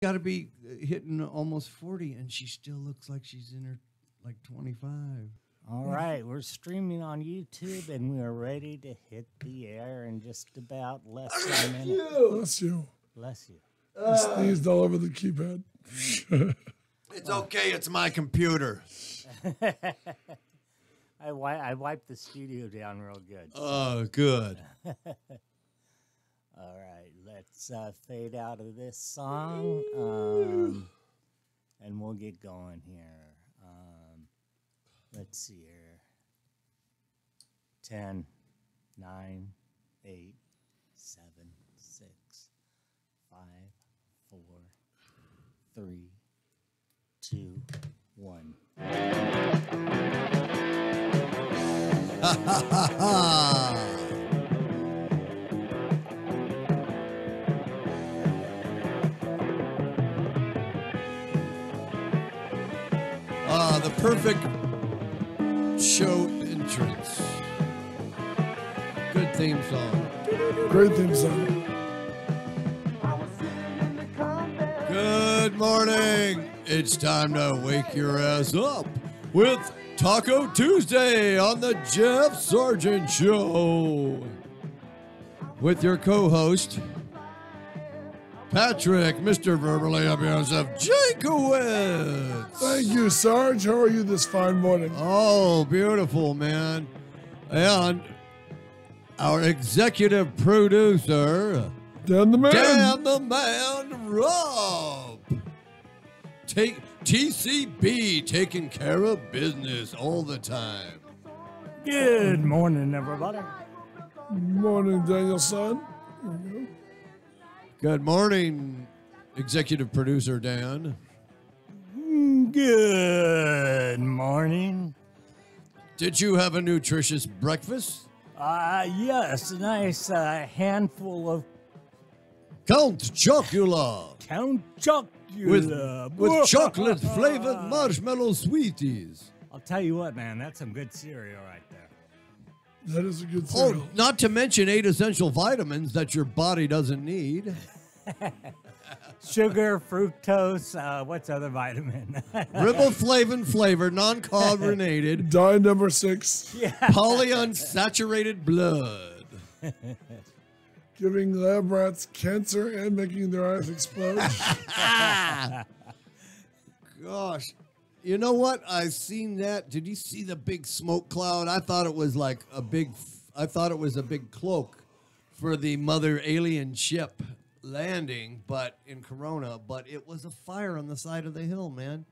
got to be hitting almost 40, and she still looks like she's in her like 25. All right, we're streaming on YouTube, and we are ready to hit the air in just about less than a minute. Bless you. Bless you. I sneezed all over the keypad. It's okay. It's my computer. I wiped the studio down real good. Oh, good. All right, let's fade out of this song, and we'll get going here. Let's see here. 10, 9, 8, 7, 6, 5, 4, 3, 2, 1. Ha ha ha ha. The perfect show entrance. Good theme song. Great theme song. Good morning. It's time to wake your ass up with Taco Tuesday on the Jeff Sargent Show. With your co-host, Patrick, Mr. Verbally Abusive Jankowitz. Thank you, Sarge. How are you this fine morning? Oh, beautiful, man. And our executive producer, Dan the Man. Dan the Man Rob. TCB, taking care of business all the time. Good morning, everybody. Morning, Daniel son. There we go. Good morning, executive producer Dan. Good morning. Did you have a nutritious breakfast? Yes, a nice handful of Count Chocula Count Chocula. with chocolate-flavored marshmallow sweeties. I'll tell you what, man, that's some good cereal right there. That is a good cereal. Oh, not to mention 8 essential vitamins that your body doesn't need. Sugar, fructose, what's other vitamin? Riboflavin flavored, non-carbonated, Die number 6. Yeah. polyunsaturated blood. Giving lab rats cancer and making their eyes explode. Gosh. You know what? I seen that. Did you see the big smoke cloud? I thought it was like a big cloak for the mother alien ship landing, but in Corona, but it was a fire on the side of the hill, man.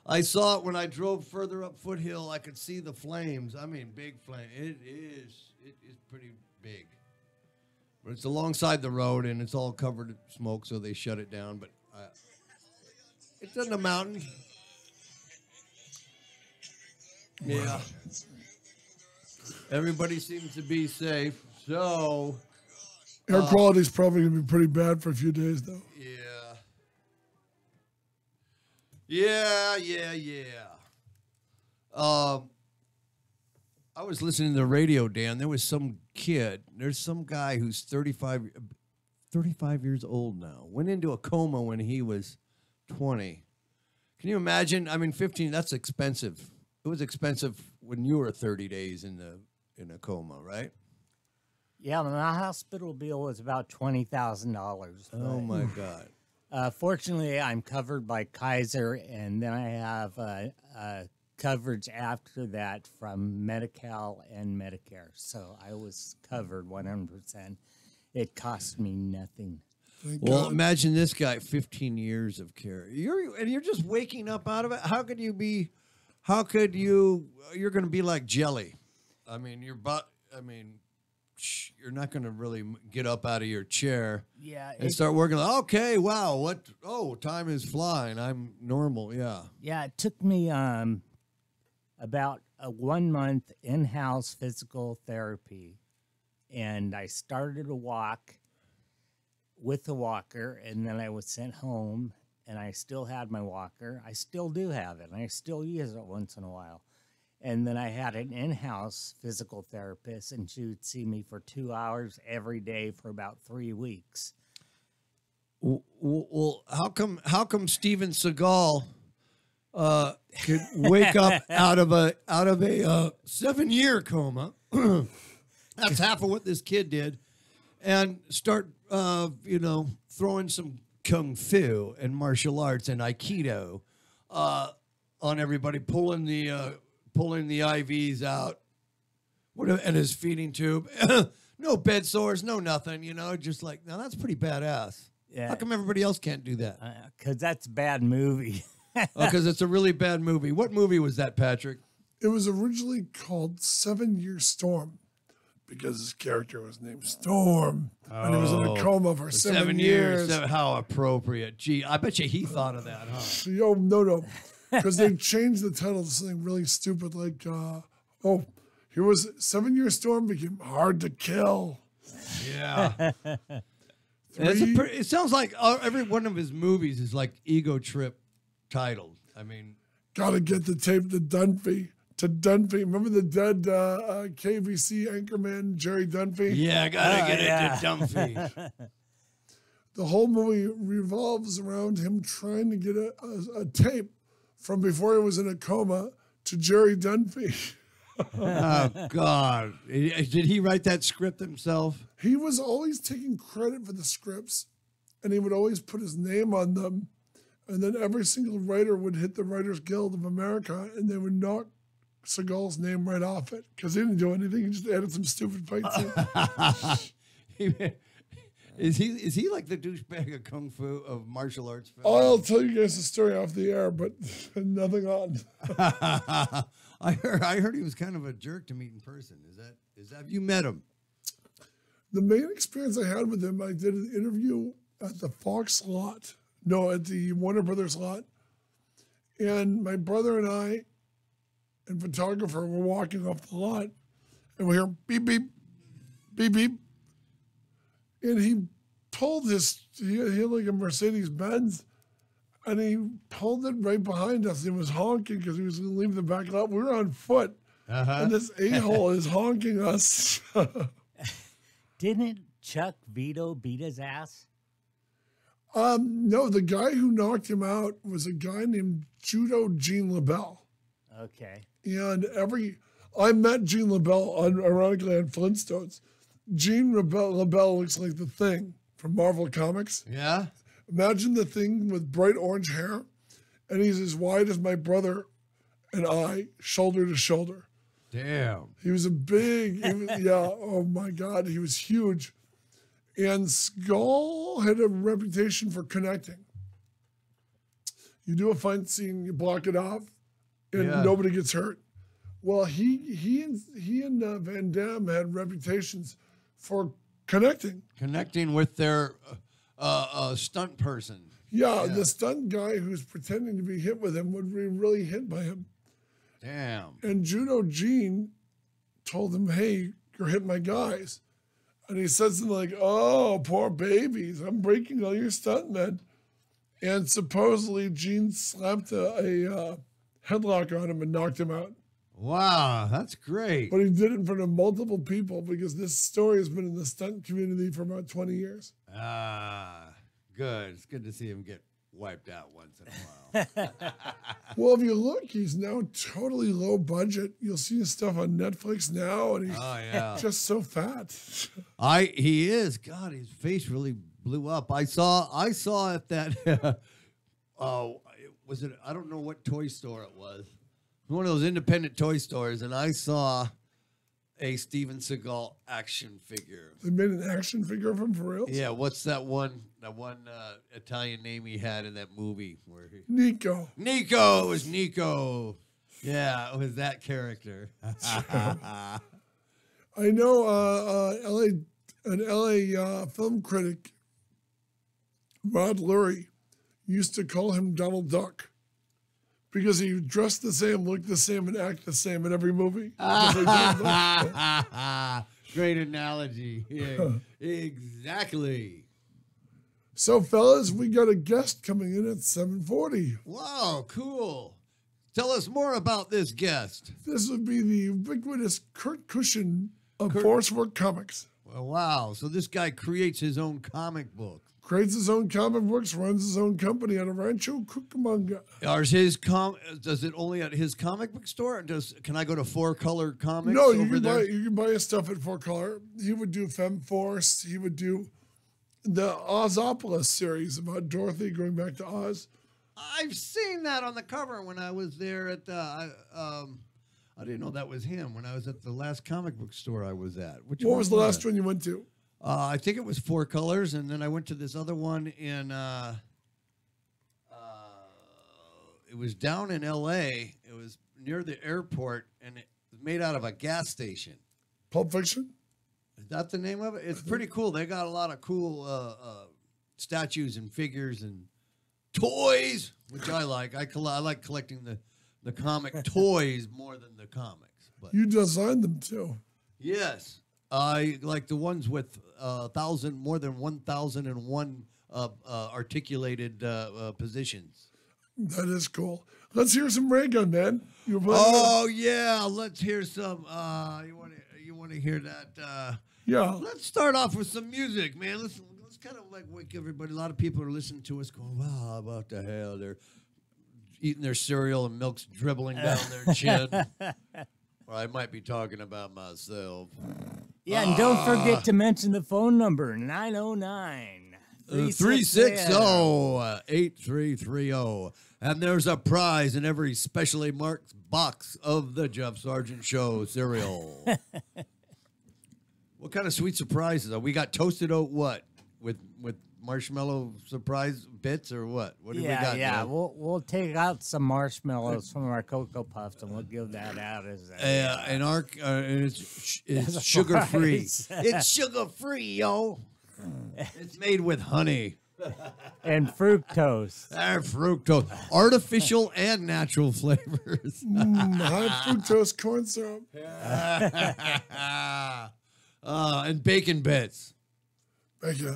I saw it when I drove further up Foothill. I could see the flames. I mean, big flame. It is pretty big. But it's alongside the road, and it's all covered in smoke, so they shut it down. But it's in the mountain. Yeah. Everybody seems to be safe, so... Air quality is probably going to be pretty bad for a few days, though. Yeah. I was listening to the radio, Dan. There was some kid. There's some guy who's 35 years old now. Went into a coma when he was 20. Can you imagine? I mean, 15, that's expensive. It was expensive when you were 30 days in a coma, right? Yeah, my hospital bill was about $20,000. Oh, my God. Fortunately, I'm covered by Kaiser, and then I have coverage after that from Medi-Cal and Medicare. So I was covered 100%. It cost me nothing. Well, imagine this guy, 15 years of care. You're just waking up out of it. How could you be? You're going to be like jelly. I mean, you're not going to really get up out of your chair and start working. Okay, wow, what? Oh, time is flying. I'm normal, yeah. Yeah, it took me about a 1 month in-house physical therapy, and I started to walk with a walker, and then I was sent home, and I still had my walker. I still do have it, and I still use it once in a while. And then I had an in-house physical therapist, and she would see me for 2 hours every day for about 3 weeks. Well, how come Steven Seagal could wake up out of a 7-year coma? That's half of what this kid did, and start throwing some kung fu and martial arts and aikido on everybody, pulling the IVs out, and his feeding tube. No bed sores, no nothing. Just like, now that's pretty badass. Yeah. How come everybody else can't do that? Because that's a bad movie. Because it's a really bad movie. What movie was that, Patrick? It was originally called 7-Year Storm because his character was named Storm. And he was in a coma for 7 years. How appropriate. Gee, I bet you he thought of that, huh? Yo, no. Because they changed the title to something really stupid like, here was 7-Year Storm became Hard to Kill. Yeah. It sounds like every one of his movies is like ego trip titled. I mean, gotta get the tape to Dunphy. Remember the dead KVC anchorman Jerry Dunphy? Yeah, gotta get it to Dunphy. The whole movie revolves around him trying to get a tape from before he was in a coma to Jerry Dunphy. Oh, God. Did he write that script himself? He was always taking credit for the scripts, and he would always put his name on them. And then every single writer would hit the Writers Guild of America, and they would knock Seagal's name right off it because he didn't do anything. He just added some stupid fight scene. Is he like the douchebag of kung fu of martial arts films? I'll tell you guys the story off the air, but nothing on. I heard he was kind of a jerk to meet in person. Is that have you met him? The main experience I had with him, I did an interview at the Fox lot. No, at the Warner Brothers lot. And my brother and I and photographer were walking off the lot, and we hear beep, beep, beep, beep. And he pulled he had like a Mercedes Benz, and he pulled it right behind us. He was honking because he was going to leave the back lot. We were on foot, and this a-hole is honking us. Didn't Chuck Vito beat his ass? No, the guy who knocked him out was a guy named Judo Gene LaBelle. Okay. And I met Gene LaBelle ironically on Flintstones. Gene LaBelle looks like the Thing from Marvel Comics. Yeah. Imagine the Thing with bright orange hair, and he's as wide as my brother and I, shoulder to shoulder. Damn. He was oh my God, he was huge. And Skull had a reputation for connecting. You do a fight scene, you block it off, and nobody gets hurt. Well, he and Van Damme had reputations for connecting. Connecting with their stunt person. Yeah, the stunt guy who's pretending to be hit with him would be really hit by him. Damn. And Judo Gene told him, hey, you're hitting my guys. And he said something like, oh, poor babies, I'm breaking all your stuntmen. And supposedly Gene slapped a headlock on him and knocked him out. Wow, that's great. But he did it in front of multiple people because this story has been in the stunt community for about 20 years. Ah, good. It's good to see him get wiped out once in a while. Well, if you look, he's now totally low budget. You'll see his stuff on Netflix now, and he's just so fat. He is. God, his face really blew up. I saw at that. Was it? I don't know what toy store it was. One of those independent toy stores, and I saw a Steven Seagal action figure. They made an action figure of him for real? Yeah, what's that one Italian name he had in that movie? Nico. Nico! It was Nico. Yeah, it was that character. I know an LA film critic, Rod Lurie, used to call him Donald Duck. Because he dressed the same, looked the same, and acted the same in every movie. Great analogy. Yeah, exactly. So, fellas, we got a guest coming in at 7:40. Wow, cool. Tell us more about this guest. This would be the ubiquitous Kurt Cushion of Force Work Comics. Well, wow. So this guy creates his own comic book. creates his own comic books, runs his own company out of Rancho Cucamonga. Does it only at his comic book store? Can I go to Four Color Comics? No, over there? you can buy his stuff at Four Color. He would do FemForce. He would do the Ozopolis series about Dorothy going back to Oz. I've seen that on the cover when I was there at the. I didn't know that was him when I was at the last comic book store I was at. What was the last one you went to? I think it was Four Colors, and then I went to this other one in. It was down in L.A. It was near the airport, and it was made out of a gas station. Pulp Fiction? Is that the name of it? It's pretty cool. They got a lot of cool statues and figures and toys, which I like. I like collecting the comic toys more than the comics. But You designed them too. yes, I like the ones with more than 1,001 articulated positions. That is cool. Let's hear some Ray Gun, man. You were Oh yeah, let's hear some. You want to hear that? yeah. Let's start off with some music, man. Let's kind of like wake everybody. A lot of people are listening to us, going, "Wow, about the hell?" They're eating their cereal and milk's dribbling down their chin. Or I might be talking about myself. Yeah, and don't forget to mention the phone number 909 360-8330. And there's a prize in every specially marked box of the Jeff Sargent Show cereal. What kind of sweet surprises? We got toasted oat what? With marshmallow surprise bits or what? What do we got? Yeah, Jeff? we'll take out some marshmallows from our Cocoa Puffs and we'll give that out as a And it's sugar free. prize. It's sugar free, yo. It's made with honey. and fructose. Fructose, artificial and natural flavors. High fructose corn syrup. And bacon bits. Bacon.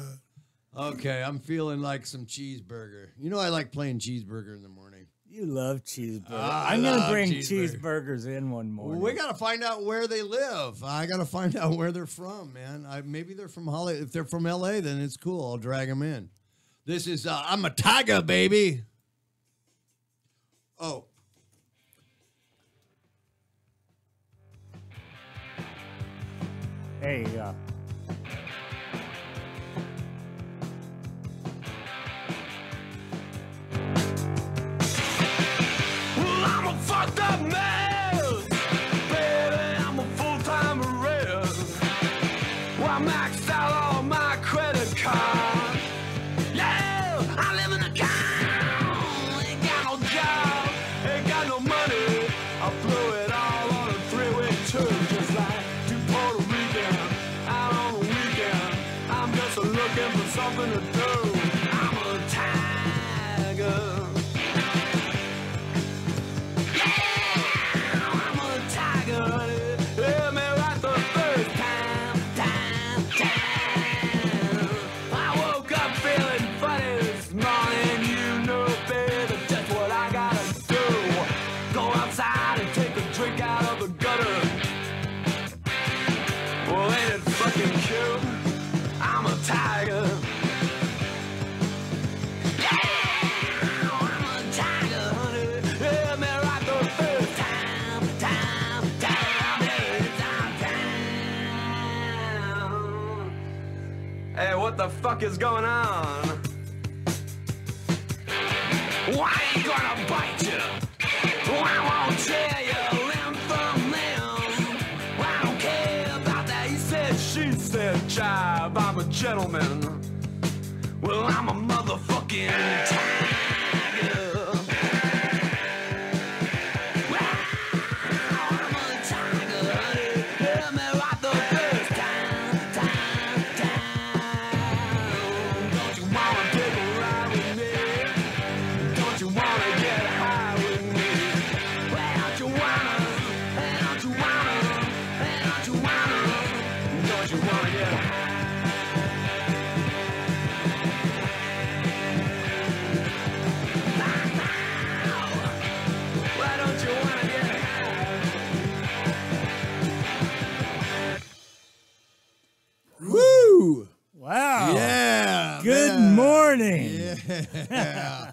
Okay, I'm feeling like some cheeseburger. You know I like playing cheeseburger in the morning. You love cheeseburgers. I I'm gonna love bring cheeseburger. cheeseburgers in one morning. We got to find out where they live. I got to find out where they're from, man. Maybe they're from Hollywood. If they're from L.A., then it's cool. I'll drag them in. This is I'm a Tiger, baby. Oh. Hey, I'm a fucked up mess, baby. I'm a full-time arrest. Well, I maxed out all my credit cards. Yeah, I live in a town. Ain't got no job, ain't got no money. I blew it all on a three-way tour, just like to Puerto Rican. Out on the weekend, I'm just looking for something to do. I'm a tiger. Hey, what the fuck is going on? Why ain't gonna bite you? I won't tear you limb from limb. I don't care about that. He said, she said, jive. I'm a gentleman. Well, I'm a motherfucking tiger. I'm a tiger, honey. Hear me right the first time. Don't you wanna take a ride with me? Don't you wanna get high with me? Well, don't you wanna? Hey, don't you wanna? Hey, don't you wanna? Don't you wanna get high? Yeah,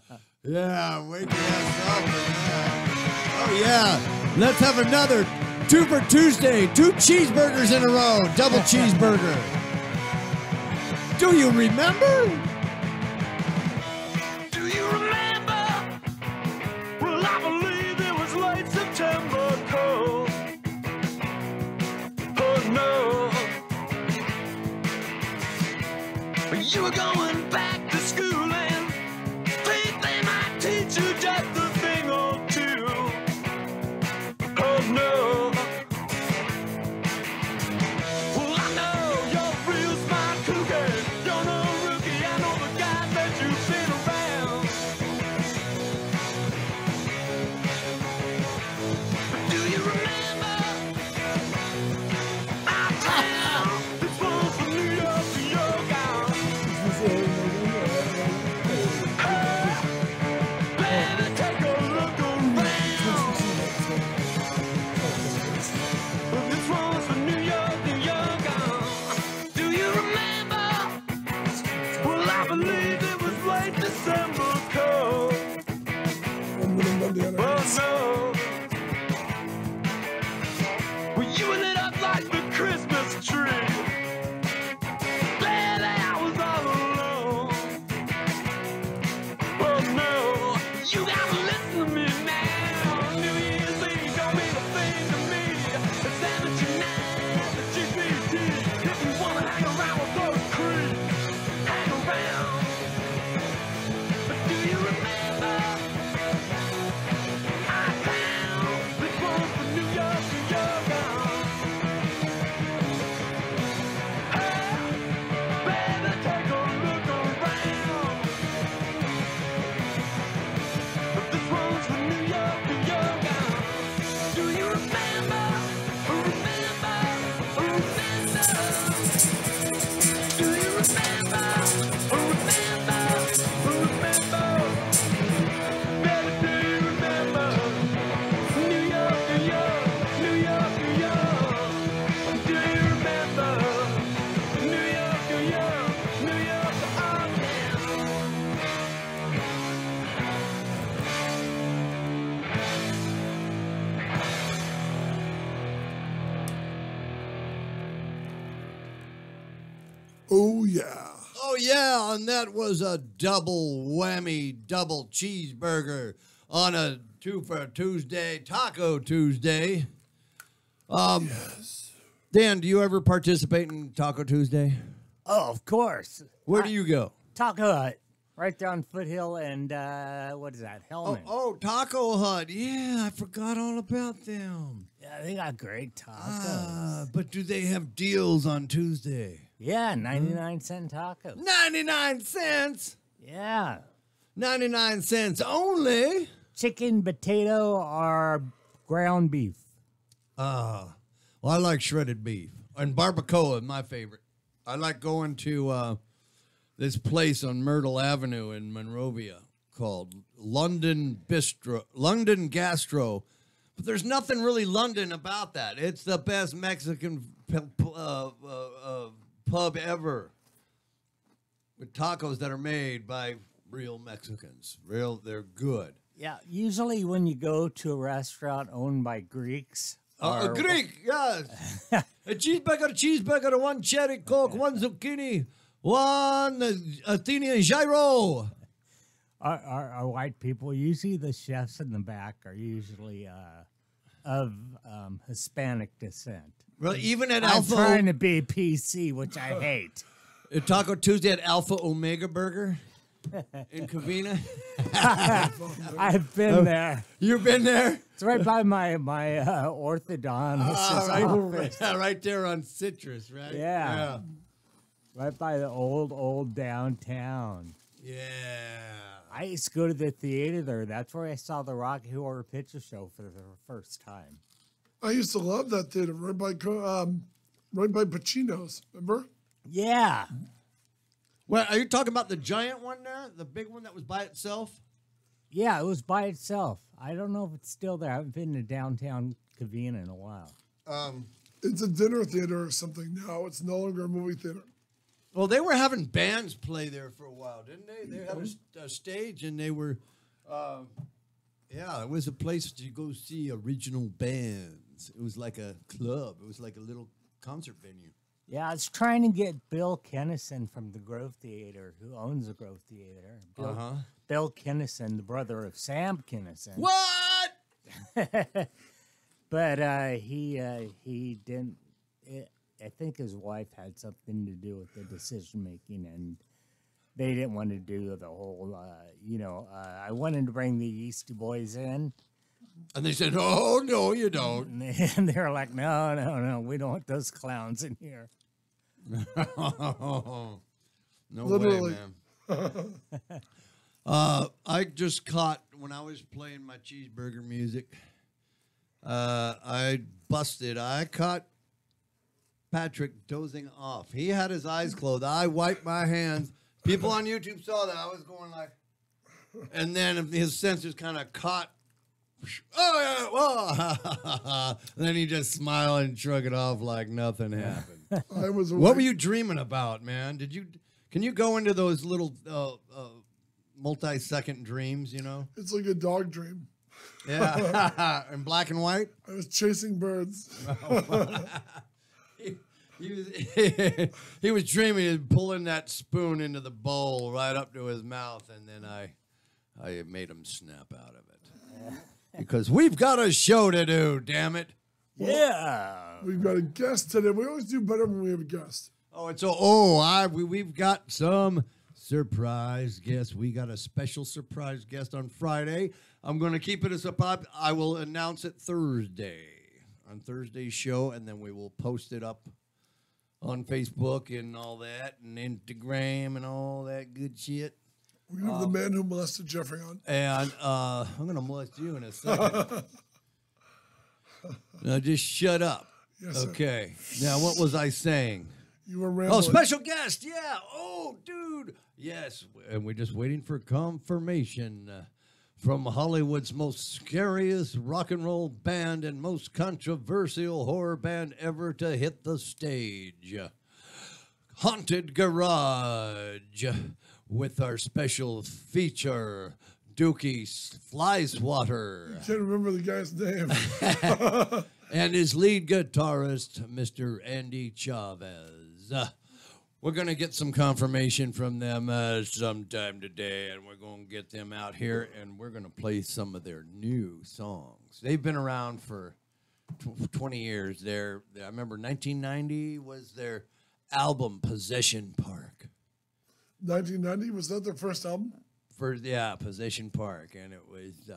wake your ass up. Oh, yeah. Let's have another 2 for Tuesday. 2 cheeseburgers in a row. Double cheeseburger. Do you remember? Do you remember? Well, I believe it was late September cold. Oh no. You were going back to school and think they might teach you just a thing or two. Oh no. Well, I know you're a real smart cookie. You're no rookie. I know the guys that you've been around. But do you remember our town? This one's from New York to your gown. Baby, take a look around. This one's from New York to your gown. Do you remember? Well, I believe it was late December cold. Oh no. Well, you lit up like the Christmas tree. Baby, I was all alone. Oh no. You gotta listen to me now. New Year's Eve don't mean a thing to me. It's 79, the GPT. If you wanna hang around with those creeps, hang around. But do you remember our town? This one's from New York to your gown. Hey, baby, take a look around. But this one's from New York to your gown. Do you remember? Remember? Remember? Do you remember? Remember? Remember? Baby, do you remember? New York, New York, New York, New York. Do you remember? New York, New York, New York, our town. Oh, yeah. Oh, yeah, and that was a double whammy, double cheeseburger on a 2 for Tuesday, Taco Tuesday. Dan, do you ever participate in Taco Tuesday? Oh, of course. Where do you go? Taco Hut, right down Foothill and what is that? Hellman. Oh, Taco Hut. Yeah, I forgot all about them. Yeah, they got great tacos. But do they have deals on Tuesday? Yeah, 99-cent tacos. 99 cents? Yeah. 99 cents only? Chicken, potato, or ground beef. Well, I like shredded beef. And barbacoa is my favorite. I like going to this place on Myrtle Avenue in Monrovia called London Gastro. But there's nothing really London about that. It's the best Mexican pub ever with tacos that are made by real Mexicans. They're good. Yeah, usually when you go to a restaurant owned by Greeks. A Greek, yes. A cheeseburger, 1 cherry coke, 1 zucchini, 1 Athenian gyro. Our white people, usually the chefs in the back are usually of Hispanic descent. Well, even at I'm Alpha trying to be PC, which I hate. Taco Tuesday at Alpha Omega Burger in Covina. I've been there. You've been there? It's right by my orthodontist's office. Right there on Citrus, right? Yeah. Right by the old downtown. Yeah. I used to go to the theater there. That's where I saw the Rocky Horror Picture Show for the first time. I used to love that theater right by Pacino's. Remember? Yeah. Well, are you talking about the giant one there? The big one that was by itself? Yeah, it was by itself. I don't know if it's still there. I haven't been to downtown Covina in a while. It's a dinner theater or something now. It's no longer a movie theater. Well, they were having bands play there for a while, didn't they? They had a stage, and they were, yeah, it was a place to go see original bands. It was like a club. It was like a little concert venue. Yeah, I was trying to get Bill Kennison from the Grove Theater, who owns the Grove Theater. Bill Kennison, the brother of Sam Kennison. What? But he didn't. I think his wife had something to do with the decision making, and they didn't want to do the whole. I wanted to bring the Yeasty Boys in, And they said, "Oh no, you don't." and they're like, "No, we don't want those clowns in here." No Literally. way, man. I just caught when I was playing my cheeseburger music. I caught Patrick dozing off. He had his eyes closed. I wiped my hands. People on YouTube saw that. I was going like, and then his sensors kind of caught. Oh yeah, and then he just smiled and shrug it off like nothing happened. I was What were you dreaming about, man? Can you go into those little multi-second dreams? You know? It's like a dog dream. Yeah, in black and white. I was chasing birds. He was dreaming of pulling that spoon into the bowl right up to his mouth, and then I made him snap out of it. Because we've got a show to do, damn it. Yeah. We've got a guest today. We always do better when we have a guest. Oh, we've got some surprise guests. We got a special surprise guest on Friday. I'm going to keep it as a pop. I will announce it Thursday on Thursday's show, and then we will post it up on Facebook and all that, and Instagram and all that good shit. We're going to have the man who molested Jeffrey on. And I'm going to molest you in a second. Now, just shut up. Yes, sir. Okay. Now, what was I saying? You were rambling. Oh, special guest. Yeah. Oh, dude. Yes. And we're just waiting for confirmation from Hollywood's most scariest rock and roll band and most controversial horror band ever to hit the stage. Haunted Garage, with our special feature, Dookie Flyswatter. I can't remember the guy's name. And his lead guitarist, Mr. Andy Chavez. We're going to get some confirmation from them sometime today, and we're going to get them out here, and we're going to play some of their new songs. They've been around for 20 years. I remember 1990 was their album, Possession Park. 1990, was that their first album? Possession Park, and it was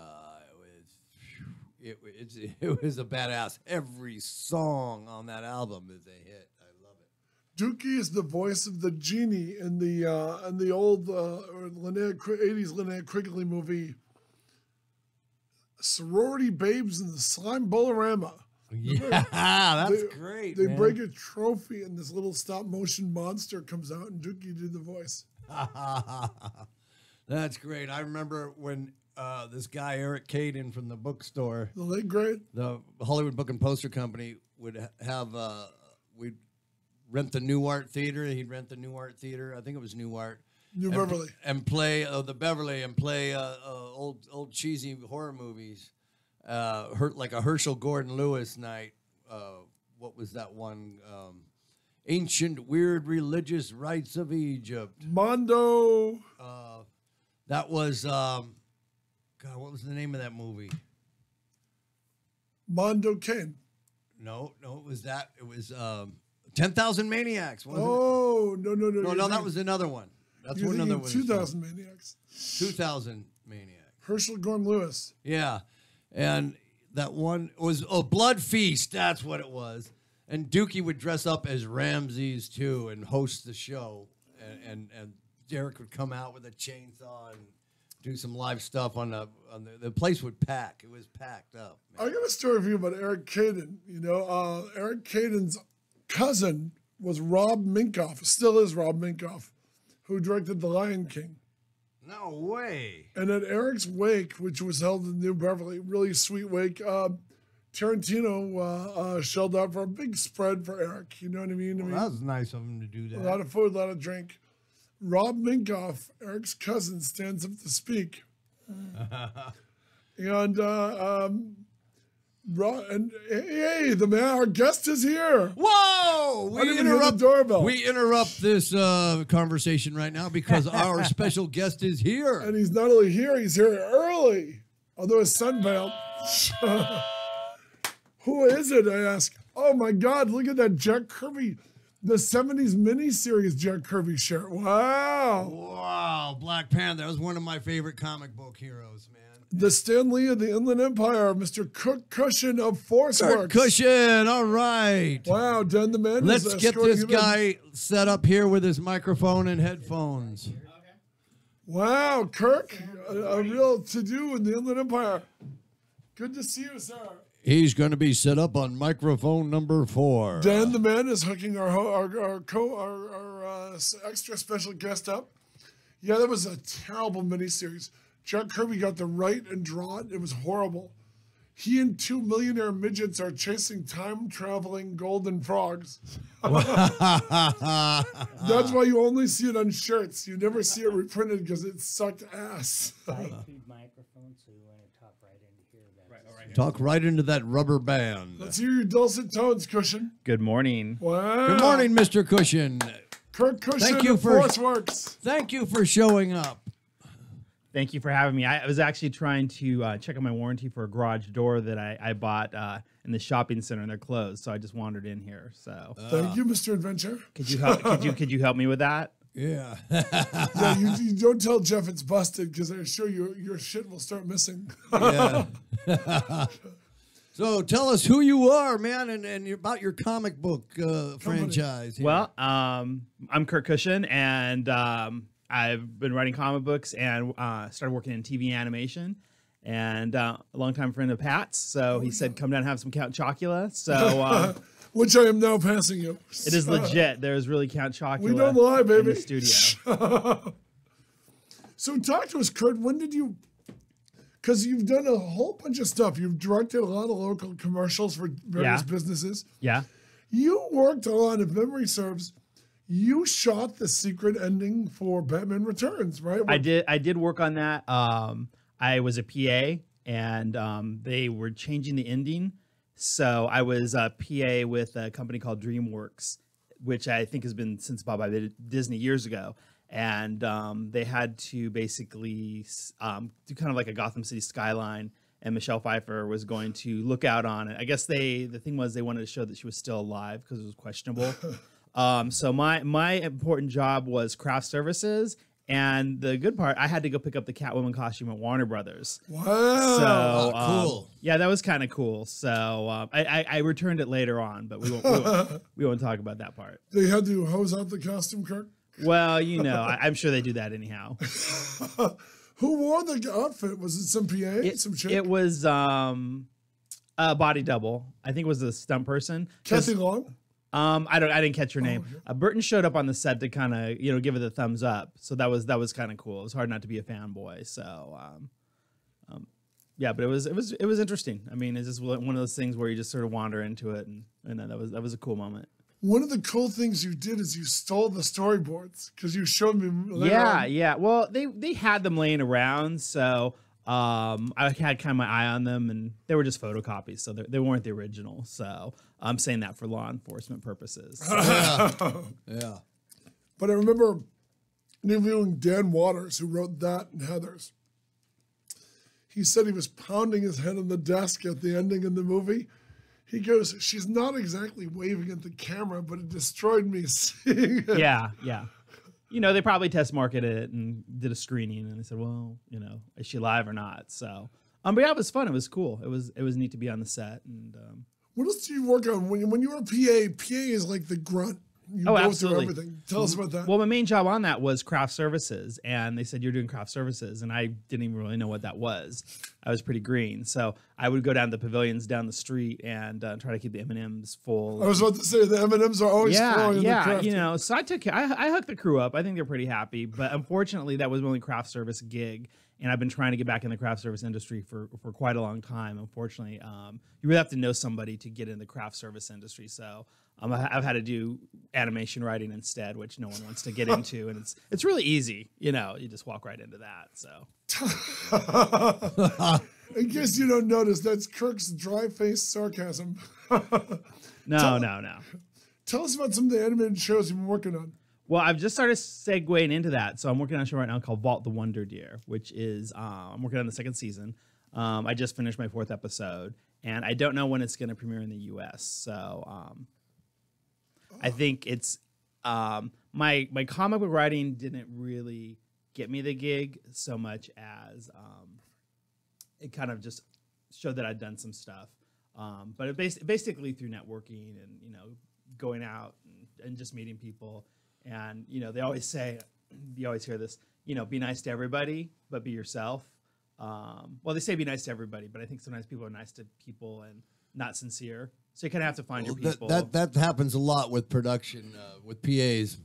a badass. Every song on that album is a hit. I love it. Dookie is the voice of the genie in the old 80s Linnea Quigley movie, Sorority Babes in the Slime Bolorama. Yeah, that's great. They man. break a trophy, and this little stop motion monster comes out, and Dookie did the voice. That's great. I remember when this guy Eric Caden from the bookstore, The late great. the Hollywood Book and Poster Company, would have we'd rent the New Art Theater. He'd rent the New Art Theater. I think it was New Art. New Beverly. And play the Beverly and play old cheesy horror movies. Like a Herschel Gordon Lewis night. What was that one? Ancient Weird Religious Rites of Egypt. Mondo. That was God. What was the name of that movie? Mondo Kane. No, it was that. It was 10,000 Maniacs. Wasn't No. No, that was another one. That's You're one another thinking one. 2000 Maniacs. 2000 Maniacs. Herschel Gordon Lewis. Yeah, and that one was Blood Feast. That's what it was. And Dookie would dress up as Ramses too and host the show, and Derek would come out with a chainsaw and do some live stuff on the place would pack. It was packed up. Man. I got a story for you about Eric Caden. Eric Caden's cousin was Rob Minkoff, still is Rob Minkoff, who directed The Lion King. No way. And at Eric's wake, which was held in New Beverly, really sweet wake, Tarantino shelled out for a big spread for Eric. You know what I mean? Well, that was nice of him to do A that. lot of food, a lot of drink. Rob Minkoff, Eric's cousin, stands up to speak. And hey, the man, our guest is here. Whoa! I didn't even hear the doorbell. We interrupt this conversation right now because our special guest is here. And he's not only here, he's here early. Although his sunveiled. Who is it, I ask? Oh my God, look at that Jack Kirby, the 70s miniseries Jack Kirby shirt. Wow. Wow, Black Panther. That was one of my favorite comic book heroes, man. The Stan Lee of the Inland Empire, Mr. Kirk Cushion of ForceWorks. Cushion, all right. Wow, Dan the Man. Let's is get escorting this him in. guy set up here with his microphone and headphones. Wow, Kirk, a real to-do in the Inland Empire. Good to see you, sir. He's going to be set up on microphone number 4. Dan the Man is hooking our extra special guest up. Yeah, that was a terrible miniseries. Jack Kirby got the right and draw it. It was horrible. He and 2 millionaire midgets are chasing time-traveling golden frogs. That's why you only see it on shirts. You never see it reprinted because it sucked ass. microphone, so you want to talk right into here. Talk right into that rubber band. Let's hear your dulcet tones, Cushion. Good morning. Wow. Good morning, Mr. Cushion. Kirk Cushion Thank you of for- ForceWorks. Thank you for showing up. Thank you for having me. I was actually trying to check on my warranty for a garage door that I bought in the shopping center, and they're closed. So I just wandered in here. So Thank you, Mr. Adventure. could you help? could you help me with that? Yeah. Yeah, you don't tell Jeff it's busted because I'm sure your shit will start missing. Yeah. So tell us who you are, man, and about your comic book franchise. here. Well, I'm Kirk Cushion, and I've been writing comic books and started working in TV animation. And a longtime friend of Pat's, so he said, "Come down and have some Count Chocula." So Which I am now passing you. it is legit. There's really Count Chocula. We don't lie, in baby. the studio. So talk to us, Kurt. When did you? Because you've done a whole bunch of stuff. You've directed a lot of local commercials for various Yeah. businesses. Yeah. You worked on, if memory serves, you shot the secret ending for Batman Returns, right? I did work on that. I was a PA, and they were changing the ending. So I was a PA with a company called DreamWorks, which I think has been since bought by Disney years ago. And they had to basically do kind of like a Gotham City skyline. And Michelle Pfeiffer was going to look out on it. I guess the thing was they wanted to show that she was still alive because it was questionable. So my important job was craft services. And the good part, I had to go pick up the Catwoman costume at Warner Brothers. Wow. So cool. Yeah, that was kind of cool. So I returned it later on, but we won't talk about that part. They had to hose out the costume, Kirk. Well, I'm sure they do that anyhow. Who wore the outfit? Was it some PA? Some chick? It was a body double. I think it was a stunt person. Kathy Long? I didn't catch her name. Burton showed up on the set to kind of give it the thumbs up. So that was kind of cool. It was hard not to be a fanboy. So yeah, but it was interesting. I mean, it's just one of those things where you just sort of wander into it, and that was a cool moment. One of the cool things you did is you stole the storyboards because you showed me later on. Yeah. Well, they had them laying around, so I had kind of my eye on them, and they were just photocopies, so they weren't the original. So I'm saying that for law enforcement purposes. Yeah. But I remember interviewing Dan Waters, who wrote that and Heathers. He said he was pounding his head on the desk at the ending of the movie. He goes, "She's not exactly waving at the camera, but it destroyed me seeing it." Yeah. They probably test marketed it and did a screening, and they said, well, is she live or not? So, but yeah, it was fun. It was cool. It was neat to be on the set. And What else do you work on when you were a PA? PA is like the grunt. You go absolutely. through everything. Tell us about that. Well, my main job on that was craft services, and they said you're doing craft services, and I didn't even really know what that was. I was pretty green, so I would go down to the pavilions down the street and try to keep the M&Ms full. I was about to say the M&Ms are always flowing in the craft. So I hooked the crew up. I think they're pretty happy, but unfortunately, that was my only craft service gig. and I've been trying to get back in the craft service industry for quite a long time. Unfortunately, you really have to know somebody to get in the craft service industry. So I've had to do animation writing instead, which no one wants to get into, and it's really easy. You just walk right into that. So In case you don't notice, that's Kirk's dry-faced sarcasm. no. Tell us about some of the animated shows you've been working on. Well, I've just started segueing into that. So I'm working on a show right now called Vault the Wonder Deer, which is, I'm working on the second season. I just finished my 4th episode, and I don't know when it's going to premiere in the U.S. So I think it's, my comic book writing didn't really get me the gig so much as it kind of just showed that I'd done some stuff. But it basically through networking and, going out and just meeting people. And, they always say, you always hear this, be nice to everybody, but be yourself. Well, they say be nice to everybody, but I think sometimes people are nice to people and not sincere. So you kind of have to find your people. That happens a lot with production, with PAs.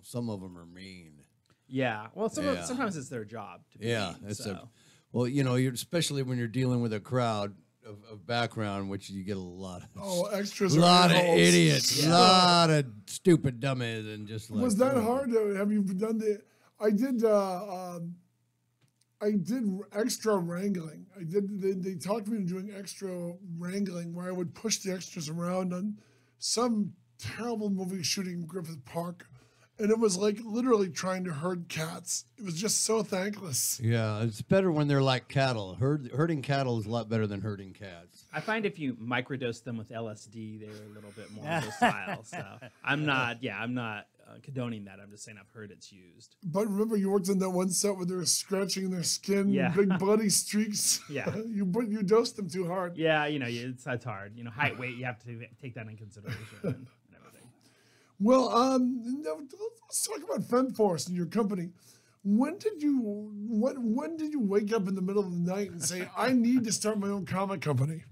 Some of them are mean. Yeah. Well, sometimes it's their job to be mean, you're especially when you're dealing with a crowd of background, which you get a lot of extras, a lot of idiots, a lot of stupid dummies, and just like. Was that hard? Have you done the? I did extra wrangling. They talked me into doing extra wrangling where I would push the extras around on some terrible movie shooting in Griffith Park. And it was like literally trying to herd cats. It was just so thankless. Yeah, it's better when they're like cattle. Herding cattle is a lot better than herding cats. I find if you microdose them with LSD, they're a little bit more docile. So I'm not condoning that. I'm just saying I've heard it's used. But remember, you worked on that one set where they were scratching their skin, big bloody streaks. Yeah. you dosed them too hard. Yeah, it's hard. Height, weight, you have to take that in consideration. And everything. Well, let's talk about FemForce and your company. When did you wake up in the middle of the night and say, I need to start my own comic company?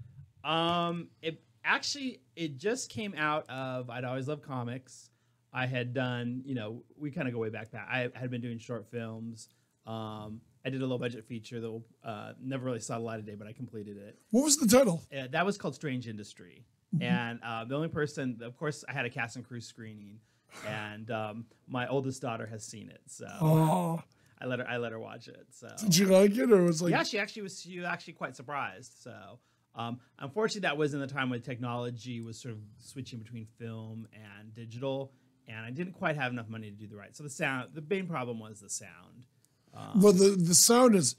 It just came out of, I'd always loved comics. I had done, we kind of go way back that. I had been doing short films. I did a low budget feature that never really saw the light of day, but I completed it. What was the title? That was called Strange Industry. Mm-hmm. And the only person, of course, I had a cast and crew screening, and my oldest daughter has seen it. So I let her watch it. So did she like it, or was like? Yeah, she was actually quite surprised. So unfortunately, that was in the time when technology was sort of switching between film and digital. And I didn't quite have enough money to do the right. So the main problem was the sound. Well, the sound is,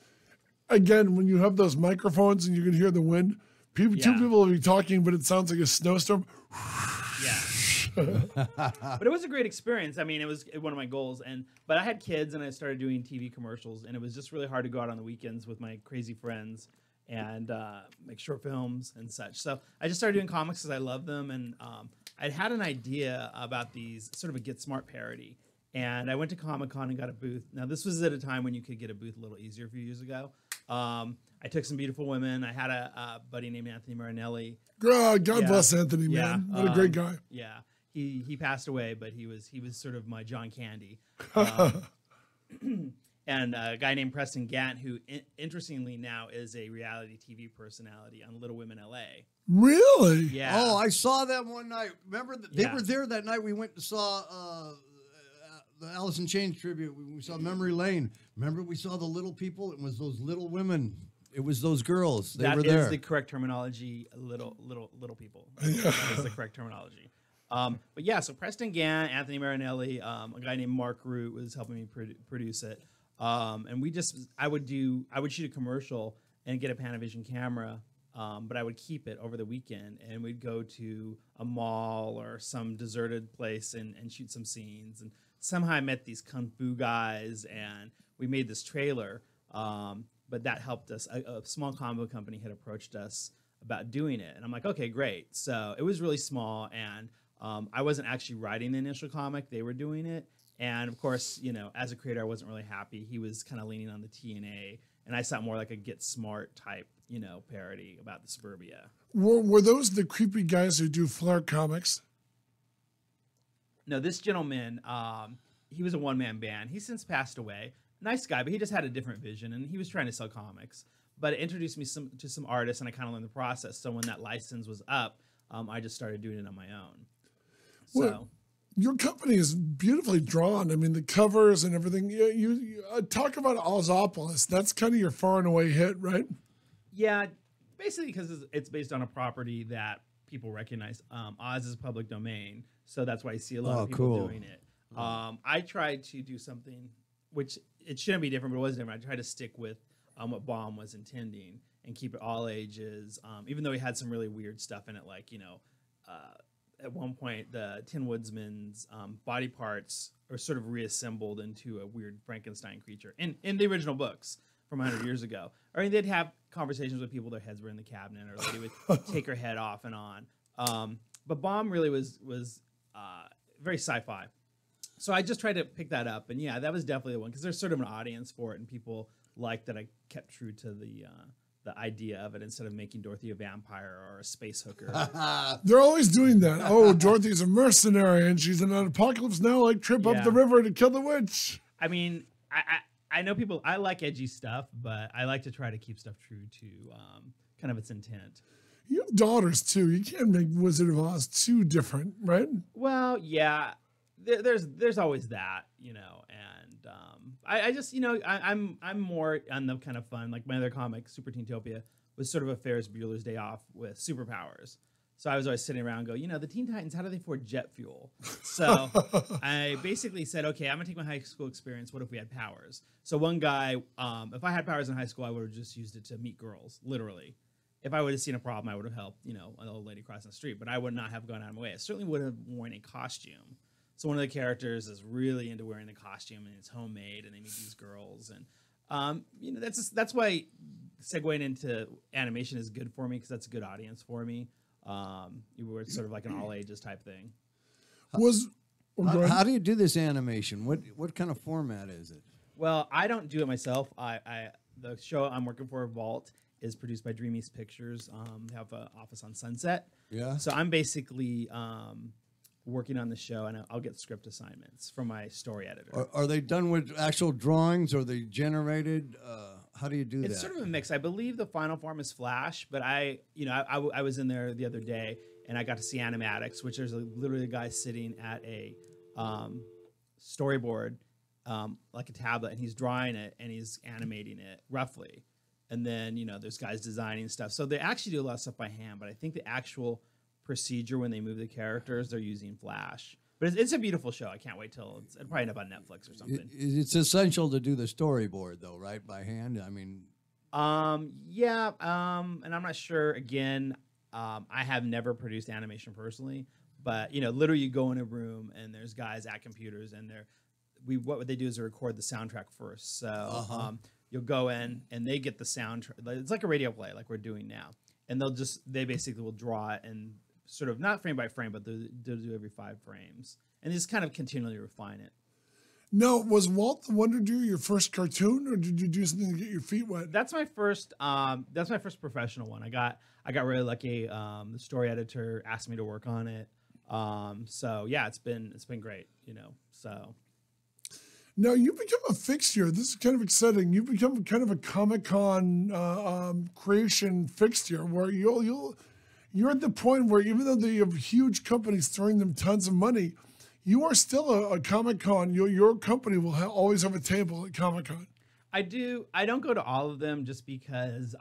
again, when you have those microphones and you can hear the wind, two people will be talking, but it sounds like a snowstorm. Yeah. But it was a great experience. I mean, it was one of my goals. But I had kids and I started doing TV commercials, and it was just really hard to go out on the weekends with my crazy friends and make short films and such. So I just started doing comics because I love them, and I'd had an idea about these sort of a Get Smart parody, and I went to Comic-Con and got a booth. Now, this was at a time when you could get a booth a little easier a few years ago. I took some beautiful women. I had a buddy named Anthony Marinelli. God bless Anthony, man. What a great guy. Yeah. He passed away, but he was sort of my John Candy. And a guy named Preston Gant, who interestingly now is a reality TV personality on Little Women LA. Really? Yeah. Oh, I saw them one night. Remember, they were there that night. We went and saw the Alice in Chains tribute. We saw Memory Lane. Remember, we saw the little people. It was those little women. It was those girls. They were there. That is the correct terminology. Little people. That is the correct terminology. But yeah, so Preston Gant, Anthony Marinelli, a guy named Mark Root was helping me produce it. And I would shoot a commercial and get a Panavision camera, but I would keep it over the weekend, and we'd go to a mall or some deserted place and shoot some scenes. And somehow I met these Kung Fu guys, and we made this trailer. But that helped us. A small combo company had approached us about doing it, and I'm like, okay, great. So it was really small, and I wasn't actually writing the initial comic. They were doing it. And of course, as a creator, I wasn't really happy. He was kind of leaning on the TNA, and I saw more like a Get Smart type, parody about the suburbia. Were those the creepy guys who do Flare Comics? No, this gentleman, he was a one-man band. He's since passed away. nice guy, but he just had a different vision, and he was trying to sell comics. But it introduced me to some artists, and I kind of learned the process. So when that license was up, I just started doing it on my own. So. Well, your company is beautifully drawn. I mean, the covers and everything. You talk about Ozopolis. That's kind of your far and away hit, right? Yeah, basically because it's based on a property that people recognize. Oz is public domain, so that's why you see a lot of people doing it. I tried to do something which it shouldn't be different, but it was different. I tried to stick with what Baum was intending and keep it all ages, even though he had some really weird stuff in it, like, at one point, the Tin Woodsman's body parts are sort of reassembled into a weird Frankenstein creature in the original books from 100 years ago. Or they'd have conversations with people, their heads were in the cabinet, or they would take her head off and on. But Baum really was very sci-fi. So I just tried to pick that up. And yeah, that was definitely the one, because there's sort of an audience for it, and people liked that I kept true to the idea of it instead of making Dorothy a vampire or a space hooker. They're always doing that. Oh, Dorothy's a mercenary and she's in an apocalypse now, like trip up the river to kill the witch. I mean, I know people, I like edgy stuff, but I like to try to keep stuff true to kind of its intent. You have daughters too. You can't make Wizard of Oz too different, right? Well, yeah, there's always that, and I just, I'm more on the kind of fun, like my other comic, Super Teentopia, was sort of a Ferris Bueller's Day Off with superpowers. So I was always sitting around and go, the Teen Titans, how do they afford jet fuel? So I basically said, okay, I'm gonna take my high school experience. What if we had powers? So one guy, if I had powers in high school, I would have just used it to meet girls, literally. If I would have seen a problem, I would have helped, an old lady crossing the street, but I would not have gone out of my way. I certainly would have worn a costume. So one of the characters is really into wearing the costume, and it's homemade, and they meet these girls, and that's why segueing into animation is good for me, because that's a good audience for me. It's sort of like an all ages type thing. How do you do this animation? What kind of format is it? Well, I don't do it myself. The show I'm working for, Vault, is produced by Dream East Pictures. They have an office on Sunset. Yeah. So I'm basically working on the show, and I'll get script assignments from my story editor. Are they done with actual drawings? Are they generated? How do you do that? It's sort of a mix. I believe the final form is Flash, but I was in there the other day, and I got to see animatics, which is literally a guy sitting at a storyboard, like a tablet, and he's drawing it and he's animating it roughly. And then, there's guys designing stuff. So they actually do a lot of stuff by hand, but I think the actual procedure when they move the characters, they're using Flash. But it's a beautiful show. I can't wait till it'll probably end up on Netflix or something. It's essential to do the storyboard, though, right? By hand? I mean... yeah, and I'm not sure, again, I have never produced animation personally, but, literally you go in a room and there's guys at computers, and what they do is they record the soundtrack first. So you'll go in and they get the soundtrack. It's like a radio play, like we're doing now. And they basically will draw it and sort of not frame by frame, but they'll do every 5 frames. And just kind of continually refine it. Now, was Walt the Wonder Deer your first cartoon, or did you do something to get your feet wet? That's my first professional one. I got really lucky. The story editor asked me to work on it. So yeah, it's been great, so. Now you become a fixture. This is kind of exciting. You become kind of a Comic-Con creation fixture, where you're at the point where, even though they have huge companies throwing them tons of money, you are still a Comic-Con. Your company will always have a table at Comic-Con. I do. I don't go to all of them just because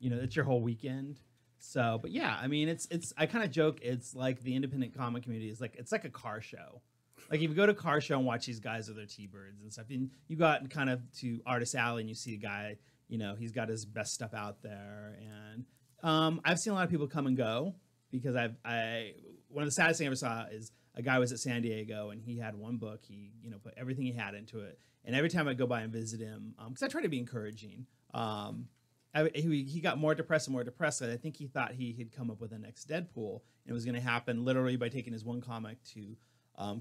it's your whole weekend. So, but yeah, I mean, it's. I kind of joke. It's like the independent comic community is it's like a car show. Like if you go to a car show and watch these guys with their T-Birds and stuff, and you go out and kind of to Artist Alley and you see a guy, he's got his best stuff out there. And I've seen a lot of people come and go, because one of the saddest things I ever saw is a guy was at San Diego and he had one book. He, put everything he had into it. And every time I go by and visit him, because I try to be encouraging, he got more depressed and more depressed. I think he thought he had come up with the next Deadpool, and it was going to happen literally by taking his one comic to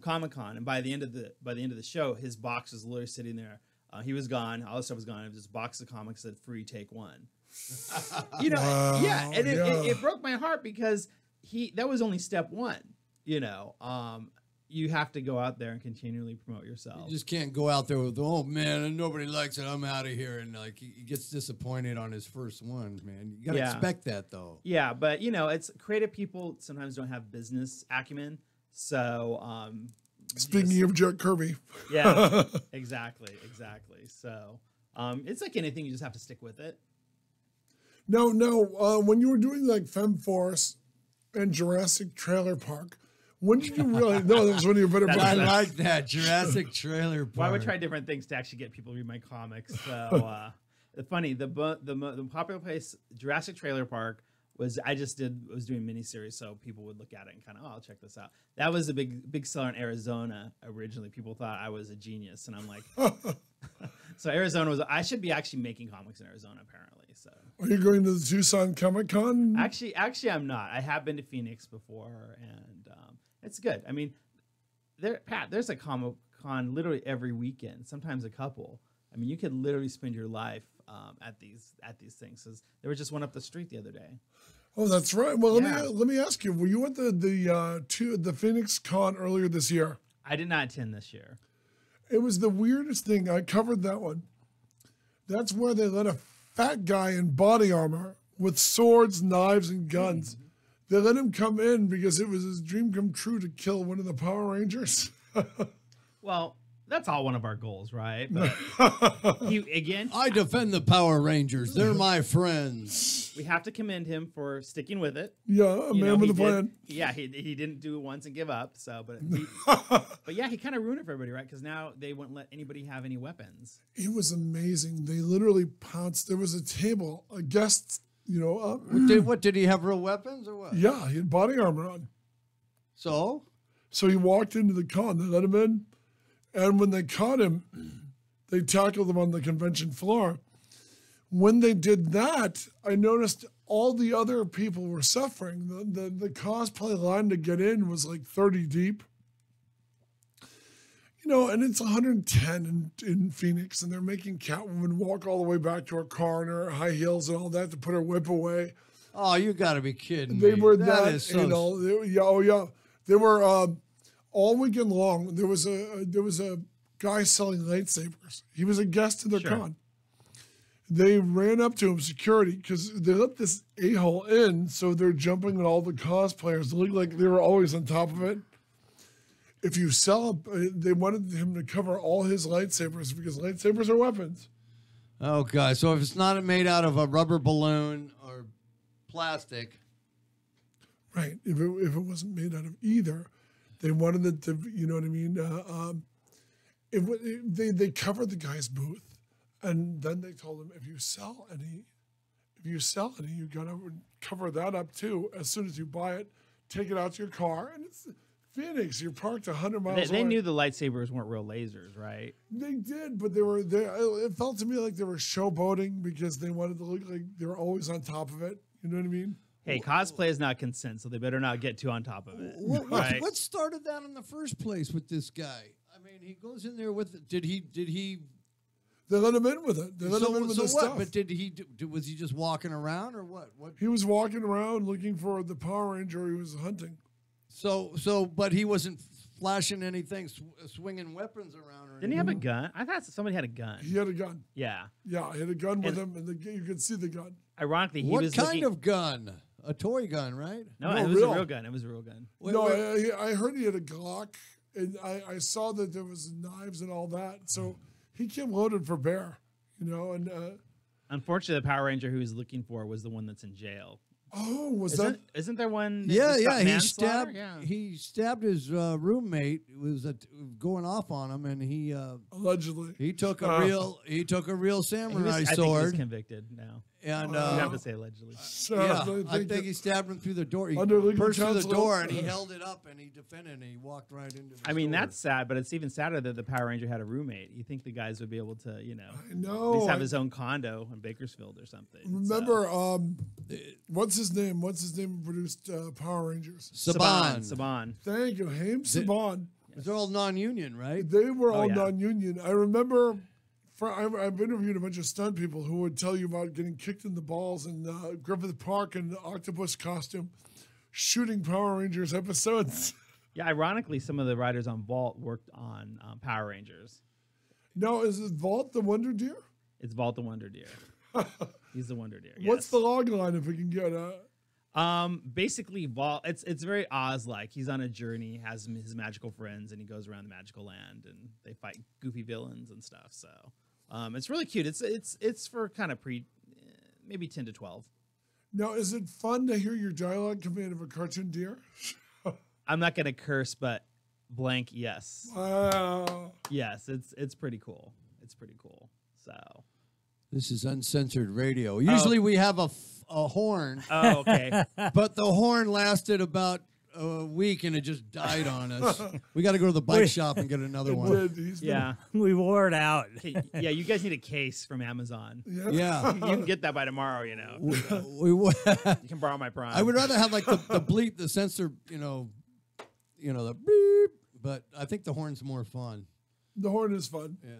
Comic-Con, and by the end of the show, his box was literally sitting there. He was gone. All the stuff was gone. It was this box of comics that said "free, take one." Wow, yeah, and it broke my heart, because that was only step one. you have to go out there and continually promote yourself. You just can't go out there with, oh man, and nobody likes it. I'm out of here, and like he gets disappointed on his first one. Man, you gotta Yeah. expect that though. Yeah, but it's creative people sometimes don't have business acumen. So, Speaking of Jack Kirby, yeah, exactly. So, it's like anything, you just have to stick with it. no, when you were doing like FemForce and Jurassic Trailer Park, when did you realize? No, that was one of your better That's I books. right. like that Jurassic Trailer Park. Well, I would try different things to actually get people to read my comics. So, the popular place, Jurassic Trailer Park, was doing miniseries, so people would look at it and kind of, oh, I'll check this out. That was a big seller in Arizona originally. People thought I was a genius, and I'm like, so I should be actually making comics in Arizona apparently. So Are you going to the Tucson Comic Con? actually I'm not. I have been to Phoenix before, and it's good. I mean, there's a Comic Con literally every weekend, sometimes a couple. I mean, you could literally spend your life at these things. There was just one up the street the other day. Oh, that's right. Well, Yeah. let me ask you: were you at the Phoenix Con earlier this year? I did not attend this year. It was the weirdest thing. I covered that one. That's where they let a fat guy in body armor with swords, knives, and guns. They let him come in because it was his dream come true to kill one of the Power Rangers. Well, that's all one of our goals, right? But again, I defend the Power Rangers. They're my friends. we have to commend him for sticking with it. Yeah, a You know, man with he a did- plan. Yeah, he didn't do it once and give up. So, but yeah, he kind of ruined it for everybody, right? Because now they wouldn't let anybody have any weapons. It was amazing. They literally pounced. There was a table, a guest, What did he have, real weapons or what? yeah, he had body armor on. So So he walked into the con. They let him in. And when they caught him, they tackled him on the convention floor. When they did that, I noticed all the other people were suffering. The cosplay line to get in was like 30 deep. And it's 110 in Phoenix, and they're making Catwoman walk all the way back to her car in her high heels and all that to put her whip away. oh, you got to be kidding They me. were That that, is so yeah. They were all weekend long. There was a guy selling lightsabers. He was a guest in their Sure. con. They ran up to him, security, because they let this a-hole in, so they're jumping on all the cosplayers. They look like they were always on top of it. If you sell, they wanted him to cover all his lightsabers because lightsabers are weapons. Oh god! So if it's not made out of a rubber balloon or plastic, Right. If it wasn't made out of either, they wanted it to, you know what I mean? They covered the guy's booth, and then they told him, if you sell any, you gotta cover that up too. As soon as you buy it, take it out to your car, and it's Phoenix. You're parked 100 miles They away. knew the lightsabers weren't real lasers, right? They did, but they were there. It felt to me like they were showboating because they wanted to look like they were always on top of it. You know what I mean? Hey, cosplay is not consent, so they better not get too on top of it. what started that in the first place with this guy? I mean, he goes in there with. Did he? They let him in with it. They let him in with so the what? stuff. But did he? Was he just walking around or what? What? He was walking around looking for the Power Ranger he was hunting. But he wasn't flashing anything, swinging weapons around. Or Didn't he have a anything. gun? I thought somebody had a gun. He had a gun. Yeah. Yeah, he had a gun with him, and you could see the gun. Ironically, he What was kind looking, of gun? A toy gun, right? No, No, it was real. a real gun. It was a real gun. Wait, No, wait. I heard he had a Glock, and I saw that there was knives and all that. So he came loaded for bear, and Unfortunately, the Power Ranger who he was looking for was the one that's in jail. oh, was that? Isn't there one? that Yeah, just got yeah. He manslaughter? stabbed. Yeah. He stabbed his roommate. It was going off on him, and Allegedly. he took a real He was- samurai I think he was sword, convicted now. and You have to say allegedly. So yeah, they I think he stabbed him through the door. He Under legal burst through the counsel. door, and he held it up, and he defended, and he walked right into. The I mean, store. that's sad, but it's even sadder that the Power Ranger had a roommate. You think the guys would be able to, I at know. least have his own condo in Bakersfield or something. Remember, what's his name? What's his name? Who produced Power Rangers. Saban. Thank you, Haim Saban. They're all non-union, right? They were all yeah. non-union. I remember. I've interviewed a bunch of stunt people who would tell you about getting kicked in the balls in Griffith Park in the octopus costume, shooting Power Rangers episodes. Yeah, ironically, some of the writers on Vault worked on Power Rangers. Now, is it Vault the Wonder Deer? It's Vault the Wonder Deer. He's the Wonder Deer. What's yes. the log line if we can get a... Basically, Vault. It's very Oz-like. He's on a journey, has his magical friends, and he goes around the magical land, and they fight goofy villains and stuff. So, it's really cute. It's for kind of maybe 10 to 12. Now, is it fun to hear your dialogue coming out of a cartoon deer? I'm not gonna curse, but blank, yes, Wow. yes. It's pretty cool. It's pretty cool. So, This is uncensored radio. Usually we have a horn, oh, okay. but the horn lasted about a week and it just died on us. We got to go to the bike shop and get another one. Did. He's Yeah. We wore it out. Okay, yeah, you guys need a case from Amazon. Yeah. Yeah. You can get that by tomorrow, you know. We You can borrow my Prime. I would rather have like the bleep, the sensor, the beep, but I think the horn's more fun. The horn is fun. Yeah.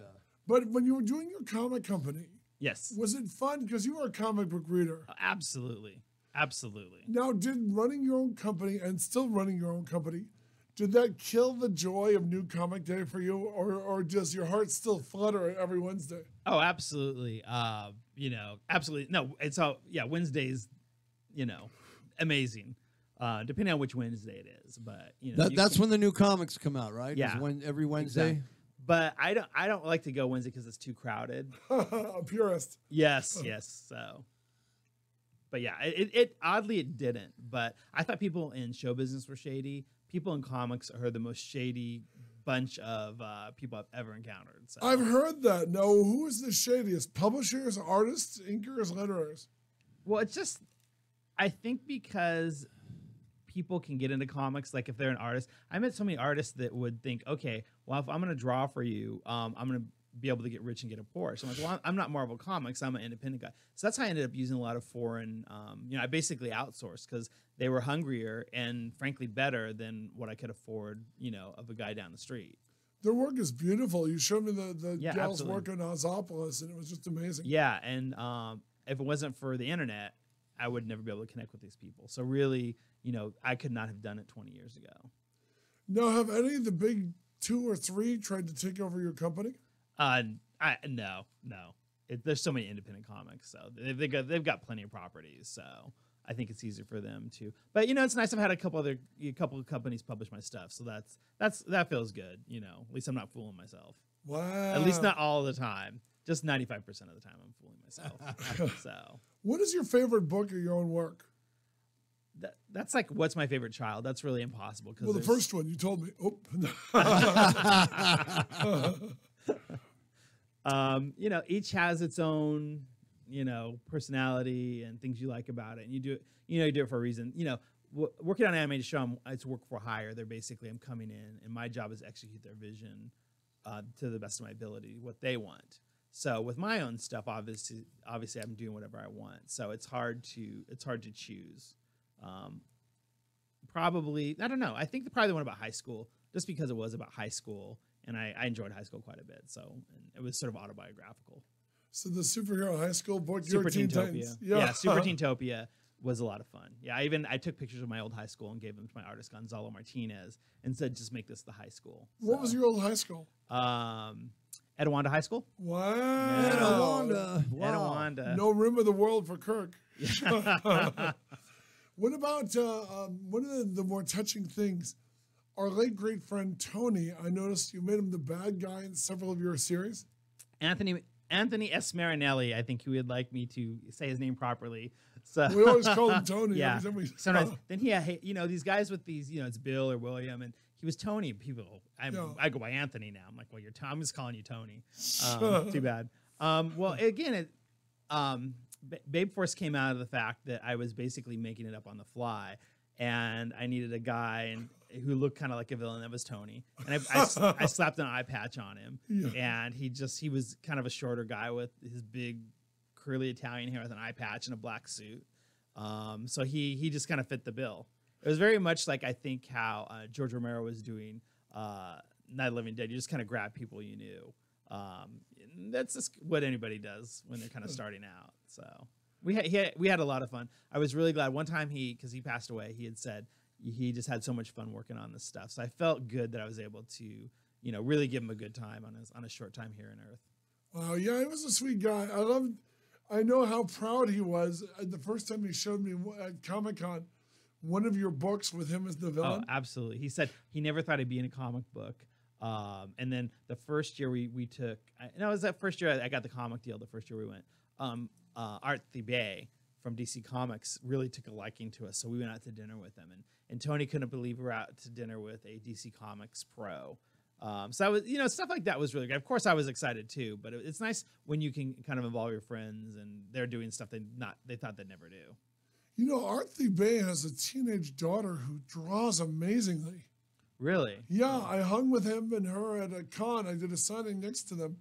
But when you were doing your comic company, Yes. was it fun? Because you were a comic book reader. Absolutely. Absolutely. Now, did running your own company and still running your own company, did that kill the joy of New Comic Day for you? Or does your heart still flutter every Wednesday? Oh, absolutely. Absolutely. No, it's all, Wednesdays, amazing. Depending on which Wednesday it is. But, That's when the new comics come out, right? Yeah. Is every Wednesday. Exactly. But I don't like to go Wednesday because it's too crowded. A purist. Yes. So, but yeah, it oddly it didn't. But I thought people in show business were shady. People in comics are the most shady bunch of people I've ever encountered. So I've heard that. Now, who is the shadiest? Publishers, artists, inkers, letterers? well, it's just I think because people can get into comics, like if they're an artist. I met so many artists that would think, okay, well, if I'm going to draw for you, I'm going to be able to get rich and get a Porsche. I'm like, well, I'm not Marvel Comics. I'm an independent guy. So that's how I ended up using a lot of foreign, I basically outsourced because they were hungrier and frankly better than what I could afford, of a guy down the street. Their work is beautiful. You showed me the Yeah, gal's absolutely. work on Ozopolis, and it was just amazing. Yeah. And if it wasn't for the internet, I would never be able to connect with these people. So really, I could not have done it 20 years ago. Now, have any of the big 2 or 3 tried to take over your company? No. There's so many independent comics, so they've got plenty of properties. So I think it's easier for them to. But it's nice. I've had a couple of companies publish my stuff, so that feels good. At least I'm not fooling myself. Wow. At least not all the time. Just 95% of the time, I'm fooling myself. So What is your favorite book or your own work? that's like, what's my favorite child? That's really impossible. Well, the first one you told me. Each has its own, personality and things you like about it, and you do it. You do it for a reason. Working on an animated show, it's work for hire. I'm coming in, and my job is to execute their vision to the best of my ability, what they want. So with my own stuff, obviously, I'm doing whatever I want. So it's hard to choose. Probably, I don't know. I think probably the one about high school, just because it was about high school, and I enjoyed high school quite a bit. So and it was sort of autobiographical. So the superhero high school book, Super your Teen Teentopia. Titans. Yeah, Super Teentopia was a lot of fun. Yeah, I took pictures of my old high school and gave them to my artist Gonzalo Martinez and said, just make this the high school. What was your old high school? Etowanda High School. Wow. Etowanda. Wow. Etowanda. No room in the world for Kirk. What about one of the more touching things? Our late great friend Tony, I noticed you made him the bad guy in several of your series. Anthony S. Marinelli. I think he would like me to say his name properly. So We always call him Tony. yeah. Every time we- Sometimes then these guys with these, it's Bill or William, and he was Tony. People, I go by Anthony now. I'm like, well, I'm just calling you Tony. Too bad. Well, again, Babe Force came out of the fact that I was basically making it up on the fly, and I needed a guy who looked kind of like a villain. That was Tony, and I slapped an eye patch on him, and he was kind of a shorter guy with his big curly Italian hair with an eye patch and a black suit. So he just kind of fit the bill. It was very much like I think how George Romero was doing Night of the Living Dead. You just kind of grab people you knew. That's just what anybody does when they're kind of starting out. So we had a lot of fun. I was really glad one time because he passed away, he had said, he just had so much fun working on this stuff. So I felt good that I was able to, you know, really give him a good time on a short time here on Earth. Wow, yeah, he was a sweet guy. I know how proud he was the first time he showed me at Comic-Con one of your books with him as the villain. Oh, absolutely. He said he never thought he'd be in a comic book. And then the first year we took, and it was that first year I got the comic deal. The first year we went, Art Thibet from DC Comics really took a liking to us. So we went out to dinner with him, and Tony couldn't believe we were out to dinner with a DC Comics pro. So I was, you know, stuff like that was really good. Of course, I was excited too, but it's nice when you can kind of involve your friends and they're doing stuff they thought they'd never do. You know, Art Thibet has a teenage daughter who draws amazingly. Really? Yeah, I hung with him and her at a con. I did a signing next to them.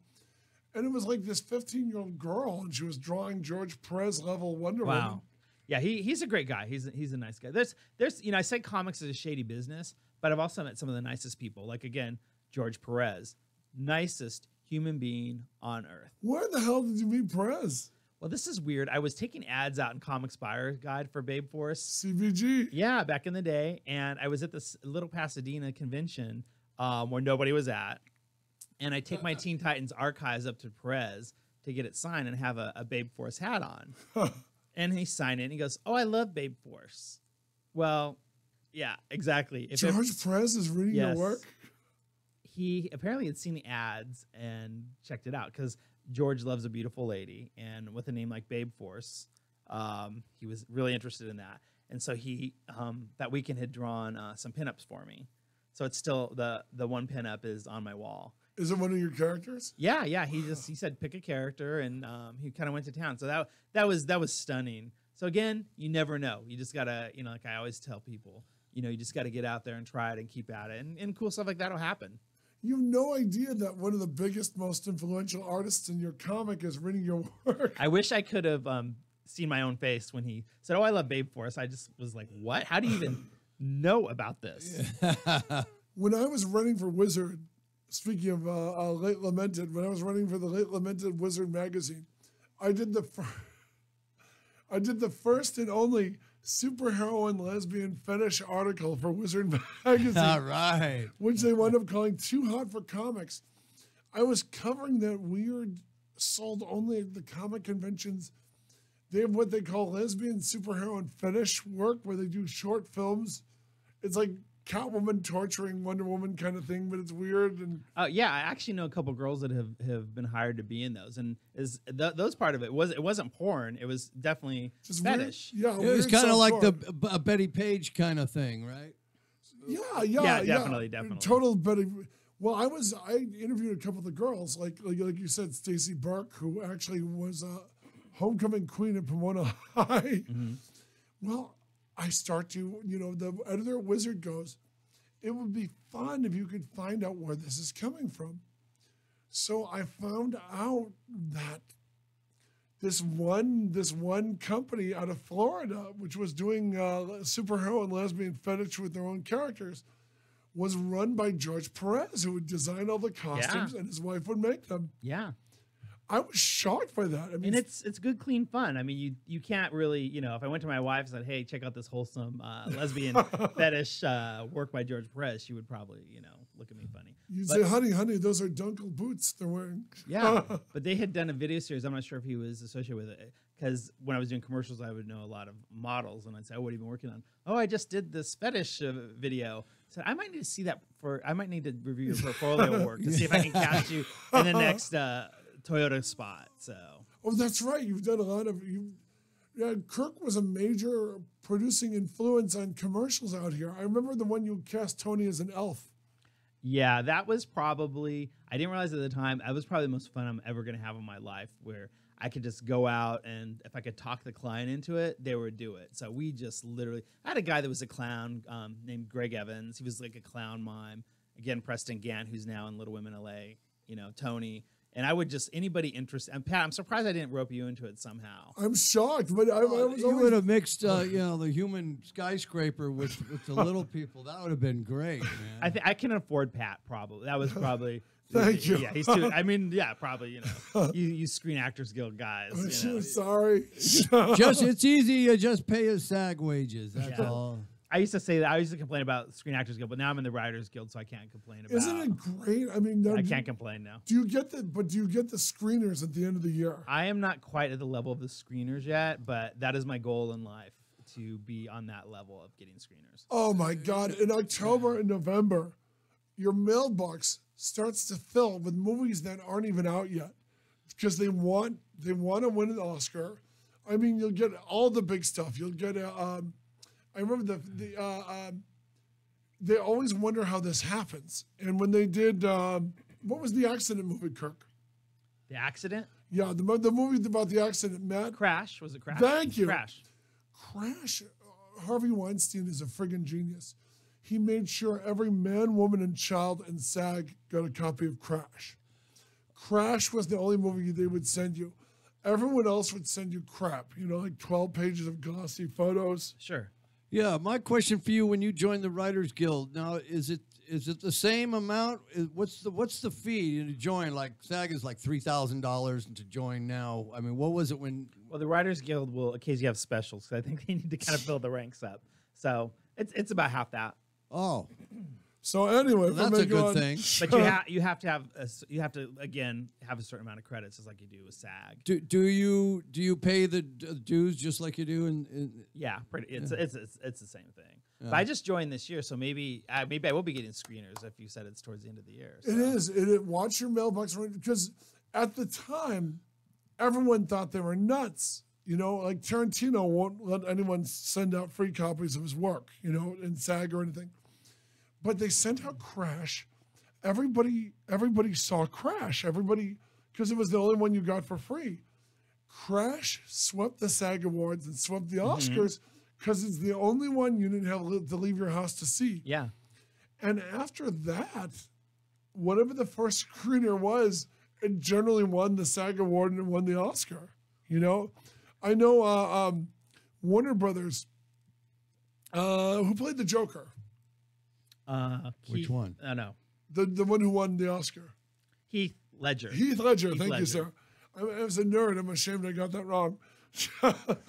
And it was like this 15-year-old girl, and she was drawing George Perez level Wonder Woman. Wow. Yeah, he's a great guy. He's a nice guy. There's you know, I say comics is a shady business, but I've also met some of the nicest people. Like, again, George Perez, nicest human being on earth. Where the hell did you meet Perez? Well, this is weird. I was taking ads out in Comics Buyer Guide for Babe Force. CBG. Yeah, back in the day. And I was at this little Pasadena convention where nobody was at. And I take my Teen Titans archives up to Perez to get it signed and have a Babe Force hat on. And he signed it and he goes, "Oh, I love Babe Force." Well, yeah, exactly. George Perez is reading your work? He apparently had seen the ads and checked it out because George loves a beautiful lady, and with a name like Babe Force, he was really interested in that. And so he that weekend had drawn some pinups for me. So it's still the one pinup is on my wall. Is it one of your characters? Yeah. He said pick a character, and he kind of went to town. So that was stunning. So again, you never know. You just gotta, you know, like I always tell people, you know, you just gotta get out there and try it and keep at it, and cool stuff like that'll happen. You have no idea that one of the biggest, most influential artists in your comic is reading your work. I wish I could have seen my own face when he said, "Oh, I love Babe Force." I just was like, "What? How do you even know about this?" When I was running for Wizard, speaking of Late Lamented, when I was running for the Late Lamented Wizard magazine, I did the first and only superheroine lesbian fetish article for Wizard magazine. All right. Which they wound up calling Too Hot for Comics. I was covering that weird, sold only at the comic conventions. They have what they call lesbian superheroine fetish work, where they do short films. It's like Catwoman torturing Wonder Woman kind of thing, but it's weird. And yeah, I actually know a couple girls that have been hired to be in those, and those part of it wasn't porn. It was definitely just fetish. Weird, yeah, it was kind of like a Betty Page kind of thing, right? Yeah, definitely. Total Betty. Well, I interviewed a couple of the girls, like you said, Stacey Burke, who actually was a homecoming queen at Pomona High. Mm-hmm. Well, I start to, the editor at Wizard goes, "It would be fun if you could find out where this is coming from." So I found out that this one company out of Florida, which was doing superhero and lesbian fetish with their own characters, was run by George Perez, who would design all the costumes, and his wife would make them. Yeah. I was shocked by that. I mean, and it's good, clean fun. I mean, you can't really, if I went to my wife and said, "Hey, check out this wholesome lesbian fetish work by George Perez," she would probably, look at me funny. You'd say, honey, those are Dunkel boots they're wearing. Yeah, but they had done a video series. I'm not sure if he was associated with it, because when I was doing commercials, I would know a lot of models, and I'd say, "Oh, what have you been working on?" "Oh, I just did this fetish video." I said, "I might need to see that I might need to review your portfolio work to see if I can catch you in the next Toyota spot." So. Oh, that's right. You've done a lot of Kirk was a major producing influence on commercials out here. I remember the one you cast Tony as an elf. Yeah, that was probably, I didn't realize at the time, that was probably the most fun I'm ever going to have in my life, where I could just go out, and if I could talk the client into it, they would do it. So we just literally, I had a guy that was a clown named Greg Evans. He was like a clown mime. Again, Preston Gant, who's now in Little Women LA, Tony. And I would just, anybody interested, and Pat, I'm surprised I didn't rope you into it somehow. I'm shocked, but I was you would have mixed, the human skyscraper with the little people. That would have been great, man. I can afford Pat, probably. That was probably. Thank you. Yeah, he's too, probably, you Screen Actors Guild guys. Sorry. It's easy. You just pay his SAG wages. That's all. I used to say that. I used to complain about Screen Actors Guild, but now I'm in the Writers Guild, so I can't complain about. Isn't it great? I mean, I can't complain now. Do you get the screeners at the end of the year? I am not quite at the level of the screeners yet, but that is my goal in life, to be on that level of getting screeners. Oh my God! In October and November, your mailbox starts to fill with movies that aren't even out yet, because they want to win an Oscar. I mean, you'll get all the big stuff. You'll get I remember they always wonder how this happens. And when they did, what was the accident movie, Kirk? The Accident? Yeah, the movie about the accident, Matt. Crash. Was it Crash? Thank you. Crash. Harvey Weinstein is a friggin' genius. He made sure every man, woman, and child in SAG got a copy of Crash. Crash was the only movie they would send you. Everyone else would send you crap, like 12 pages of glossy photos. Sure. Yeah, my question for you: when you join the Writers Guild, now is it the same amount? What's the fee to join? Like SAG is like $3,000 to join now. I mean, what was it when? Well, the Writers Guild will occasionally have specials, so I think they need to kind of fill the ranks up. So it's about half that. Oh, So anyway, well, that's a good thing. But you have to again have a certain amount of credits, just like you do with SAG. Do you pay the dues just like you do in Yeah, it's the same thing. But I just joined this year, so maybe I will be getting screeners if you said it's towards the end of the year. So. It is. Watch your mailbox, because at the time, everyone thought they were nuts. Like Tarantino won't let anyone send out free copies of his work, in SAG or anything. But they sent out Crash. Everybody saw Crash. Everybody, because it was the only one you got for free. Crash swept the SAG Awards and swept the Oscars because it's the only one you didn't have to leave your house to see. Yeah. And after that, whatever the first screener was, it generally won the SAG Award and it won the Oscar. I know Warner Brothers, who played the Joker. Which one? No. The one who won the Oscar. Heath Ledger. Heath Ledger. Thank you, Ledger. sir. I was a nerd. I'm ashamed I got that wrong.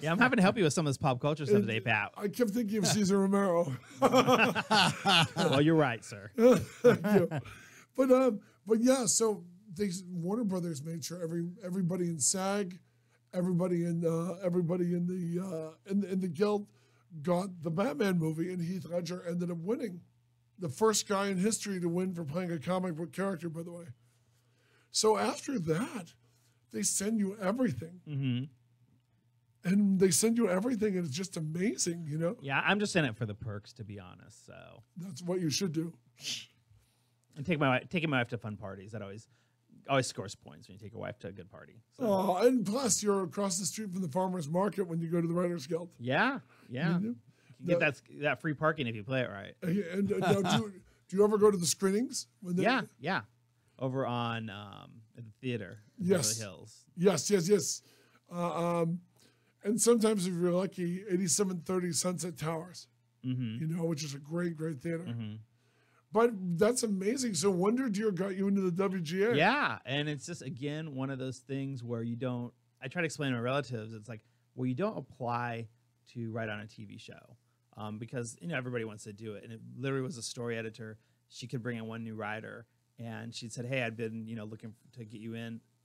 Yeah, I'm happy to help you with some of this pop culture stuff today, Pat. I kept thinking of Cesar Romero. Well, you're right, sir. Thank you. But yeah, so Warner Brothers made sure everybody in SAG, everybody in the guild got the Batman movie, and Heath Ledger ended up winning. The first guy in history to win for playing a comic book character, by the way. So after that, they send you everything. Mm-hmm. And they send you everything, and it's just amazing, Yeah, I'm just in it for the perks, to be honest. So That's what you should do. and taking my wife to fun parties, that always scores points when you take your wife to a good party. So. Oh, and plus you're across the street from the farmer's market when you go to the Writers Guild. Yeah. You You get that free parking if you play it right. And now, do you ever go to the screenings? When they, Yeah. Over on at the theater in Yes. Beverly Hills. Yes. And sometimes, if you're lucky, 8730 Sunset Towers, which is a great theater. Mm-hmm. But that's amazing. So Wonder Deer got you into the WGA. Yeah, and it's just, again, one of those things where you don't, I try to explain to my relatives, it's like, well, you don't apply to write on a TV show because, everybody wants to do it. And it literally was a story editor. She could bring in one new writer, and she said, hey, I've been, looking to get you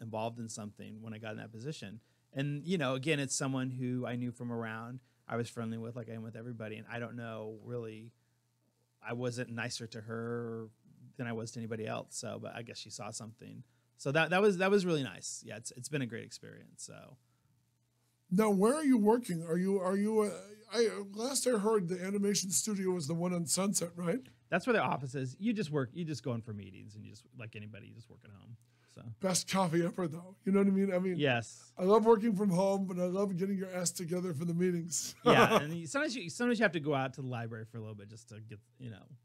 involved in something when I got in that position. And, again, it's someone who I knew from around. I was friendly with, like I am with everybody, and I don't know, really, I wasn't nicer to her than I was to anybody else. So, but I guess she saw something. So that was really nice. Yeah, it's been a great experience. So, Now, where are you working? Are you? Last I heard, the animation studio was the one on Sunset, right? that's where the office is. You just go in for meetings, and you just, like anybody, you just work at home. So Best coffee ever, though. You know what I mean? I mean, yes, I love working from home, but I love getting your ass together for the meetings. yeah. And sometimes you have to go out to the library for a little bit just to get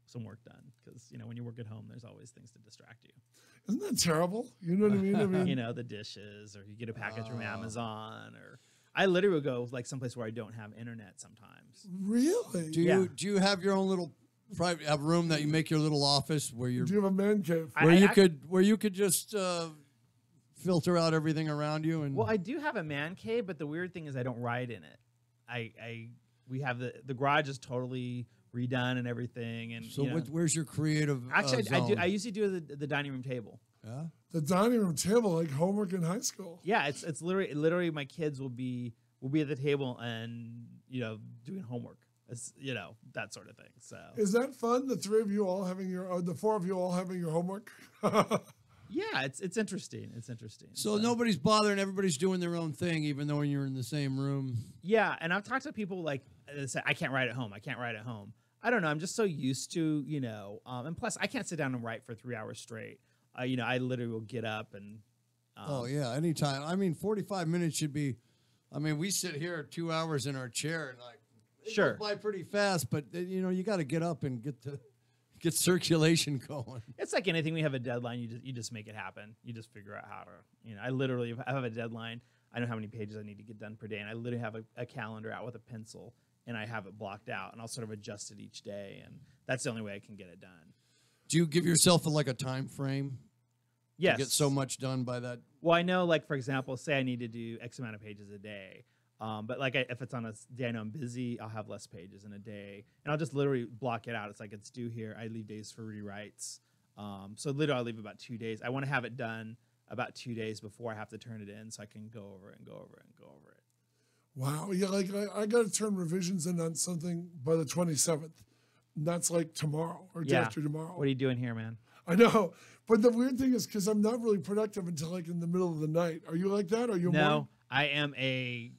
some work done, because when you work at home, there's always things to distract you. Isn't that terrible? You know what I mean? The dishes, or you get a package from Amazon, or I literally would go like someplace where I don't have internet sometimes. Really? Do you have your own little private room that you make your little office where you're Do you have a man cave? where you could just filter out everything around you? And Well, I do have a man cave, but the weird thing is I don't ride in it. We have the garage is totally redone and everything. And So you know. where's your creative? Actually, I do. zone? I usually do the dining room table. Yeah. The dining room table, like homework in high school. Yeah, it's literally my kids will be at the table and doing homework. It's, that sort of thing. So Is that fun? The three of you all having the four of you all having your homework. yeah, it's interesting. It's interesting. So nobody's bothering. Everybody's doing their own thing, even though you're in the same room. Yeah, and I've talked to people like that say, I can't write at home. I can't write at home. I don't know. I'm just so used to, and plus I can't sit down and write for 3 hours straight. I literally will get up and. Oh yeah, anytime. I mean, 45 minutes should be. I mean, we sit here 2 hours in our chair and it Sure. goes by pretty fast, but you got to get up and get circulation going. It's like anything. We have a deadline. You just make it happen. You just figure out how to. I literally, if I have a deadline, I know how many pages I need to get done per day, and I literally have a calendar out with a pencil, and I have it blocked out, and I'll sort of adjust it each day, and that's the only way I can get it done. Do you give yourself a time frame? Yes. To get so much done by that. Well, I know, like, for example, say I need to do X amount of pages a day. But like if it's on a day I know I'm busy, I'll have less pages in a day, and I'll just literally block it out. It's like it's due here. I leave days for rewrites. So literally I'll leave about 2 days. I want to have it done about 2 days before I have to turn it in, so I can go over it and go over it and go over it. Wow. Yeah, like I got to turn revisions in on something by the 27th. And that's like tomorrow or day after tomorrow. What are you doing here, man? I know. But the weird thing is because I'm not really productive until like in the middle of the night. Are you like that? Are you No, I am I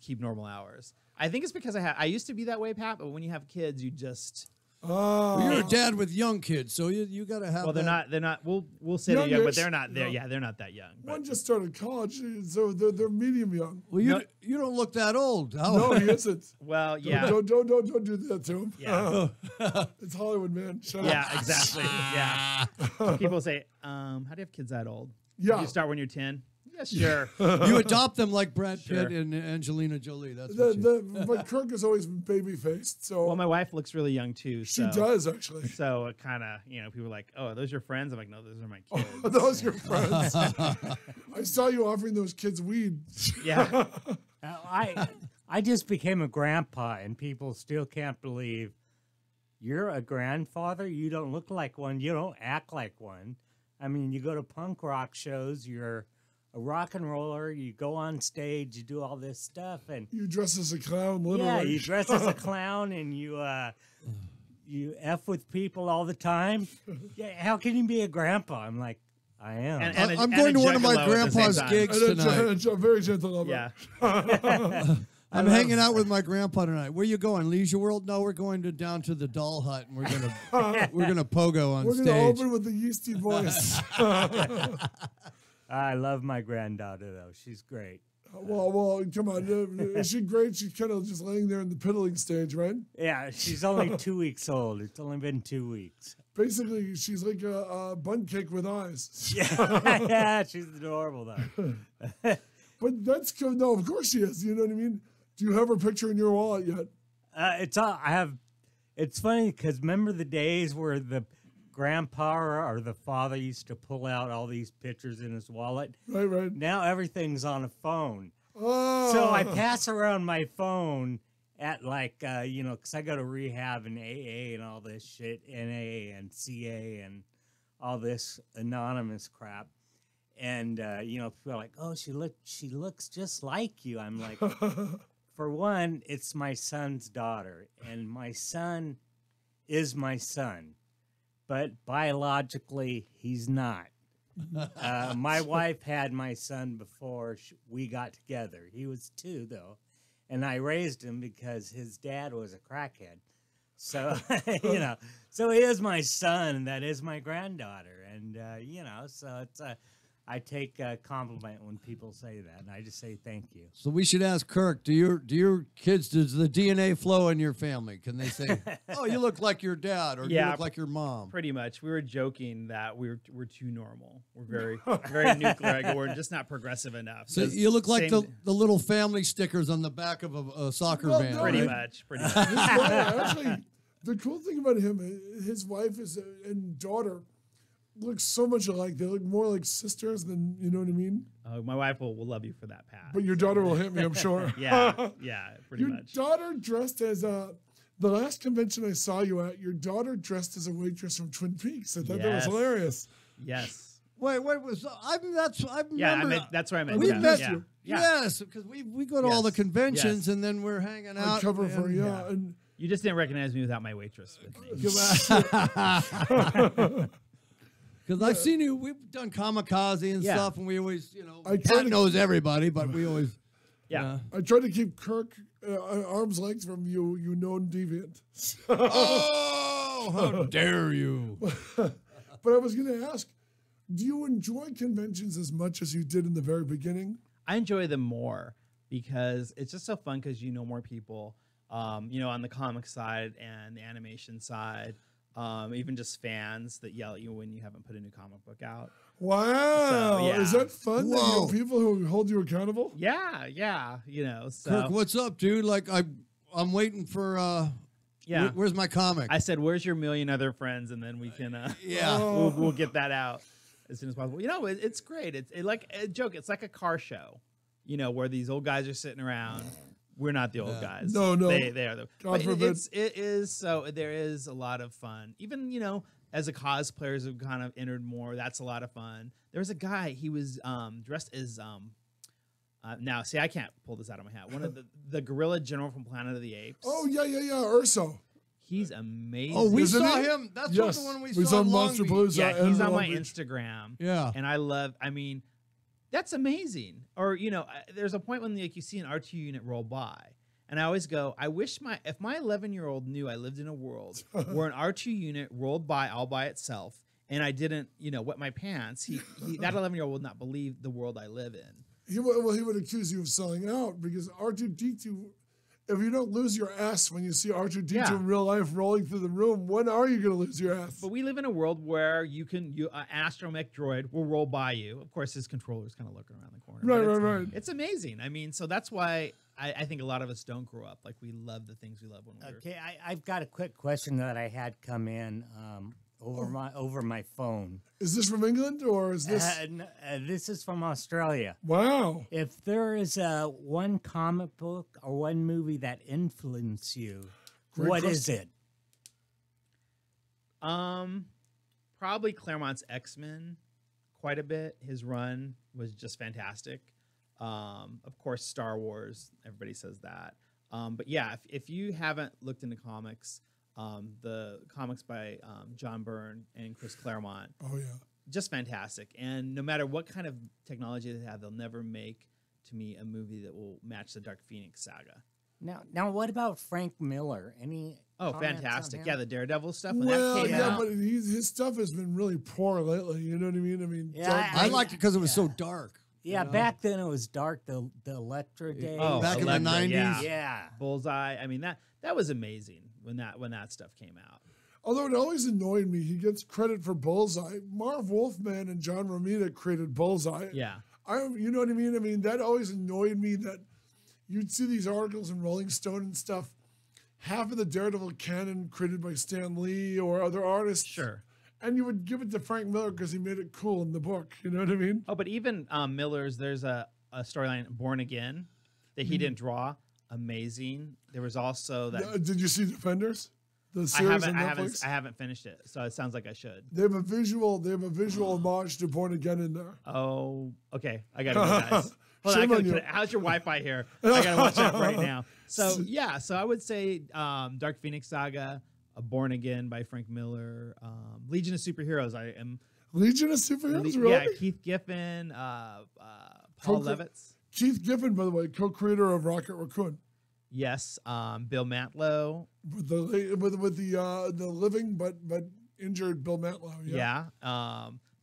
keep normal hours. I think it's because I used to be that way, Pat, but when you have kids, you just Oh. Well, you're a dad with young kids, so you got to have. well, they're not. We'll say they're young, but they're not there. No. Yeah, they're not that young. One But just started college, so they're medium young. Well, you don't look that old. How, No, he isn't. well, yeah, Don't do that to him. Yeah. It's Hollywood, man. Shut yeah, up. exactly. Yeah. People say, how do you have kids that old? Yeah. You start when you're 10. Yeah, sure. you adopt them like Brad Pitt Sure. and Angelina Jolie. That's what you, But Kirk has always been baby faced, so Well, my wife looks really young too. she So, does actually. So it kind of, people are like, oh, are those your friends? I'm like, no, those are my kids. Those are your friends. I saw you offering those kids weed. Yeah. I just became a grandpa, and people still can't believe you're a grandfather. You don't look like one. You don't act like one. I mean, you go to punk rock shows. You're a rock and roller. You go on stage. You do all this stuff, and You dress as a clown, literally. yeah, you dress as a clown, and you f with people all the time. Yeah, how can you be a grandpa? I'm like, I am. I'm going to one of my juggalo at the same grandpa's time. gigs And tonight. a very gentle lover. Yeah. I'm hanging out with my grandpa tonight. Where you going? Leisure World? No, we're going down to the Doll Hut, and we're gonna pogo on We're going stage. to open with the yeasty voice. I love my granddaughter though. She's great. well, come on. Is she great? She's kind of just laying there in the piddling stage, right? Yeah, she's only 2 weeks old. It's only been 2 weeks. Basically, she's like a bun cake with eyes. Yeah, she's adorable though. But that's good. No, of course she is. You know what I mean? Do you have her picture in your wallet yet? It's all I have. It's funny because remember the days where the grandpa or the father used to pull out all these pictures in his wallet. Right. Now everything's on a phone. Oh. So I pass around my phone at like because I go to rehab and AA and all this shit, NA and CA and all this anonymous crap. And people are like, "Oh, she looks just like you." I'm like, for one, it's my son's daughter, and my son is my son, but biologically he's not. My wife had my son before we got together. He was 2 though, and I raised him because his dad was a crackhead. So so he is my son, and that is my granddaughter, and so it's I take a compliment when people say that, and I just say thank you. So we should ask Kirk. Do your kids? Does the DNA flow in your family? Can they say, "Oh, you look like your dad," or "You Yeah. look like your mom"? Pretty much. We were joking that we're too normal. We're very nuclear. We're just not progressive enough. So Just you look like same- the little family stickers on the back of a soccer Well, van. no, pretty right? much. His wife- actually, the cool thing about him, his wife and daughter look so much alike. They look more like sisters than, you know what I mean? My wife will love you for that, Pat. But your daughter will hit me, I'm sure. yeah, pretty Your much. daughter dressed as The last convention I saw you at, your daughter dressed as a waitress from Twin Peaks. I thought that was Yes. hilarious. Yes. Wait, was I Yeah, remember. that's where I met We Jeff. met yeah. you. Yeah. Yes, because we go to all the Yes. conventions Yes. and then we're hanging I out. cover for and- yeah. And You just didn't recognize me without my waitress with me. Because I've seen you, we've done kamikaze and Yeah. stuff, and we always, I Pat try to- knows everybody, but we always. Yeah. I tried to keep Kirk at arm's length from you, you known deviant. Oh, how dare you! But I was going to ask, do you enjoy conventions as much as you did in the very beginning? I enjoy them more because it's just so fun because you know more people, on the comic side and the animation side, even just fans that yell at you when you haven't put a new comic book out. Wow. So, yeah. Is that fun? That you Whoa. have people who hold you accountable? Yeah, so Kirk, what's up, dude? Like I'm waiting for. yeah. Where's my comic? I said, "Where's your million other friends?" And then we can, Yeah. we'll get that out as soon as possible. It's great. It's like a joke. It's like a car show, where these old guys are sitting around. We're not the old guys. No. They are the. God But forbid. it is so. There is a lot of fun. Even as the cosplayers have kind of entered more, that's a lot of fun. There was a guy. He was dressed as now. See, I can't pull this out of my hat. One of the gorilla general from Planet of the Apes. Oh, yeah. Urso. He's amazing. Oh, we Isn't saw he? him. That's Yes. the one we He's saw. on in Long Monster Beach. Palooza. Yeah, and he's on Long my Beach. Instagram. Yeah. And I mean, that's amazing. Or, there's a point when you see an R2 unit roll by. And I always go, I wish if my 11-year-old knew I lived in a world where an R2 unit rolled by all by itself and I didn't, wet my pants, that 11-year-old would not believe the world I live in. He would accuse you of selling out because R2-D2, if you don't lose your ass when you see R2-D2 Yeah. in real life rolling through the room, when are you going to lose your ass? But we live in a world where an astromech droid will roll by you. Of course, his controller's kind of looking around the corner. Right, but it's, right. It's amazing. I mean, so that's why I think a lot of us don't grow up. Like, we love the things we love when we're... Okay, I've got a quick question that I had come in over my phone. Is this from England or is this? This is from Australia. Wow. If there is one comic book or one movie that influenced you, Great what is question. it? Probably Claremont's X-Men quite a bit. His run was just fantastic. Of course, Star Wars, everybody says that. But yeah, if you haven't looked into comics, the comics by John Byrne and Chris Claremont, Oh, yeah. just fantastic. And no matter what kind of technology they have, they'll never make, to me, a movie that will match the Dark Phoenix saga. Now, what about Frank Miller? Any? Oh, comments on fantastic. him? Yeah, the Daredevil stuff. When Well, that came yeah, out. but his stuff has been really poor lately. You know what I mean? I mean, Yeah, Dark I Knight- liked it because it was so dark. Yeah, know? back then it was dark. The Electra days. Oh, Back in the Elektra, 90s? yeah. Yeah. Bullseye. I mean, that was amazing when that stuff came out. Although it always annoyed me, he gets credit for Bullseye. Marv Wolfman and John Romita created Bullseye. Yeah. You know what I mean? I mean, that always annoyed me that you'd see these articles in Rolling Stone and stuff. Half of the Daredevil canon created by Stan Lee or other artists. Sure. And you would give it to Frank Miller because he made it cool in the book. You know what I mean? Oh, but even Miller's, there's a storyline, Born Again, that he didn't draw. Amazing. There was also that. Did you see Defenders? The I series haven't, on I haven't, Netflix? I haven't finished it, so it sounds like I should. They have a visual homage to Born Again in there. Oh, okay. I gotta go, guys. Hold on, I Shame gotta on you. put it. How's your Wi-Fi here? I gotta watch that right now. So yeah, so I would say Dark Phoenix Saga, Born Again by Frank Miller, Legion of Superheroes. I am Legion of Superheroes, really? yeah, Keith Giffen, Paul Co- Levitz. Keith Giffen, by the way, co-creator of Rocket Raccoon, Yes, Bill Matlow. with the living but injured Bill Matlow. Yeah.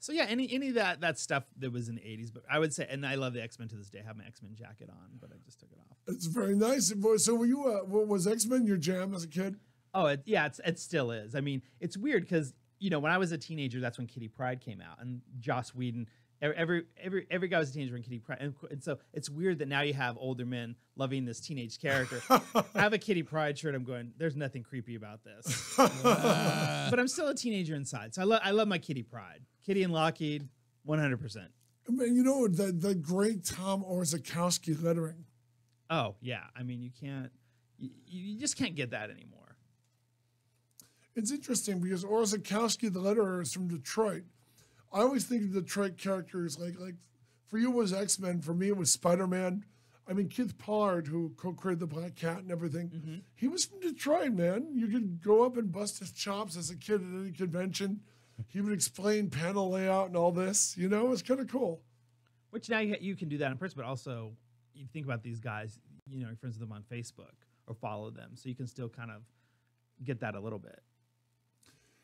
So yeah, any of that stuff that was in the 80s, but I would say, and I love the X-Men to this day. I have my X-Men jacket on, but I just took it off. It's very nice. So were you? Was X-Men your jam as a kid? Oh, it still is. I mean, it's weird because when I was a teenager, that's when Kitty Pryde came out, and Joss Whedon. Every guy was a teenager when Kitty Pryde, and so it's weird that now you have older men loving this teenage character. I have a Kitty Pryde shirt. I'm going, there's nothing creepy about this, but I'm still a teenager inside. So I love my Kitty Pryde, Kitty and Lockheed, 100%. I mean, you know the great Tom Orzechowski lettering. Oh yeah, I mean you just can't get that anymore. It's interesting because Orzechowski, the letterer, is from Detroit. I always think of Detroit characters like for you it was X-Men, for me it was Spider-Man. I mean, Keith Pollard, who co-created the Black Cat and everything, he was from Detroit, man. You could go up and bust his chops as a kid at any convention. He would explain panel layout and all this. You know, it was kind of cool. Which now you can do that in person, but also you think about these guys, you know, you're friends with them on Facebook or follow them, so you can still kind of get that a little bit.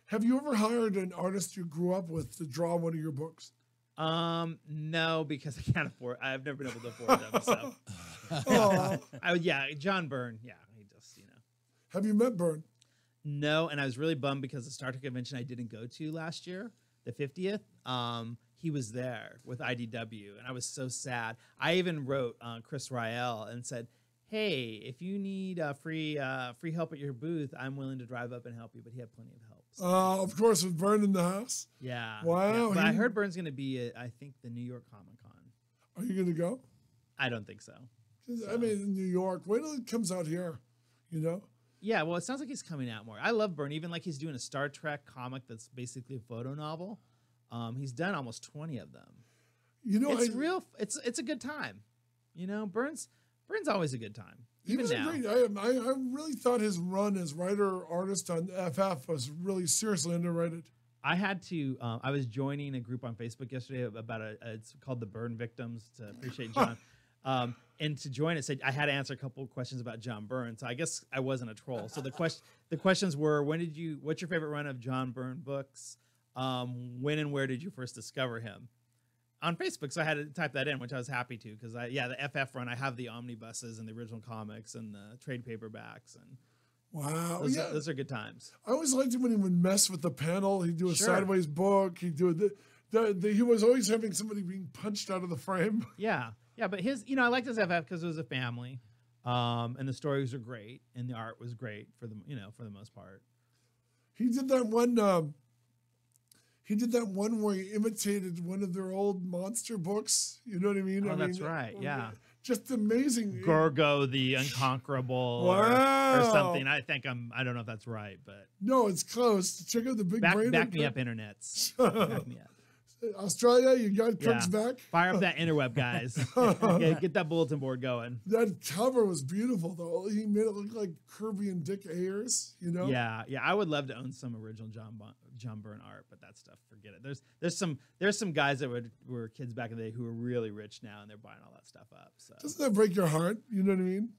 Have you ever hired an artist you grew up with to draw one of your books? No, because I can't afford. I've never been able to afford them. So, John Byrne. Yeah, he just, you know. Have you met Byrne? No, and I was really bummed because the Star Trek convention I didn't go to last year, the 50th. He was there with IDW, and I was so sad. I even wrote Chris Rael and said, "Hey, if you need free help at your booth, I'm willing to drive up and help you." But he had plenty of help. So. Of course, with Byrne in the house. Yeah. Wow. Yeah. But I heard Byrne's going to be at, I think, the New York Comic Con. Are you going to go? I don't think so. I mean, in New York. Wait till it comes out here, you know? Yeah, well, it sounds like he's coming out more. I love Byrne, even like he's doing a Star Trek comic that's basically a photo novel. He's done almost 20 of them. You know, it's a good time. You know, Byrne's always a good time. He was now. great. I really thought his run as writer-artist on FF was really seriously underrated. I had to. I was joining a group on Facebook yesterday about it's called the Burn Victims to appreciate John. And to join it, said I had to answer a couple of questions about John Byrne. So I guess I wasn't a troll. So the questions were: what's your favorite run of John Byrne books? When and where did you first discover him? On Facebook, so I had to type that in, which I was happy to, because the FF run, I have the omnibuses and the original comics and the trade paperbacks, and wow, those are good times. I always liked him when he would mess with the panel. He'd do a Sure. sideways book. He'd do he was always having somebody being punched out of the frame. Yeah, but I liked his FF because it was a family, and the stories are great, and the art was great for the most part. He did that one. He did that one where he imitated one of their old monster books. You know what I mean? Oh, that's right. Yeah. Just amazing. Gorgo the Unconquerable Wow. or something. I don't know if that's right, but No, it's close. Check out the big brain. back me up, internets. Back me up. Australia, you got Kirk's back. Fire up that interweb, guys. Get that bulletin board going. That cover was beautiful, though. He made it look like Kirby and Dick Ayers, you know? Yeah. I would love to own some original John Byrne art, but that stuff, forget it. There's some guys that were kids back in the day who are really rich now, and they're buying all that stuff up. So Doesn't that break your heart? You know what I mean?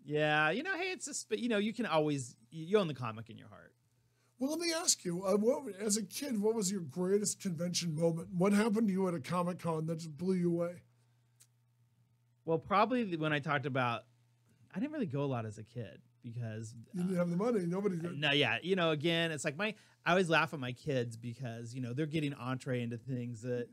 yeah, hey, it's just, but you can always you own the comic in your heart. Well, let me ask you, as a kid, what was your greatest convention moment? What happened to you at a Comic-Con that just blew you away? Well, probably when I talked about, I didn't really go a lot as a kid because You didn't have the money. Nobody did. no, yeah, again, it's like I always laugh at my kids because they're getting entree into things that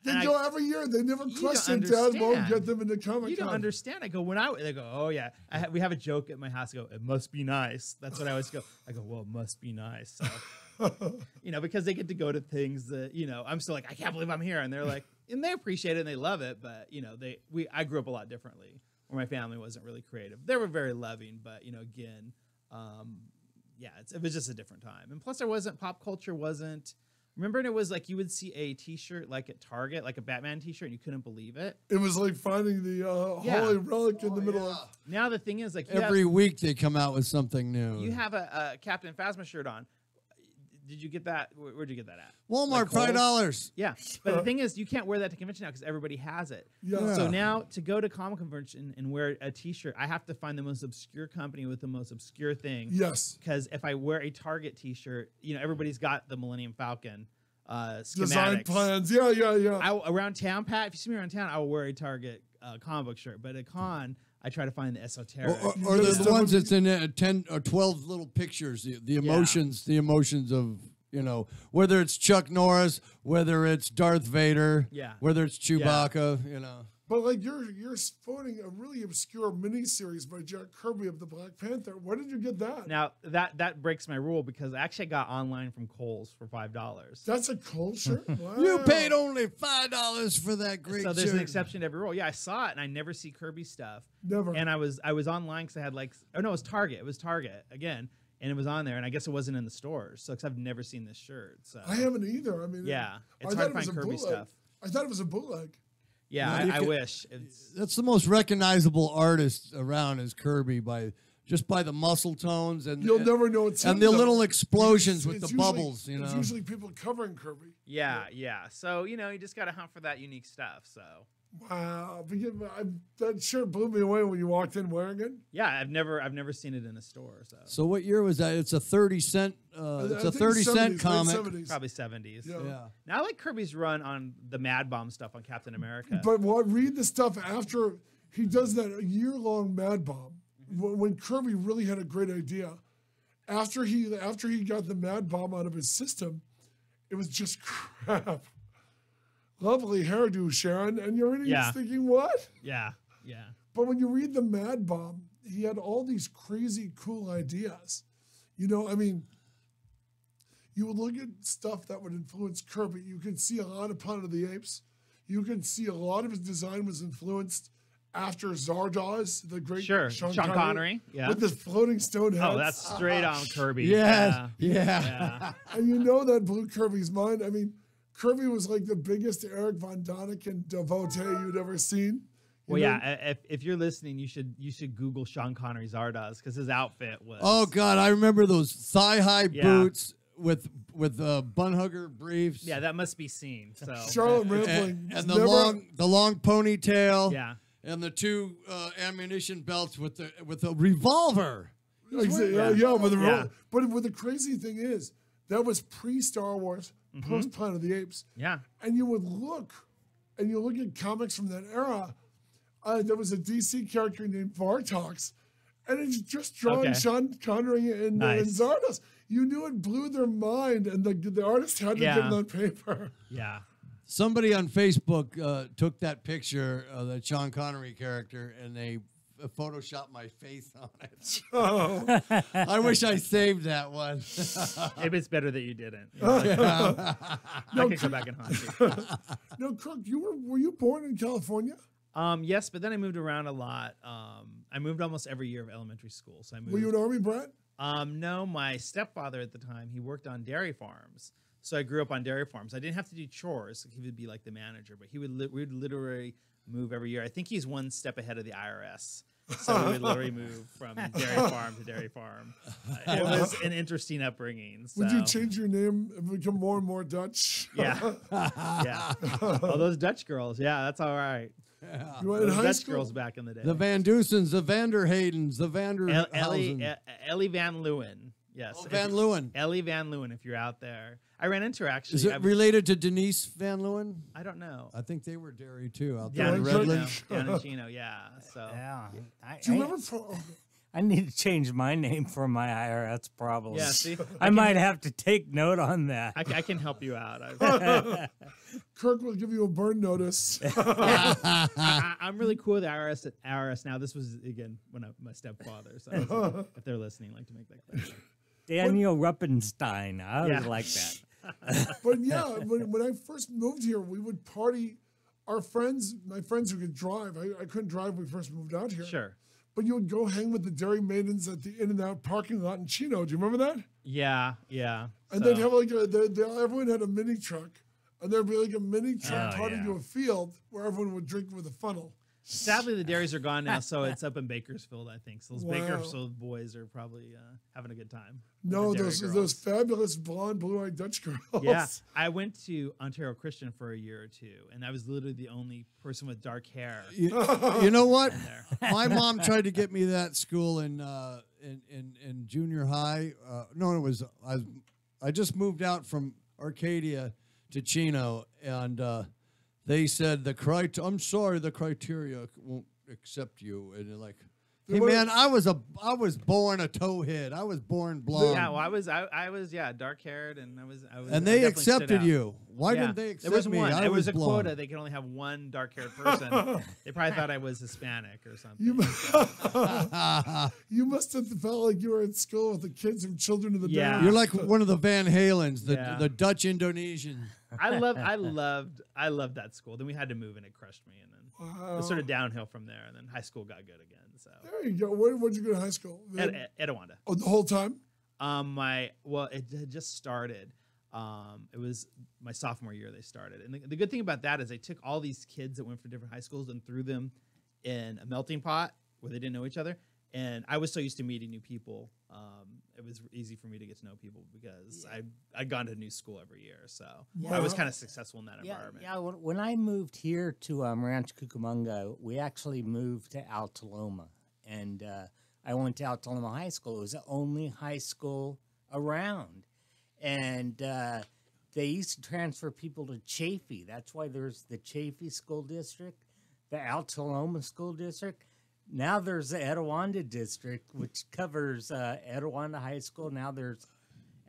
They go every year. They never You question don't Dad won't understand. get them into Comic-Con. you don't understand. I go they go, oh yeah, we have a joke at my house. I go, it must be nice. That's what I always go. I go, well, it must be nice. So, because they get to go to things that I'm still like, I can't believe I'm here, and they're like, and they appreciate it and they love it, but I grew up a lot differently, where my family wasn't really creative. They were very loving, but again, it was just a different time, and plus pop culture wasn't. Remember, and it was like you would see a T-shirt like at Target, like a Batman T-shirt, and you couldn't believe it. It was like finding the holy relic in the middle of. Now the thing is, like Every week they come out with something new. you have a Captain Phasma shirt on. Did you get that? Where'd you get that at? Walmart, Like Kohl's? $5. Yeah, but the thing is, you can't wear that to convention now because everybody has it. Yeah. So now to go to comic convention and wear a T-shirt, I have to find the most obscure company with the most obscure thing. Yes. Because if I wear a Target T-shirt, everybody's got the Millennium Falcon Design schematics. plans. Yeah. Around town, Pat, if you see me around town, I will wear a Target comic book shirt. But at con, I try to find the esoteric. Or the ones that's in 10 or 12 little pictures, the emotions, of, whether it's Chuck Norris, whether it's Darth Vader, whether it's Chewbacca, But like you're sporting a really obscure miniseries by Jack Kirby of the Black Panther. Where did you get that? Now that breaks my rule because I actually got online from Kohl's for $5. That's a Cole shirt? Wow. You paid only $5 for that great So there's an shirt. exception to every rule. Yeah, I saw it and I never see Kirby stuff. Never. And I was online because I had it was Target. It was Target again. and it was on there, and I guess it wasn't in the stores. So, because I've never seen this shirt. So I haven't either. I mean, yeah, I it's thought hard it to was find a Kirby bootleg. stuff. I thought it was a bootleg. Yeah, Well, you I could- wish. It's, That's the most recognizable artist around is Kirby by the muscle tones and You'll never know it's and him, the though. little explosions It's with the usually- bubbles. You It's know, usually people covering Kirby. yeah. So you just got to hunt for that unique stuff. So Wow, that shirt blew me away when you walked in wearing it. yeah, I've never seen it in a store. So, so what year was that? It's a 30-cent. It's I a think 30-cent 70s, late comic. 70s. probably 70s. Yeah. Yeah. Now I like Kirby's run on the Mad Bomb stuff on Captain America. But read the stuff after he does that a year-long Mad Bomb. When Kirby really had a great idea, after he got the Mad Bomb out of his system, it was just crap. Lovely hairdo, Sharon, and you're really Yeah. thinking what? yeah. But when you read the Mad Bomb, he had all these crazy cool ideas. I mean, you would look at stuff that would influence Kirby. You can see a lot of Planet of the Apes. You can see a lot of his design was influenced after Zardoz, the great Sure, Sean Connery, yeah. with the floating stone heads. Oh, that's straight on Kirby. Yes. Yeah. Yeah. And you know that blew Kirby's mind. I mean, Kirby was like the biggest Eric Von Daniken devotee you'd ever seen. Well, You know? yeah. If you're listening, you should Google Sean Connery Zardoz because his outfit was. Oh God, I remember those thigh-high Yeah. boots with bun hugger briefs. Yeah, that must be seen. So Charlotte Rampling. and the long ponytail. yeah. And the two ammunition belts with a revolver. Yeah, but Yeah. but the crazy thing is, that was pre-Star Wars, Mm-hmm. post-Planet of the Apes. Yeah. And you would look at comics from that era. There was a DC character named Vartox, and it's just drawing Okay. Sean Connery and Nice. Zardoz. You knew it blew their mind, and the artist had to Yeah. get it on paper. Yeah. Somebody on Facebook took that picture of the Sean Connery character and they photoshopped my face on it. Oh, I wish I saved that one. Maybe it's better that you didn't. Oh, I can come back and haunt you. no, Kirk, were you born in California? Yes, but then I moved around a lot. I moved almost every year of elementary school. So I moved. Were you an Army brat? No, my stepfather at the time, he worked on dairy farms. So I grew up on dairy farms. I didn't have to do chores. He would be like the manager, but we would literally move every year. I think he's one step ahead of the IRS. So we would literally move from dairy farm to dairy farm. It was an interesting upbringing. So. Would you change your name and become more and more Dutch? Yeah. Yeah. Oh, those Dutch girls. Yeah, that's all right. You went in Those high Dutch school? girls back in the day. The Van Dussens, the Vander Haydens, the Vander Ellie Van Leeuwen. Yes. Oh, Van Leeuwen. Ellie Van Leeuwen, if you're out there. I ran into her actually. Is it related to Denise Van Leeuwen? I don't know. I think they were dairy too out there Down in in Redland. Chino. Down in Chino, yeah. So Yeah. Do you remember? I need to change my name for my IRS problems. yeah, see, I might have to take note on that. I can help you out. Kirk will give you a burn notice. I'm really cool with IRS now. This was again my stepfather. So if they're listening, I'd like to make that clear. Daniel Ruppenstein. I always Yeah. like that. But yeah, when I first moved here, we would party. My friends who could drive. I couldn't drive when we first moved out here. Sure. But you would go hang with the Dairy Maidens at the In-N-Out parking lot in Chino. Do you remember that? Yeah. And So- they'd have like everyone had a mini truck, and there'd be like a mini truck Oh, party yeah. to a field where everyone would drink with a funnel. Sadly, the dairies are gone now, so it's up in Bakersfield, I think. So those Wow. Bakersfield boys are probably having a good time. with No, the dairy those girls. fabulous blonde, blue-eyed Dutch girls. Yeah, I went to Ontario Christian for a year or two, and I was literally the only person with dark hair You know what? there. My mom tried to get me that school in junior high. I just moved out from Arcadia to Chino, and they said I'm sorry, the criteria won't accept you. And they're like, hey What- man, I was born a towhead. I was born blonde. Yeah, well, I was dark haired, and I was. and I they definitely stood accepted out. you. Why Yeah. didn't they accept There was me? one. I It was a blonde. quota. They could only have one dark haired person. They probably thought I was Hispanic or something. You must have felt like you were in school with the kids from Children of the Yeah. Dairy. You're like one of the Van Halens, Yeah. the Dutch Indonesian. I loved that school. Then we had to move, and it crushed me. And then it was sort of downhill from there. And then high school got good again. So There you go. Where'd you go to high school? Etowanda. Oh, the whole time? It had just started. It was my sophomore year they started, and the good thing about that is they took all these kids that went from different high schools and threw them in a melting pot where they didn't know each other. And I was so used to meeting new people. It was easy for me to get to know people because I'd gone to a new school every year, so I was kind of successful in that environment. Yeah. When I moved here to Rancho Cucamonga, we actually moved to Altaloma, and I went to Altaloma High School. It was the only high school around, and they used to transfer people to Chaffee. That's why there's the Chaffee School District, the Altaloma School District. Now there's the Etiwanda District, which covers Etiwanda High School. Now there's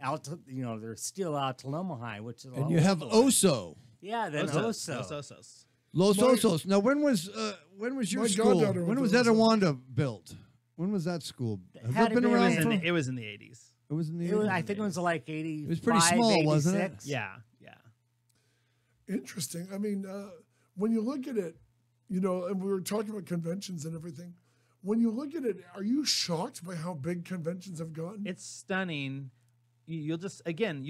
there's still Altaloma High, which is And you have Oso. Yeah, then Oso. Osos. Los Osos. Now, when was your My school? goddaughter When went was to Oso. Etiwanda built? When was that school? Has Had that been it been around? in It was in the 80s. It was in the. It was, 80s? I think it was like 85, It was pretty small, wasn't it? 86. Yeah. Interesting. I mean, when you look at it, and we were talking about conventions and everything. When you look at it, are you shocked by how big conventions have gotten? It's stunning. You'll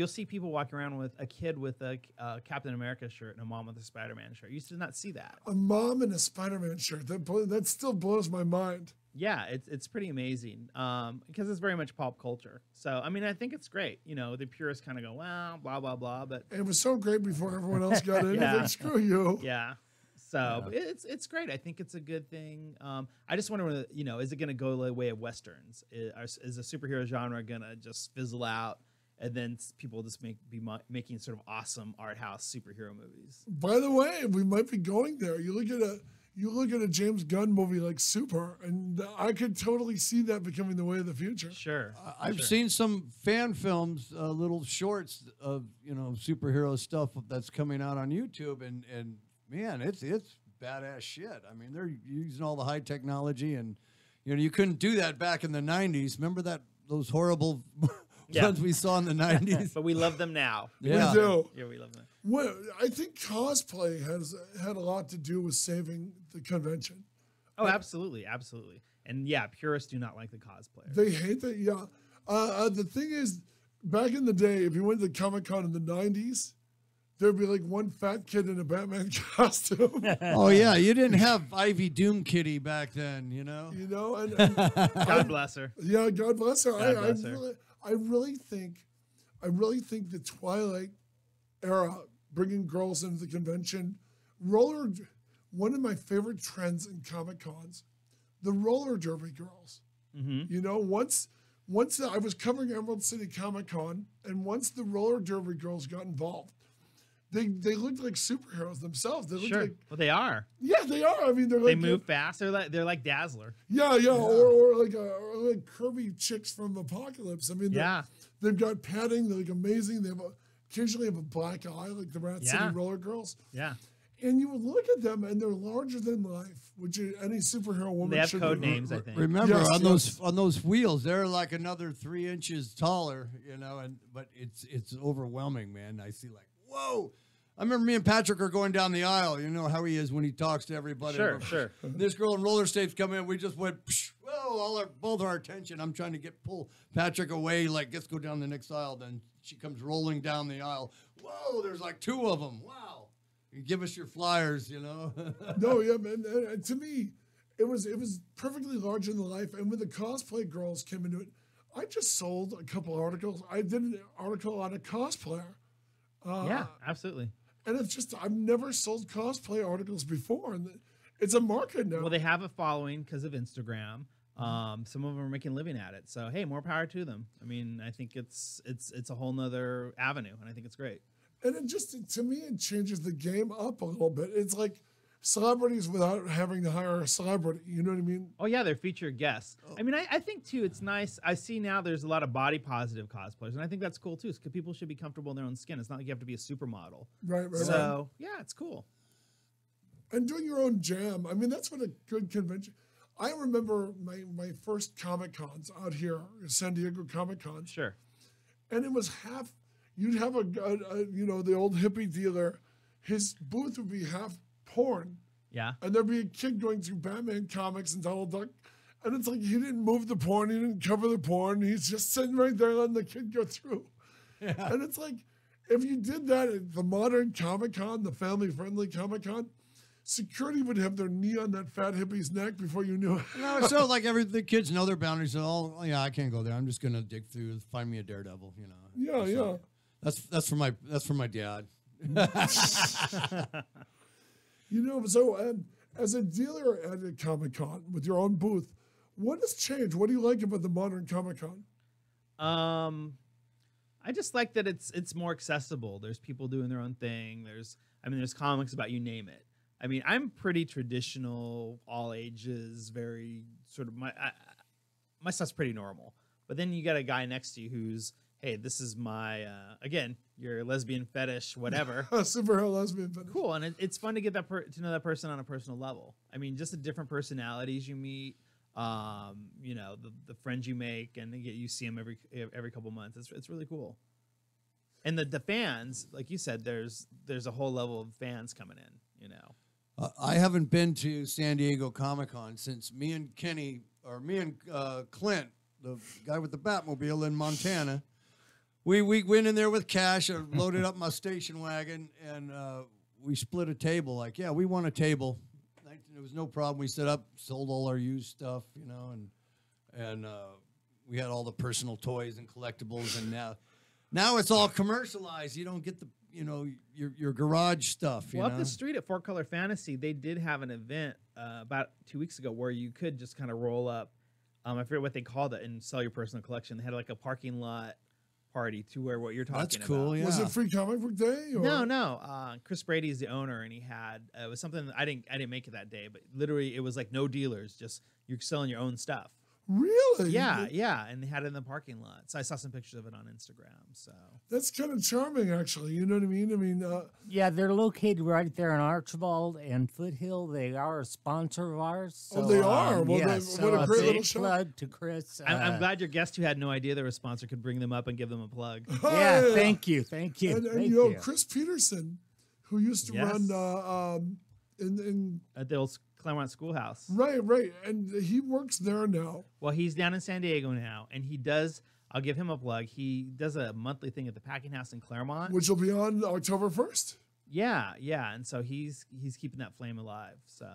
see people walking around with a kid with a Captain America shirt and a mom with a Spider-Man shirt. You used to not see that. A mom in a Spider-Man shirt. That still blows my mind. Yeah, it's pretty amazing because it's very much pop culture. So, I mean, I think it's great. The purists kind of go, well, blah, blah, blah. But It was so great before everyone else got in. Yeah. Like, screw you. yeah. So but it's great. I think it's a good thing. I just wonder, is it going to go the way of Westerns? Is the superhero genre going to just fizzle out and then people just be making sort of awesome art house superhero movies? By the way, we might be going there. You look at a James Gunn movie like Super, and I could totally see that becoming the way of the future. Sure. I've seen some fan films, little shorts of superhero stuff that's coming out on YouTube, and man, it's badass shit. I mean, they're using all the high technology, and you couldn't do that back in the '90s. Remember those horrible ones we saw in the '90s? But we love them now. Yeah. We do. Yeah, we love them. Well, I think cosplay has had a lot to do with saving the convention. Oh, absolutely. Absolutely. And yeah, purists do not like the cosplayers. They hate that. Yeah. The thing is, back in the day, if you went to Comic-Con in the 90s, there'd be like one fat kid in a Batman costume. Oh yeah, you didn't have Ivy Doom Kitty back then, And God bless her. yeah, God bless her. God bless her. I really think the Twilight era, bringing girls into the convention, one of my favorite trends in Comic Cons, the roller derby girls. Mm-hmm. Once I was covering Emerald City Comic Con, and once the roller derby girls got involved, they looked like superheroes themselves. They looked Sure. like, Well, they are. yeah, they are. I mean, they're They like move fast. They're like Dazzler. Yeah. Or like curvy chicks from Apocalypse. I mean, Yeah. they've got padding. They're like amazing. They occasionally have a black eye, like the Rat City Yeah. roller girls. Yeah. And you would look at them, and they're larger than life, which any superhero woman They have should code be. names, I think. Remember Yes, on those wheels, they're like another 3 inches taller, but it's overwhelming, man. I see like, whoa. I remember me and Patrick are going down the aisle. You know how he is when he talks to everybody. Sure. This girl in roller skates come in. We just went, psh, whoa, both our attention. I'm trying to pull Patrick away, like, let's go down the next aisle. Then she comes rolling down the aisle. Whoa, there's like 2 of them. Wow. You give us your flyers, No, yeah, man. And to me, it was perfectly larger than life. And when the cosplay girls came into it, I just sold a couple articles. I did an article on a cosplayer. Yeah, absolutely. And it's just, I've never sold cosplay articles before. And it's a market now. Well, they have a following because of Instagram. Some of them are making a living at it. So, hey, more power to them. I mean, I think it's a whole nother avenue, and I think it's great. And it just, to me, it changes the game up a little bit. It's like celebrities without having to hire a celebrity. You know what I mean? Oh, yeah, they're featured guests. I mean, I think, too, it's nice. I see now there's a lot of body-positive cosplayers, and I think that's cool, too, because people should be comfortable in their own skin. It's not like you have to be a supermodel. Right. So, yeah, it's cool. And doing your own jam. I mean, that's what a good convention. I remember my first Comic Cons out here, San Diego Comic Cons. Sure. And it was you'd have a the old hippie dealer, his booth would be half porn. Yeah. And there'd be a kid going through Batman comics and Donald Duck And it's like he didn't move the porn, he didn't cover the porn. He's just sitting right there letting the kid go through. And it's like, if you did that at the modern Comic-Con, the family-friendly Comic-Con, security would have their knee on that fat hippie's neck before you knew it. No, it's so like the kids know their boundaries. So, oh yeah, I can't go there. I'm just gonna dig through, find me a Daredevil. You know. Yeah. That's for my dad. You know, so as a dealer at a Comic-Con with your own booth, what has changed? What do you like about the modern Comic-Con? I just like that it's more accessible. There's people doing their own thing. There's comics about you name it. I mean, I'm pretty traditional, all ages, very sort of my stuff's pretty normal. But then you got a guy next to you who's, hey, this is my again, your lesbian fetish, whatever. Superhero lesbian fetish. Cool, and it's fun to get to know that person on a personal level. I mean, just the different personalities you meet. You know, the friends you make, and you see them every couple months. It's really cool. And the fans, like you said, there's a whole level of fans coming in. You know, I haven't been to San Diego Comic-Con since me and Clint, the guy with the Batmobile in Montana. We went in there with cash, loaded up my station wagon, and we split a table. Like, yeah, we want a table. There was no problem. We set up, sold all our used stuff, you know, and we had all the personal toys and collectibles. And now it's all commercialized. You don't get the, you know, your garage stuff. Well, up the street at Four Color Fantasy, they did have an event about 2 weeks ago where you could just kind of roll up. I forget what they called it, and sell your personal collection. They had like a parking lot party to where what you're talking about. That's cool. Yeah. Was it Free Comic Book Day? Or? No. Chris Brady is the owner, and he had it was something that I didn't make it that day, but literally it was like no dealers, just you're selling your own stuff. Really? Yeah, and they had it in the parking lot. So I saw some pictures of it on Instagram. So that's kind of charming, actually. You know what I mean? I mean, yeah, they're located right there in Archibald and Foothill. They are a sponsor of ours. So, they are. Well, yeah, what a great little big show. plug to Chris. I'm glad your guest who had no idea they were a sponsor could bring them up and give them a plug. Yeah, thank you. And Thank you know, Chris Peterson, who used to Yes. run in At the old Claremont Schoolhouse. right, and he works there now. Well, he's down in San Diego now, and he does. I'll give him a plug. He does a monthly thing at the Packing House in Claremont. Which will be on October 1st. Yeah, and so he's keeping that flame alive. So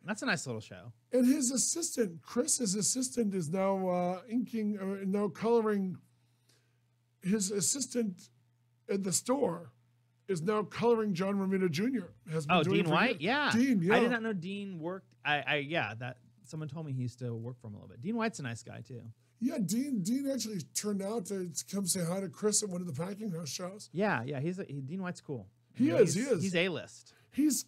that's a nice little show. And his assistant, Chris's assistant, is now now coloring. His assistant at the store is now coloring John Romita Jr. Has been doing it Dean for White? years. Yeah. Dean, yeah. I did not know Dean worked. That someone told me he used to work for him a little bit. Dean White's a nice guy too. Yeah, Dean actually turned out to come say hi to Chris at one of the Packing House shows. Yeah. Dean White's cool. He is. He's A-list. He's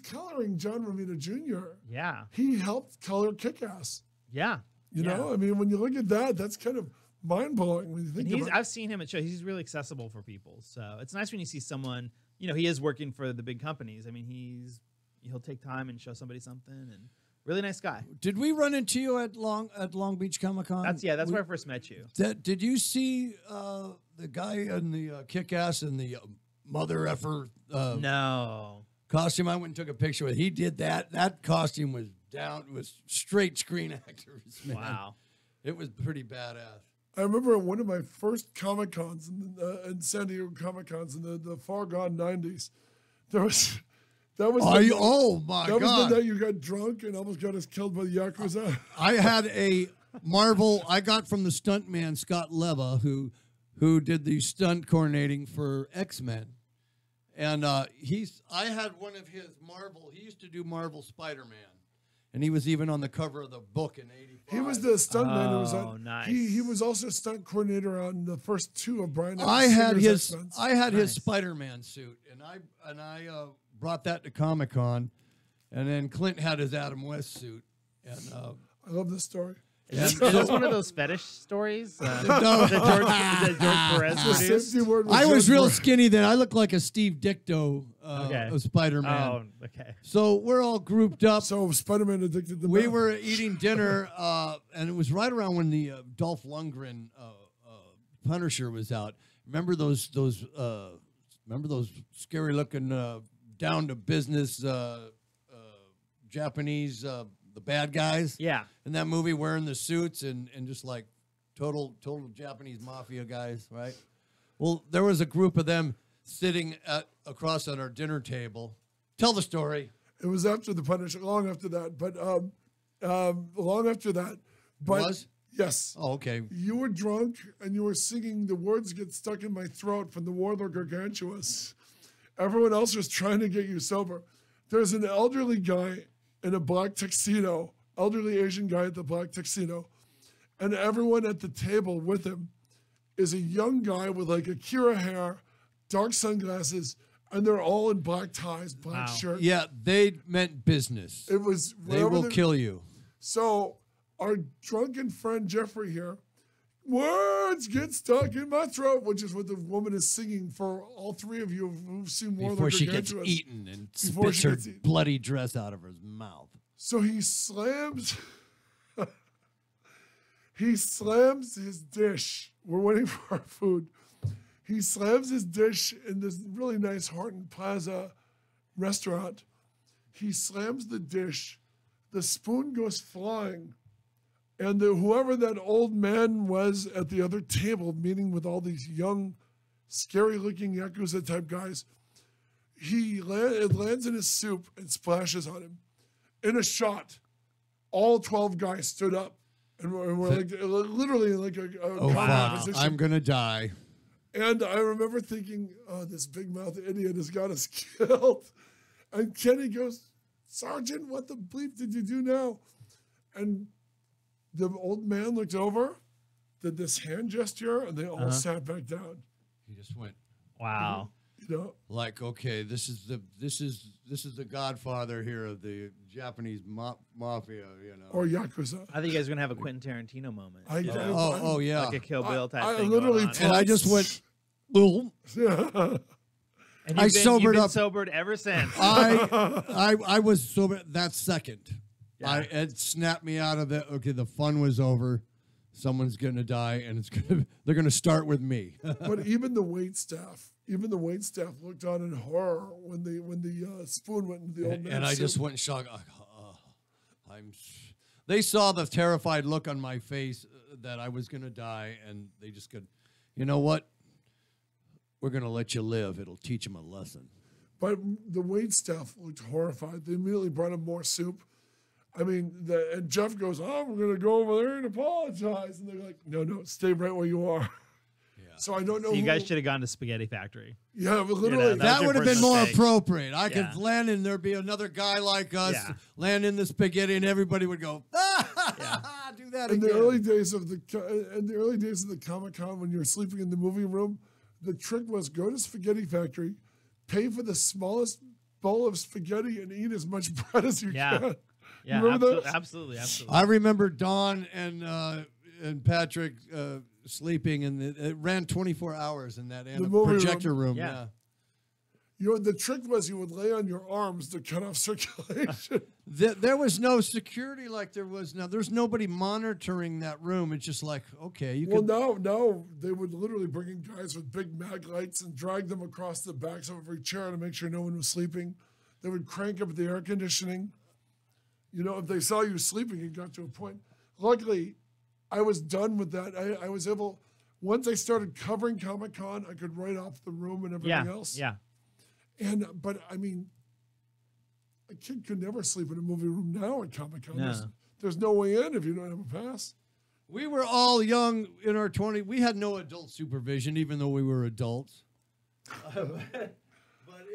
coloring John Romita Jr. Yeah. He helped color Kick-Ass. Yeah. You know, I mean, when you look at that, that's kind of mind-blowing when you think about it. I've seen him at shows. He's really accessible for people. So it's nice when you see someone, you know, he is working for the big companies. I mean, he'll take time and show somebody something, and really nice guy. Did we run into you at Long Beach Comic-Con? That's where I first met you. Did you see the guy in the Kick-Ass and the mother effer No. costume? I went and took a picture with. He did that. That costume was straight Screen Actors. Man. Wow. It was pretty badass. I remember one of my first Comic-Cons in San Diego Comic-Cons in the far gone 90s. That was Oh my that was God! the night you got drunk and almost got us killed by the Yakuza. I had a Marvel I got from the stuntman Scott Leva, who did the stunt coordinating for X-Men. And I had one of his Marvel. He used to do Marvel Spider-Man, and he was even on the cover of the book in '85. He was the stuntman who was Oh, on. nice. He was also stunt coordinator on the first two of Brian. I had Singer's his X-Men. Spider-Man suit, and I brought that to Comic-Con, and then Clint had his Adam West suit, and I love this story. Is this one of those fetish stories that George Perez The produced? safety word was I was George real Bush. skinny then. I looked like a Steve Dicto Okay. of Spider-Man. Oh, okay. So we're all grouped up. So Spider-Man addicted to We meth. were eating dinner, and it was right around when the Dolph Lundgren Punisher was out. Remember those scary looking down to business Japanese the bad guys. Yeah. In that movie, wearing the suits and just like total Japanese mafia guys, right? Well, there was a group of them sitting across on our dinner table. Tell the story. It was after the Punisher, long after that, but long after that. But Was? yes. Oh, okay. You were drunk and you were singing "The Words Get Stuck in My Throat" from the Warlord Gargantuous. Everyone else was trying to get you sober. There's an elderly guy in a black tuxedo, elderly Asian guy at the black tuxedo, and everyone at the table with him is a young guy with like Akira hair, dark sunglasses, and they're all in black ties, black shirts. Yeah, they meant business. It was They will kill you. So our drunken friend Jeffrey here, words get stuck in my throat, which is what the woman is singing for all three of you who've seen Warlord Before she gets Gargantuous. eaten and Before spits she her gets eaten. bloody dress out of her mouth. So he slams his dish. We're waiting for our food. He slams his dish in this really nice Horton Plaza restaurant. He slams the dish. The spoon goes flying. And whoever that old man was at the other table, meeting with all these young, scary-looking Yakuza type guys, it lands in his soup and splashes on him. In a shot, all 12 guys stood up and were like literally like a Oh, combat fuck. position. I'm going to die. And I remember thinking, oh, this big mouth idiot has got us killed. And Kenny goes, Sergeant, what the bleep did you do now? And the old man looked over, did this hand gesture, and they all sat back down. He just went Wow. You know, like, okay, this is the godfather here of the Japanese mafia, you know. or Yakuza. I think you guys are gonna have a Quentin Tarantino moment. I- you know? Oh yeah. Like a Kill Bill type I thing. literally going on. And I just went, "Boom." And I you've been, sobered you've been up. sobered ever since. I was sober that second. Yeah. It snapped me out of it. Okay, the fun was over. Someone's gonna die, and they're gonna start with me. But even the wait staff looked on in horror when the spoon went into the old man's And I just soup. went in shock. They saw the terrified look on my face that I was gonna die, and they just go, you know what? We're gonna let you live. It'll teach them a lesson. But the wait staff looked horrified. They immediately brought him more soup. I mean, and Jeff goes, "Oh, we're gonna go over there and apologize." And they're like, "No, stay right where you are." Yeah. So I don't know. So you who- guys should have gone to Spaghetti Factory. Yeah, but literally. that That was would your have been first more mistake. appropriate. I Yeah. could land and there'd be another guy like us Yeah. land in the spaghetti, and everybody would go, do that in again. the early days of the Comic-Con, when you're sleeping in the movie room, the trick was go to Spaghetti Factory, pay for the smallest bowl of spaghetti, and eat as much bread as you Yeah. can. Yeah, remember those? absolutely. I remember Dawn and Patrick sleeping, and it ran 24 hours in that movie projector room. Yeah. The trick was you would lay on your arms to cut off circulation. There was no security like there was now. There's nobody monitoring that room. It's just like, okay, you Well, can. no, they would literally bring in guys with big mag lights and drag them across the backs of every chair to make sure no one was sleeping. They would crank up the air conditioning. You know, if they saw you sleeping, it got to a point. Luckily, I was done with that. I was able, once I started covering Comic-Con, I could write off the room and everything else. Yeah. But I mean, a kid could never sleep in a movie room now at Comic-Con. No. There's no way in if you don't have a pass. We were all young in our 20s. We had no adult supervision, even though we were adults.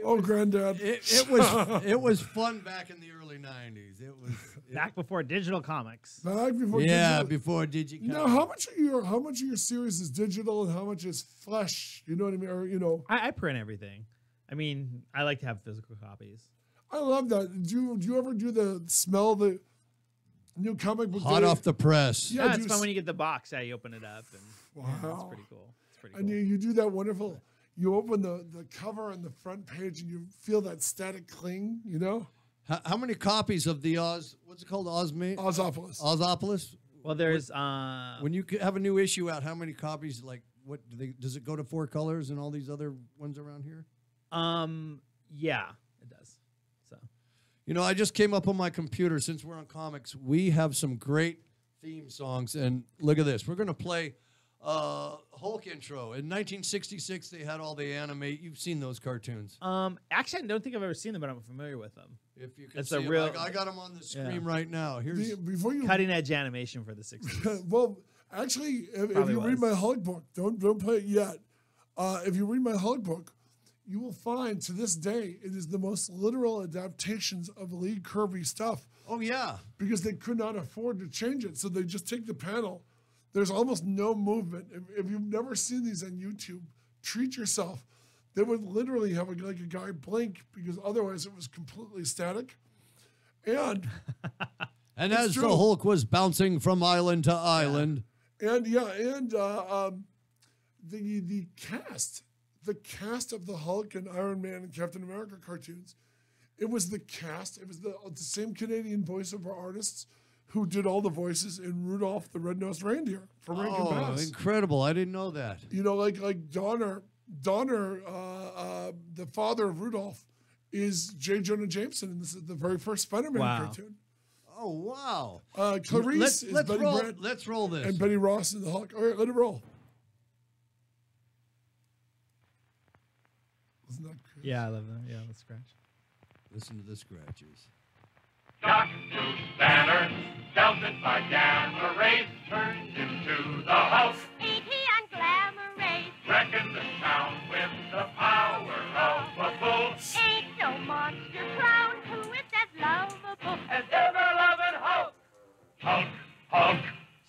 Oh, Granddad. It was fun back in the early 90s. It was Back before digital comics. Back before yeah, digital. before Digicom. Now, how much of your series is digital and how much is flesh? You know what I mean? Or I print everything. I mean, I like to have physical copies. I love that. Do you ever do the smell the new comic book? Hot day? off the press. Yeah, Yeah, do it's you fun when you get the box. Yeah, you open it up, and yeah, it's Wow. pretty cool. It's pretty And cool. you do that wonderful. You open the cover and the front page, and you feel that static cling. You know, How many copies of the what's it called? Ozopolis. Ozopolis? Well, there's When you have a new issue out, how many copies, like, what does it go to 4 colors and all these other ones around here? yeah, it does. So You know, I just came up on my computer. Since we're on comics, we have some great theme songs. And look at this. We're going to play Hulk intro. In 1966, they had all the anime. You've seen those cartoons. Actually, I don't think I've ever seen them, but I'm familiar with them. If you can That's see a 'em. real- I got them on the screen right now. Here's Before you Cutting edge animation for the 60s. well, actually, if Probably you read was. my Hulk book, don't play it yet. If you read my Hulk book, you will find to this day it is the most literal adaptations of Lee Kirby stuff Oh, yeah. because they could not afford to change it, so they just take the panel. There's almost no movement. If you've never seen these on YouTube, treat yourself. They would literally have like a guy blink because otherwise it was completely static. And And It's as true. the Hulk was bouncing from island to island, the cast of the Hulk and Iron Man and Captain America cartoons, it was the cast. It was the same Canadian voiceover artists who did all the voices in Rudolph the Red-Nosed Reindeer for Rankin oh, Bass. incredible. I didn't know that. You know, like Donner, the father of Rudolph, is J. Jonah Jameson, and this is the very first Spider-Man Wow. cartoon. Oh, wow. Clarice is Betty roll, Brant let's roll this. and Betty Ross in the Hulk. All right, let it roll. Isn't that Chris? Yeah, I love them. Yeah, let's scratch. Listen to the scratches. Dr. Banner, belted by gamma rays, turned into the Hulk. E.T. and Glamour Race Wrecking the town with the power of a bull. ain't no monster clown who is as lovable. As ever-loving Hulk. Hulk, Hulk.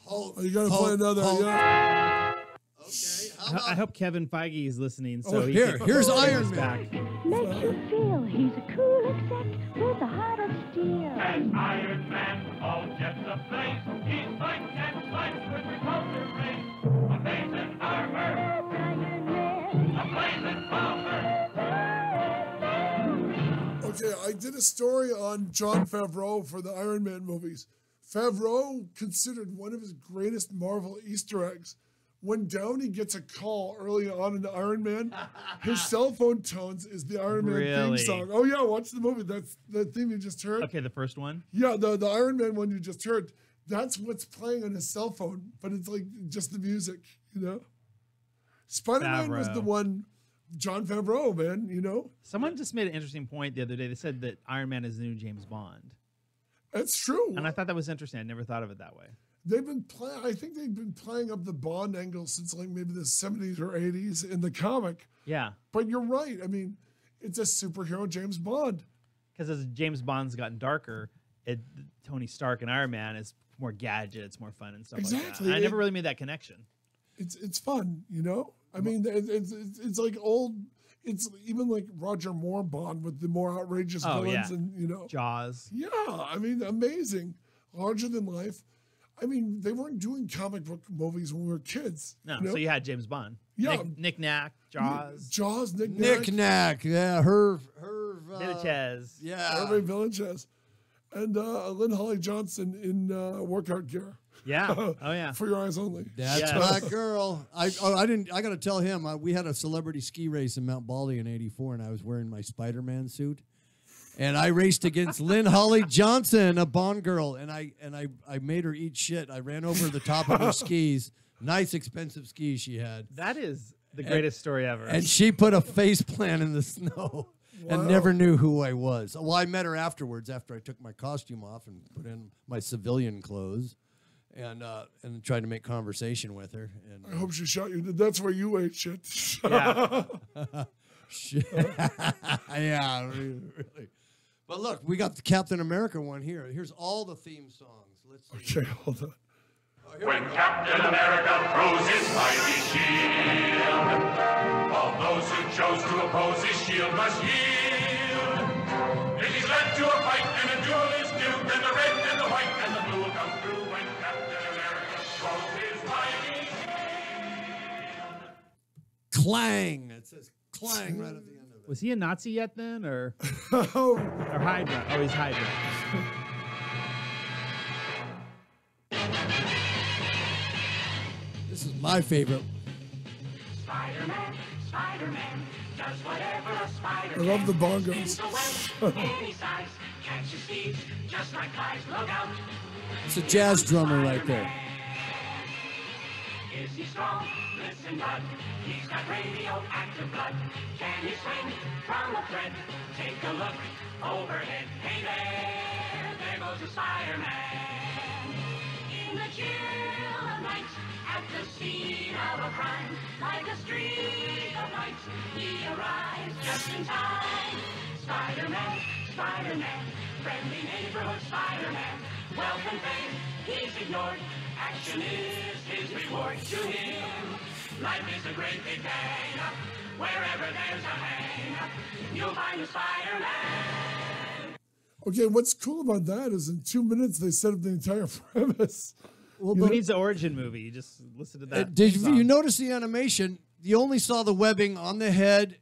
Hulk, Oh, you gotta Hulk, play another. Hulk. Yeah. Okay. How I about hope Kevin Feige is listening. So Oh, he here? can- Here's he's Iron Man. back. Makes you feel he's a cool exec with a heart of steel. As Iron Man, all jets ablaze. He's like 10 slices with repulsor rays. Amazing armor, That's Iron Man. a blazing bomber. Okay, I did a story on Jon Favreau for the Iron Man movies. Favreau considered one of his greatest Marvel Easter eggs. When Downey gets a call early on in the Iron Man, his cell phone tones is the Iron Man Really? theme song. Oh yeah, watch the movie. That's the theme you just heard. Okay, the first one. Yeah, the Iron Man one you just heard. That's what's playing on his cell phone, but it's like just the music, you know. Spider-Man was the Favreau. one. Jon Favreau, man, you know. Someone just made an interesting point the other day. They said that Iron Man is the new James Bond. That's true. And I thought that was interesting. I never thought of it that way. They've been playing. I think they've been playing up the Bond angle since like maybe the 70s or 80s in the comic. Yeah. But you're right. I mean, it's a superhero James Bond. Because as James Bond's gotten darker, Tony Stark and Iron Man is more gadgets, more fun and stuff like Exactly. that. I never really made that connection. It's fun, you know. I mean, it's like old. It's even like Roger Moore Bond with the more outrageous Oh, villains, yeah. and you know. Jaws. Yeah, I mean, amazing, larger than life. I mean, they weren't doing comic book movies when we were kids. No, you know? so you had James Bond. Yeah. Nick Knack, Jaws, Jaws, Nick Nick Knack? Yeah, her. Villachez. Yeah. Hervé Villachez, and Lynn Holly Johnson in workout gear. Yeah. Oh, yeah. For your eyes only. That's Yes. my girl. I didn't. I got to tell him. We had a celebrity ski race in Mount Baldy in '84, and I was wearing my Spider-Man suit, and I raced against Lynn Holly Johnson, a Bond girl, and I made her eat shit. I ran over the top of her skis. Nice, expensive skis she had, That is the greatest story ever. and she put a face plant in the snow. And never knew who I was. Well, I met her afterwards after I took my costume off and put in my civilian clothes, and tried to make conversation with her. And I hope she shot you. That's where you ate shit. yeah. yeah, really. But look, we got the Captain America one here. Here's all the theme songs. Let's see. Okay, hold on. When Captain America throws his mighty shield, all those who chose to oppose his shield must yield. If he's led to a fight and a duel is due, then the red and the white and the blue will come through when Captain America throws his mighty shield. Clang. It says clang right at the end of it. Was he a Nazi yet then, or Oh, Hydra? Oh, he's Hydra. This is my favorite. Spider-Man, Spider-Man does whatever a spider I love the can. bongos. Spins a web any size, catches thieves just like flies. Look out! It's a jazz drummer right there. Is he strong? Listen, bud. He's got radioactive blood. Can he swing from a thread? Take a look overhead. Hey there goes the Spider-Man. In the chill of night, at the scene of a crime, like a streak of light, he arrives just in time. Spider-Man, Spider-Man, friendly neighborhood Spider-Man. Wealth and fame, he's ignored. Action is his reward to him. Life is a great big bang. Wherever there's a hang, you'll find the Spider-Man. Okay, what's cool about that is in 2 minutes they set up the entire premise. Well, Who but needs the origin movie? You just listen to that. did song. you notice the animation? You only saw the webbing on the head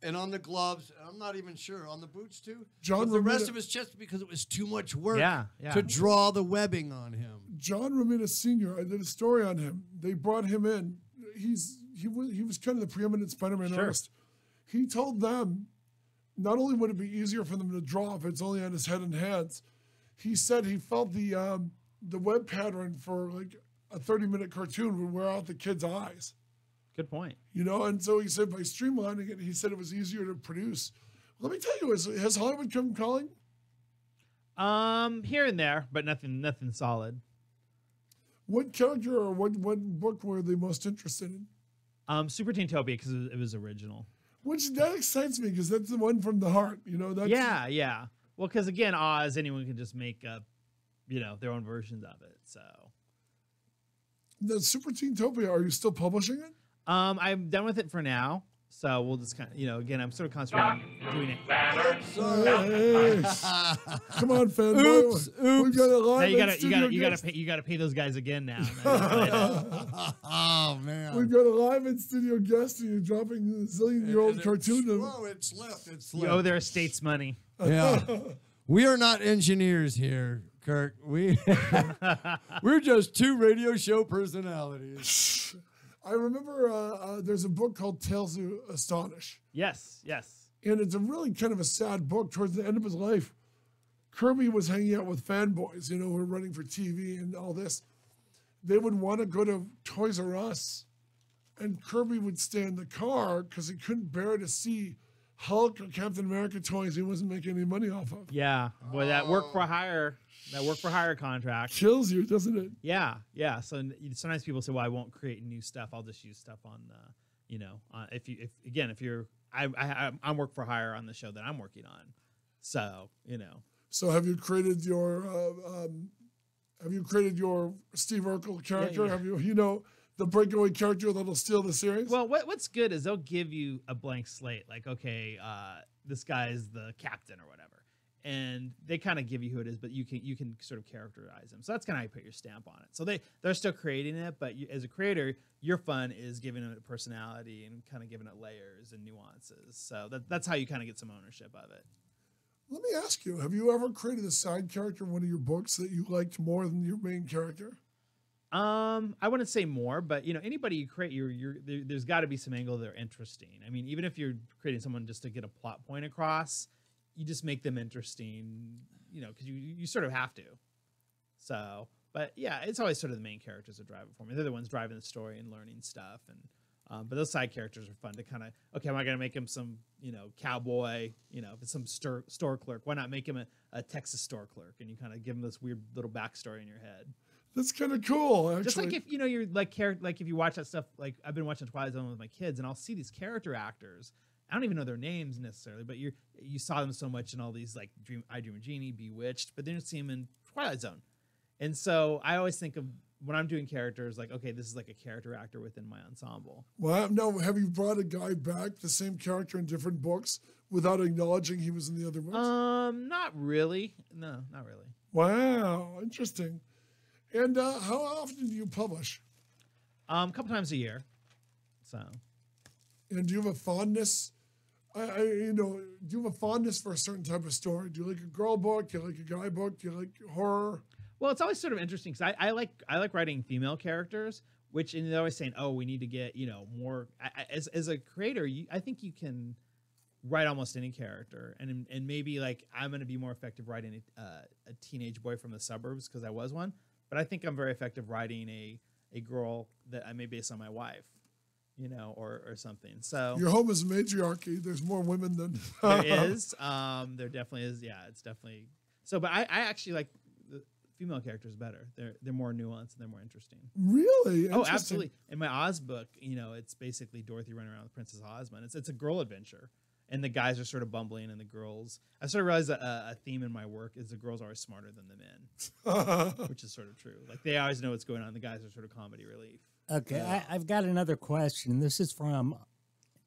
and on the gloves. And I'm not even sure on the boots too. John But the rest Romita- of his chest because it was too much work Yeah. to draw the webbing on him. John Romita Sr., I did a story on him. They brought him in. He was kind of the preeminent Spider-Man Sure. artist. He told them not only would it be easier for them to draw if it's only on his head and hands, he said he felt the web pattern for like a 30-minute cartoon would wear out the kid's eyes. Good point. You know, and so he said by streamlining it, he said it was easier to produce. Let me tell you, has Hollywood come calling? Here and there, but nothing solid. What character or what book were they most interested in? Super Teentopia because it was original. Which that excites me because that's the one from the heart. You know, that's Yeah. Well, because again, Oz, anyone can just make up, their own versions of it. So, the Super Teentopia. Are you still publishing it? I'm done with it for now. So we'll just kind of, again, I'm sort of concentrating on doing it. Hey, come on, fanboy. Oops. We've got a Now live you gotta pay those guys again now. Oh man. We've got a live in studio guest, and you're dropping a zillion-year-old cartoon. Whoa, it's left. It's You left. owe their estates money. Yeah. We are not engineers here, Kirk. We're just two radio show personalities. I remember there's a book called Tales to Astonish. Yes. And it's a really kind of a sad book. Towards the end of his life, Kirby was hanging out with fanboys, who were running for TV and all this. They would want to go to Toys R Us, and Kirby would stay in the car because he couldn't bear to see Hulk or Captain America toys he wasn't making any money off of. Yeah. Boy, that work for hire contract. Kills you, doesn't it? Yeah. So sometimes people say, "Well, I won't create new stuff. I'll just use stuff on the, if you're, I'm work for hire on the show that I'm working on, so So have you created your Steve Urkel character? Yeah. Have you the breakaway character that'll steal the series? Well, what's good is they'll give you a blank slate, like, okay, this guy's the captain or whatever, and they kind of give you who it is, but you can sort of characterize him. So that's kind of how you put your stamp on it. So they're still creating it, but as a creator, your fun is giving it a personality and kind of giving it layers and nuances. So that's how you kind of get some ownership of it. Let me ask you, have you ever created a side character in one of your books that you liked more than your main character? I wouldn't say more, but anybody you create, there's got to be some angle that are interesting. I mean, even if you're creating someone just to get a plot point across, you just make them interesting, because you sort of have to. So, but yeah, it's always sort of the main characters that drive it for me. They're the ones driving the story and learning stuff, and but those side characters are fun to kind of, okay, am I going to make him some, cowboy, if it's some store clerk, why not make him a Texas store clerk, and you kind of give him this weird little backstory in your head. That's kind of cool, actually. Just like if you're like if you watch that stuff, like I've been watching Twilight Zone with my kids, and I'll see these character actors. I don't even know their names necessarily, but you saw them so much in all these like I Dream of Jeannie, Bewitched, but then you see them in Twilight Zone, and so I always think of when I'm doing characters like, okay, this is like a character actor within my ensemble. Well, no, have you brought a guy back, the same character in different books, without acknowledging he was in the other books? Not really. No, not really. Wow, interesting. And how often do you publish? A couple times a year. So. And do you have a fondness? Do you have a fondness for a certain type of story? Do you like a girl book? Do you like a guy book? Do you like horror? Well, it's always sort of interesting because I like writing female characters, which and they're always saying, oh, we need to get more. As a creator, I think you can write almost any character, and maybe like I'm going to be more effective writing a teenage boy from the suburbs because I was one, but I think I'm very effective writing a girl that I may base on my wife, or something. So Your home is a matriarchy. There's more women than there is, there definitely is. Yeah, it's definitely so. But I actually like the female characters better. They're more nuanced and they're more interesting. Really? Oh, Interesting. absolutely. In my Oz book, it's basically Dorothy running around with Princess Ozma. It's a girl adventure. And the guys are sort of bumbling, and the girls. I sort of realized a theme in my work is the girls are always smarter than the men, which is sort of true. Like they always know what's going on. The guys are sort of comedy relief. Okay, I've got another question. This is from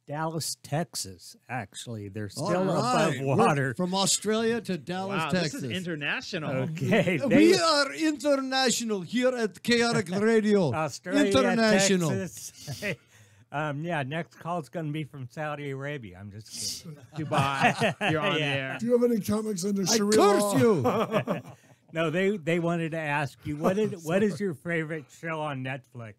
Dallas, Texas. Actually, they're still above We're water. from Australia to Dallas, Wow, Texas. this is international. Okay, We are international here at Chaotic Radio. Australia, International. Texas. Yeah, next call's going to be from Saudi Arabia. I'm just kidding. Dubai, you're on Yeah. there. Do you have any comics under I Sharia curse law? you. No, they wanted to ask you what is your favorite show on Netflix?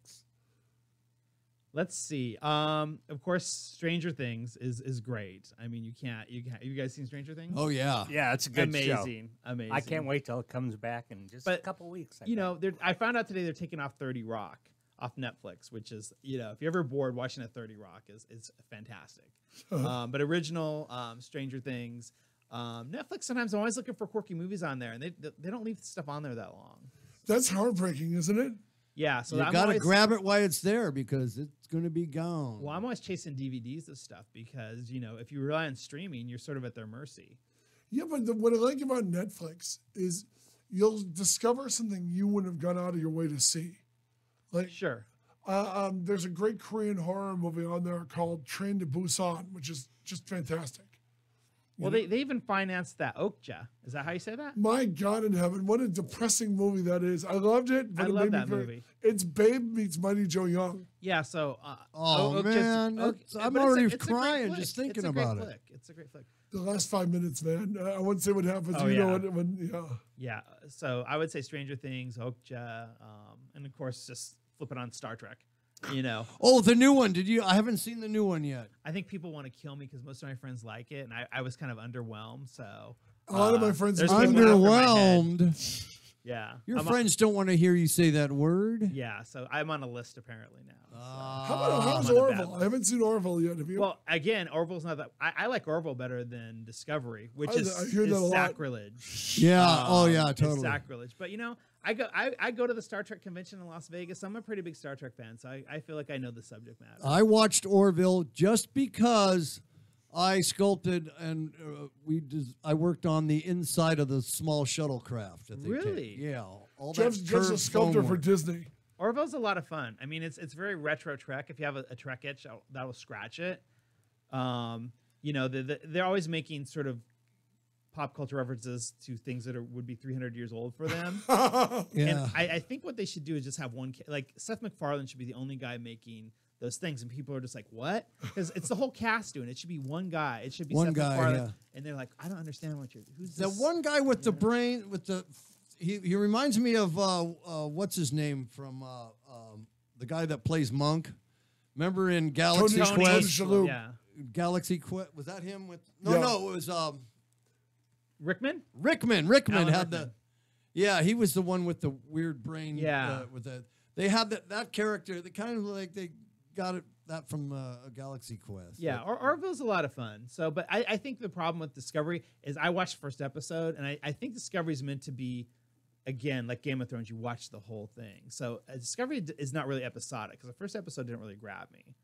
Let's see. Of course, Stranger Things is great. I mean, you can't. Have you guys seen Stranger Things? Oh yeah. Yeah, it's a good show. Amazing. I can't wait till it comes back in just a But, couple weeks. I think. I found out today they're taking off 30 Rock off Netflix, which is, if you're ever bored, watching a 30 Rock is fantastic. But original Stranger Things, Netflix. Sometimes I'm always looking for quirky movies on there, and they don't leave stuff on there that long. That's heartbreaking, isn't it? Yeah, so You I'm got to always- grab it while it's there because it's going to be gone. Well, I'm always chasing DVDs of stuff because if you rely on streaming, you're sort of at their mercy. Yeah, but what I like about Netflix is you'll discover something you wouldn't have gone out of your way to see. Like, Sure. there's a great Korean horror movie on there called Train to Busan, which is just fantastic. Well, they even financed that Okja. Is that how you say that? My God in heaven, what a depressing movie that is. I loved it, but I it love made me that very, movie. It's Babe meets Mighty Joe Young. Yeah. So. Oh, Okja's- man, Ok- that's- I'm but already it's a great crying flick. just thinking It's a great about it. flick. It's a great flick. The last 5 minutes, man. I won't say what happens. Oh, you know yeah. when Yeah. So I would say Stranger Things, Okja, and of course just flip it on Star Trek. Oh, the new one. I haven't seen the new one yet. I think people want to kill me because most of my friends like it, and I was kind of underwhelmed. So A lot of my friends there's are people after my head. Underwhelmed. Yeah. Your I'm friends don't want to hear you say that word. Yeah. So I'm on a list apparently now. so. how's I'm on the bad Orville? I haven't seen Orville yet. Have you? Well, again, Orville's not that. I like Orville better than Discovery, which I is hear that a lot. sacrilege. Yeah. Oh, yeah. It's Totally. sacrilege. But I go to the Star Trek convention in Las Vegas. I'm a pretty big Star Trek fan, so I feel like I know the subject matter. I watched Orville just because I sculpted and I worked on the inside of the small shuttlecraft. That they Really? Take. Yeah. All Jeff's that just a curved sculptor foam for work. Disney. Orville's a lot of fun. I mean, it's very retro Trek. If you have a Trek itch, that will scratch it. They're always making sort of pop culture references to things that would be 300 years old for them. Yeah. And I think what they should do is just have one, like Seth MacFarlane should be the only guy making those things, and people are just like, "What?" Because it's the whole cast doing it. It should be one guy. It should be One Seth guy, MacFarlane, yeah. and they're like, "I don't understand what you're." Who's The this? one guy with the brain, he reminds me of what's his name from the guy that plays Monk. Remember in Galaxy Tony Quest? Shalhoub. Yeah, Galaxy Quest, was that him? Yeah. No, it was Rickman. Rickman. Rickman Alan had Rickman. he was the one with the weird brain. Yeah. They had that character. They kind of like they got that from a Galaxy Quest. Yeah, Orville's a lot of fun. So, but I think the problem with Discovery is I watched the first episode, and I think Discovery is meant to be, again, like Game of Thrones, you watch the whole thing. So Discovery is not really episodic because the first episode didn't really grab me.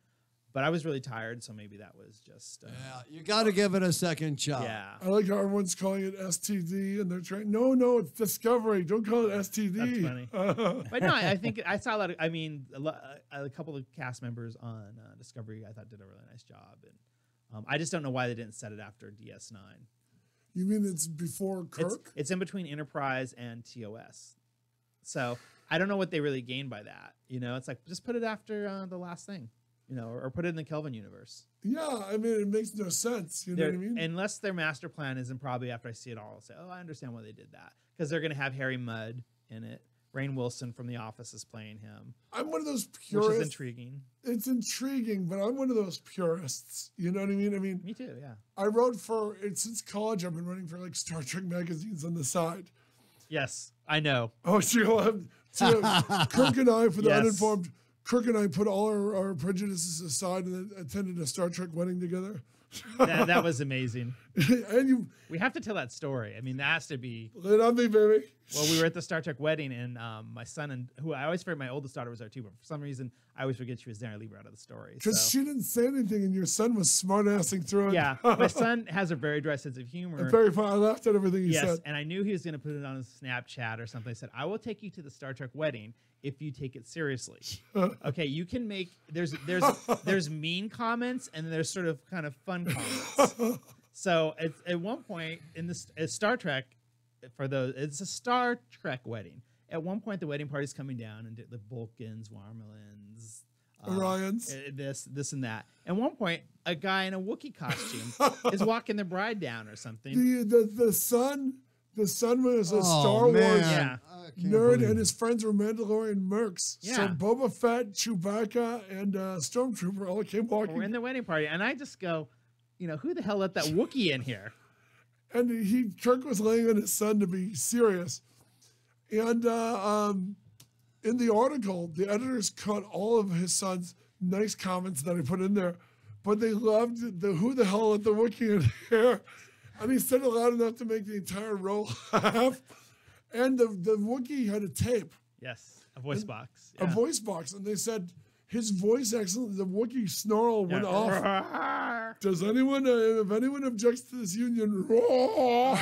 But I was really tired, so maybe that was just... Yeah, you got to give it a second shot. yeah. I like how everyone's calling it STD, and they're trying. No, it's Discovery. Don't call it STD. That's funny. But no, I think I saw a lot of... I mean, a couple of cast members on Discovery I thought did a really nice job. And I just don't know why they didn't set it after DS9. You mean it's before Kirk? It's in between Enterprise and TOS. So I don't know what they really gained by that. It's like, just put it after the last thing. Or put it in the Kelvin universe. Yeah, I mean, it makes no sense. You know what I mean? Unless their master plan isn't probably after I see it all, I'll say, oh, I understand why they did that. Because they're going to have Harry Mudd in it. Rainn Wilson from The Office is playing him, I'm one of those which purists. is intriguing. It's intriguing, but I'm one of those purists. You know what I mean? Me too, yeah. I wrote for since college. I've been writing for like Star Trek magazines on the side. Yes, I know. Oh, so Kirk and I, for the Yes. uninformed, Kirk and I put all our prejudices aside and attended a Star Trek wedding together. That was amazing. And you We have to tell that story. I mean, that has to be. lit on me, baby. Well, we were at the Star Trek wedding, and my son and who I always forget, my oldest daughter was there too, but for some reason I always forget she was there. I leave her out of the story. Because So. she didn't say anything, and your son was smart-assing through it. Yeah, my son has a very dry sense of humor. Very fun. I laughed at everything he Yes, said. and I knew he was going to put it on his Snapchat or something. I said, I will take you to the Star Trek wedding if you take it seriously. Okay, you can make there's mean comments and there's sort of kind of fun comments. So at one point in this Star Trek, it's a Star Trek wedding. At one point, the wedding party's coming down, and the Vulcans, Warmulans, Orions. this and that. At one point, a guy in a Wookiee costume is walking the bride down or something. The son was a Oh, Star Wars man. Yeah. I can't nerd, believe and it. his friends were Mandalorian mercs. So Yeah. Boba Fett, Chewbacca, and Stormtrooper all came walking. We're in the wedding party, and I just go, who the hell let that Wookiee in here? And Kirk was laying on his son to be serious. And in the article, the editors cut all of his son's nice comments that I put in there, but they loved the who the hell let the Wookiee in here. And he said it loud enough to make the entire row laugh. And the Wookiee had a tape, Yes, a voice box. a voice box, and they said his voice excellent. The Wookiee snarl went off. Does anyone, if anyone objects to this union, roar.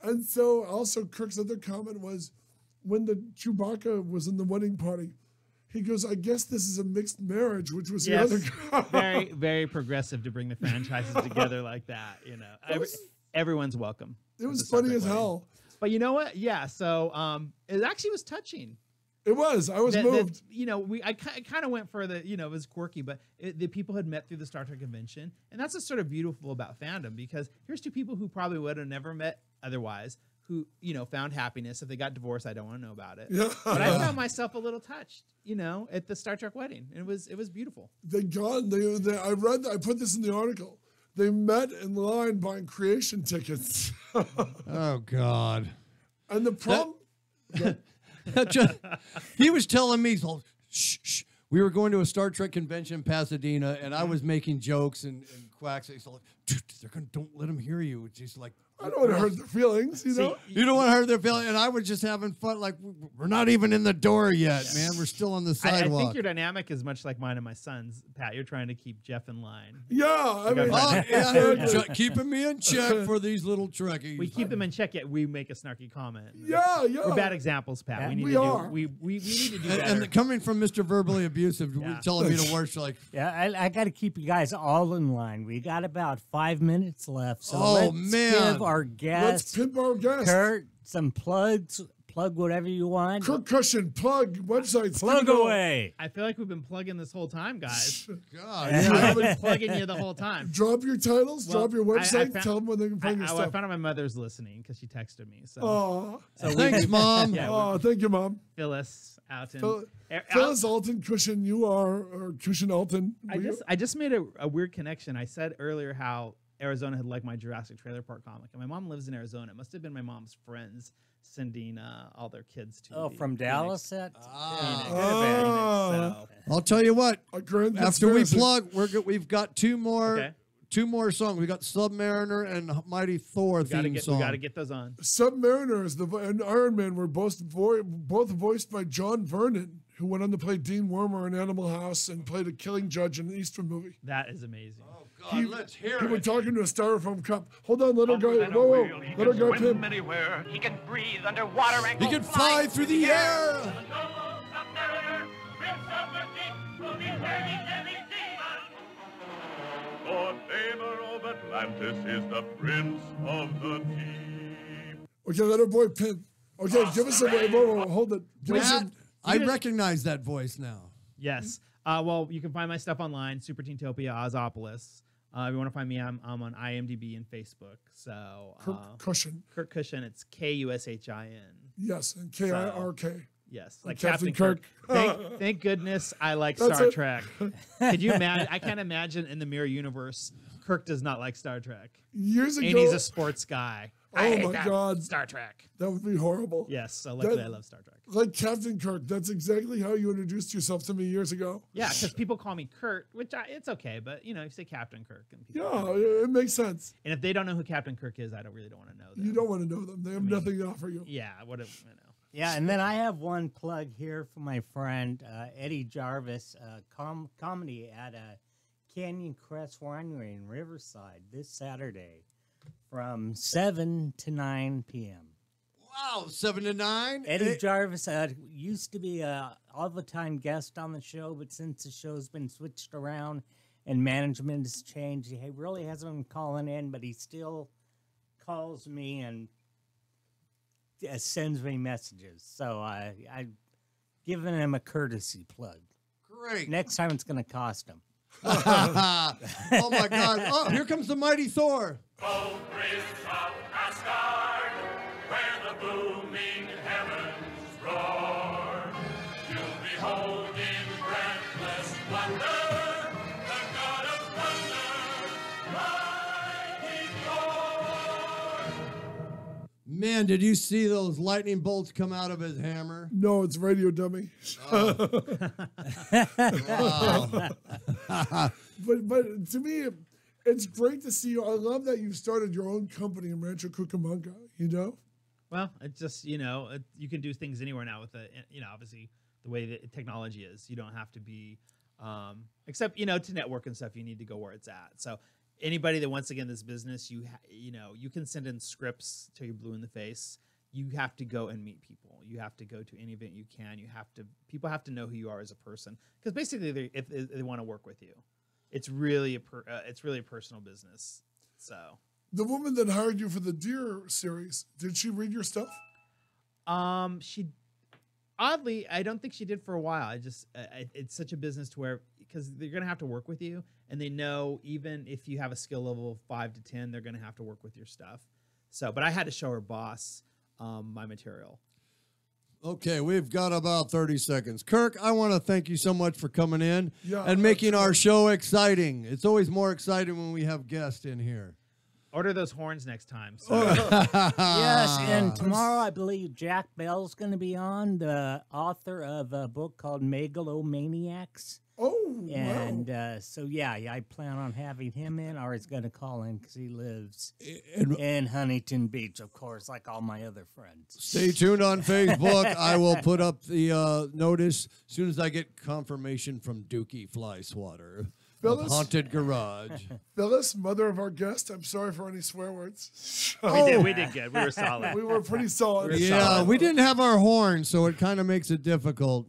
And so also Kirk's other comment was when the Chewbacca was in the wedding party, he goes, I guess this is a mixed marriage, which was the Yes, other comment. very, very progressive to bring the franchises together like that. Everyone's welcome. It at was the Star funny Trek as wedding. hell. But you know what? Yeah. So it actually was touching. It was. I was moved. I kind of went for it was quirky, but the people had met through the Star Trek convention, and that's what's sort of beautiful about fandom, because here's two people who probably would have never met otherwise, who found happiness. If they got divorced, I don't want to know about it. Yeah. But I found myself a little touched, at the Star Trek wedding. It was beautiful. I put this in the article. They met in line buying creation tickets. Oh God. And the problem, He was telling me, shh, shh. We were going to a Star Trek convention in Pasadena, and I was making jokes and quacks. He's like, dude, don't let them hear you. It's just like, I don't want to hurt their feelings, you know? you don't want to hurt their feelings. And I was just having fun. Like, we're not even in the door yet, man. We're still on the I sidewalk. think your dynamic is much like mine and my son's. Pat, you're trying to keep Jeff in line. Yeah, I mean, Oh, yeah, keeping me in check for these little Trekkies. We keep them in check, yet we make a snarky comment. yeah. We're bad examples, Pat. Yeah, we need we to are. do. We need to do And, better. and coming from Mr. Verbally Abusive, Yeah. telling me to work, like, Yeah, I got to keep you guys all in line. We got about 5 minutes left, so Oh, let's man. give our Let's guests, pimp our guest. Kurt, some plugs. Plug whatever you want. Kirk Cushion, plug, websites. Plug give it all. away. I feel like we've been plugging this whole time, guys. God. I've been plugging you the whole time. Drop your titles, Well, drop your I website, found- tell them where they can find your I stuff. found out my mother's listening because she texted me. So, Oh, Thanks, Mom. Yeah, oh, thank you, Mom. Phyllis Alton. Phyllis Alton, Cushion, or Cushion Alton. I just made a weird connection. I said earlier how Arizona had liked my Jurassic Trailer Park comic, and my mom lives in Arizona. It must have been my mom's friends sending all their kids to. Oh, the from Phoenix. Dallas? That? Phoenix. Oh. So, I'll tell you what. A grand After we conspiracy. plug, we've got two more Okay. songs. We got Submariner and Mighty Thor we theme song. got to get those on. Submariner and Iron Man were both voiced by John Vernon, who went on to play Dean Wormer in Animal House and played a killing judge in an Eastern movie. That is amazing. God, let's hear He was talking to a styrofoam cup. Hold on, let her go. Than a Whoa, whale, he let her can go, swim Pim. anywhere. He can breathe underwater and He go can fly through the air. For favor of Atlantis is the prince of the deep. Okay, let her boy Pim. Okay, give us a whoa, hold it. Give us Matt, a, I recognize that voice now. Yes. Well, you can find my stuff online, Super Teentopia, Ozopolis. If you want to find me, I'm on IMDb and Facebook. So Kirk Cushion. Kirk Cushion. It's Kushin. Yes, and Kirk. Yes, like Captain Captain Kirk. Kirk. Thank goodness I like That's Star it. Trek. Could you imagine? I can't imagine in the mirror universe, Kirk does not like Star Trek. Years ago, And he's a sports guy. I oh hate my that God, Star Trek. that would be horrible. Yes, so luckily That- I love Star Trek. Like Captain Kirk. That's exactly how you introduced yourself to me years ago. Yeah, because people call me Kurt, which it's okay, but you say Captain Kirk, and people Yeah, it makes sense. and if they don't know who Captain Kirk is, I don't want to know them. You don't want to know them. They have nothing to offer you. Yeah, what if Yeah, and then I have one plug here for my friend Eddie Jarvis, comedy at Canyon Crest Winery in Riverside this Saturday from 7 to 9 p.m. Wow, 7 to 9. Eddie Jarvis used to be a all-the-time guest on the show, but since the show's been switched around and management has changed, he really hasn't been calling in, but he still calls me and sends me messages. So I've given him a courtesy plug. Great. Next time it's going to cost him. Oh my God! Oh, here comes the mighty Thor. Oh, Bristol, Asgard, where the booming heavens roar. You'll behold in breathless wonder the God of thunder, mighty Thor. Man, did you see those lightning bolts come out of his hammer? No, it's radio dummy. But to me, it's great to see you. I love that you've started your own company in Rancho Cucamonga. Well, it's just you can do things anywhere now with the obviously the way that technology is. You don't have to be except to network and stuff. You need to go where it's at. So anybody that wants to get in this business, you can send in scripts till you're blue in the face. You have to go and meet people. You have to go to any event you can. People have to know who you are as a person because basically if they want to work with you, it's really a personal business. So The woman that hired you for the Deer series, did she read your stuff? she oddly, I don't think she did for a while. It's such a business to where because they're gonna have to work with you, and they know even if you have a skill level of 5 to 10, they're gonna have to work with your stuff. So, but I had to show her boss my material. Okay, we've got about 30 seconds. Kirk, I want to thank you so much for coming in Yeah, and making our absolutely. show exciting. It's always more exciting when we have guests in here. Order those horns next time. So. Yes, and tomorrow I believe Jack Bell's going to be on, the author of a book called Megalomaniacs. Oh, wow. And so, yeah, I plan on having him in, or he's going to call in because he lives And in Huntington Beach, of course, like all my other friends. stay tuned on Facebook. I will put up the notice as soon as I get confirmation from Dookie Fly Swatter of Phyllis? Haunted Garage. Phyllis, mother of our guest, I'm sorry for any swear words. We did good. We were solid. We were pretty solid. Yeah, we didn't have our horn, so it kind of makes it difficult.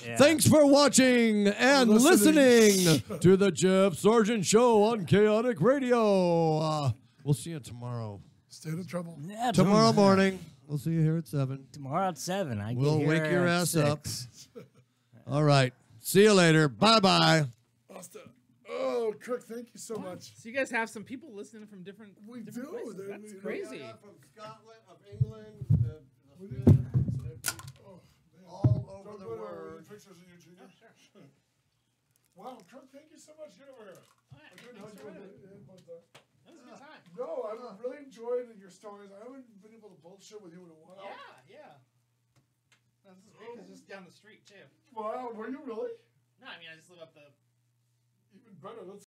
Yeah. Thanks for watching and Listening. listening to the Jeff Sargent Show on Chaotic Radio. We'll see you tomorrow. Stay out of trouble. Yeah, Tomorrow morning. We'll see you here at 7. Tomorrow at 7. I We'll get here wake your at ass up. 6. All right. See you later. Bye-bye. Asta. Oh, Kirk, thank you so much. So you guys have some people listening from different We different do. places. They- That's we- crazy. From Scotland, of England, Oh, man. all over Don't the do it world. over pictures of you, Junior. Wow, Kirk, thank you so much. Get over here. I couldn't hug you with the headphones on. That was a good time. No, I've really enjoyed your stories. I haven't been able to bullshit with you in a while. Yeah. This is great because just down the street too. Wow, were you really? No, I mean I just live up the Even better. Let's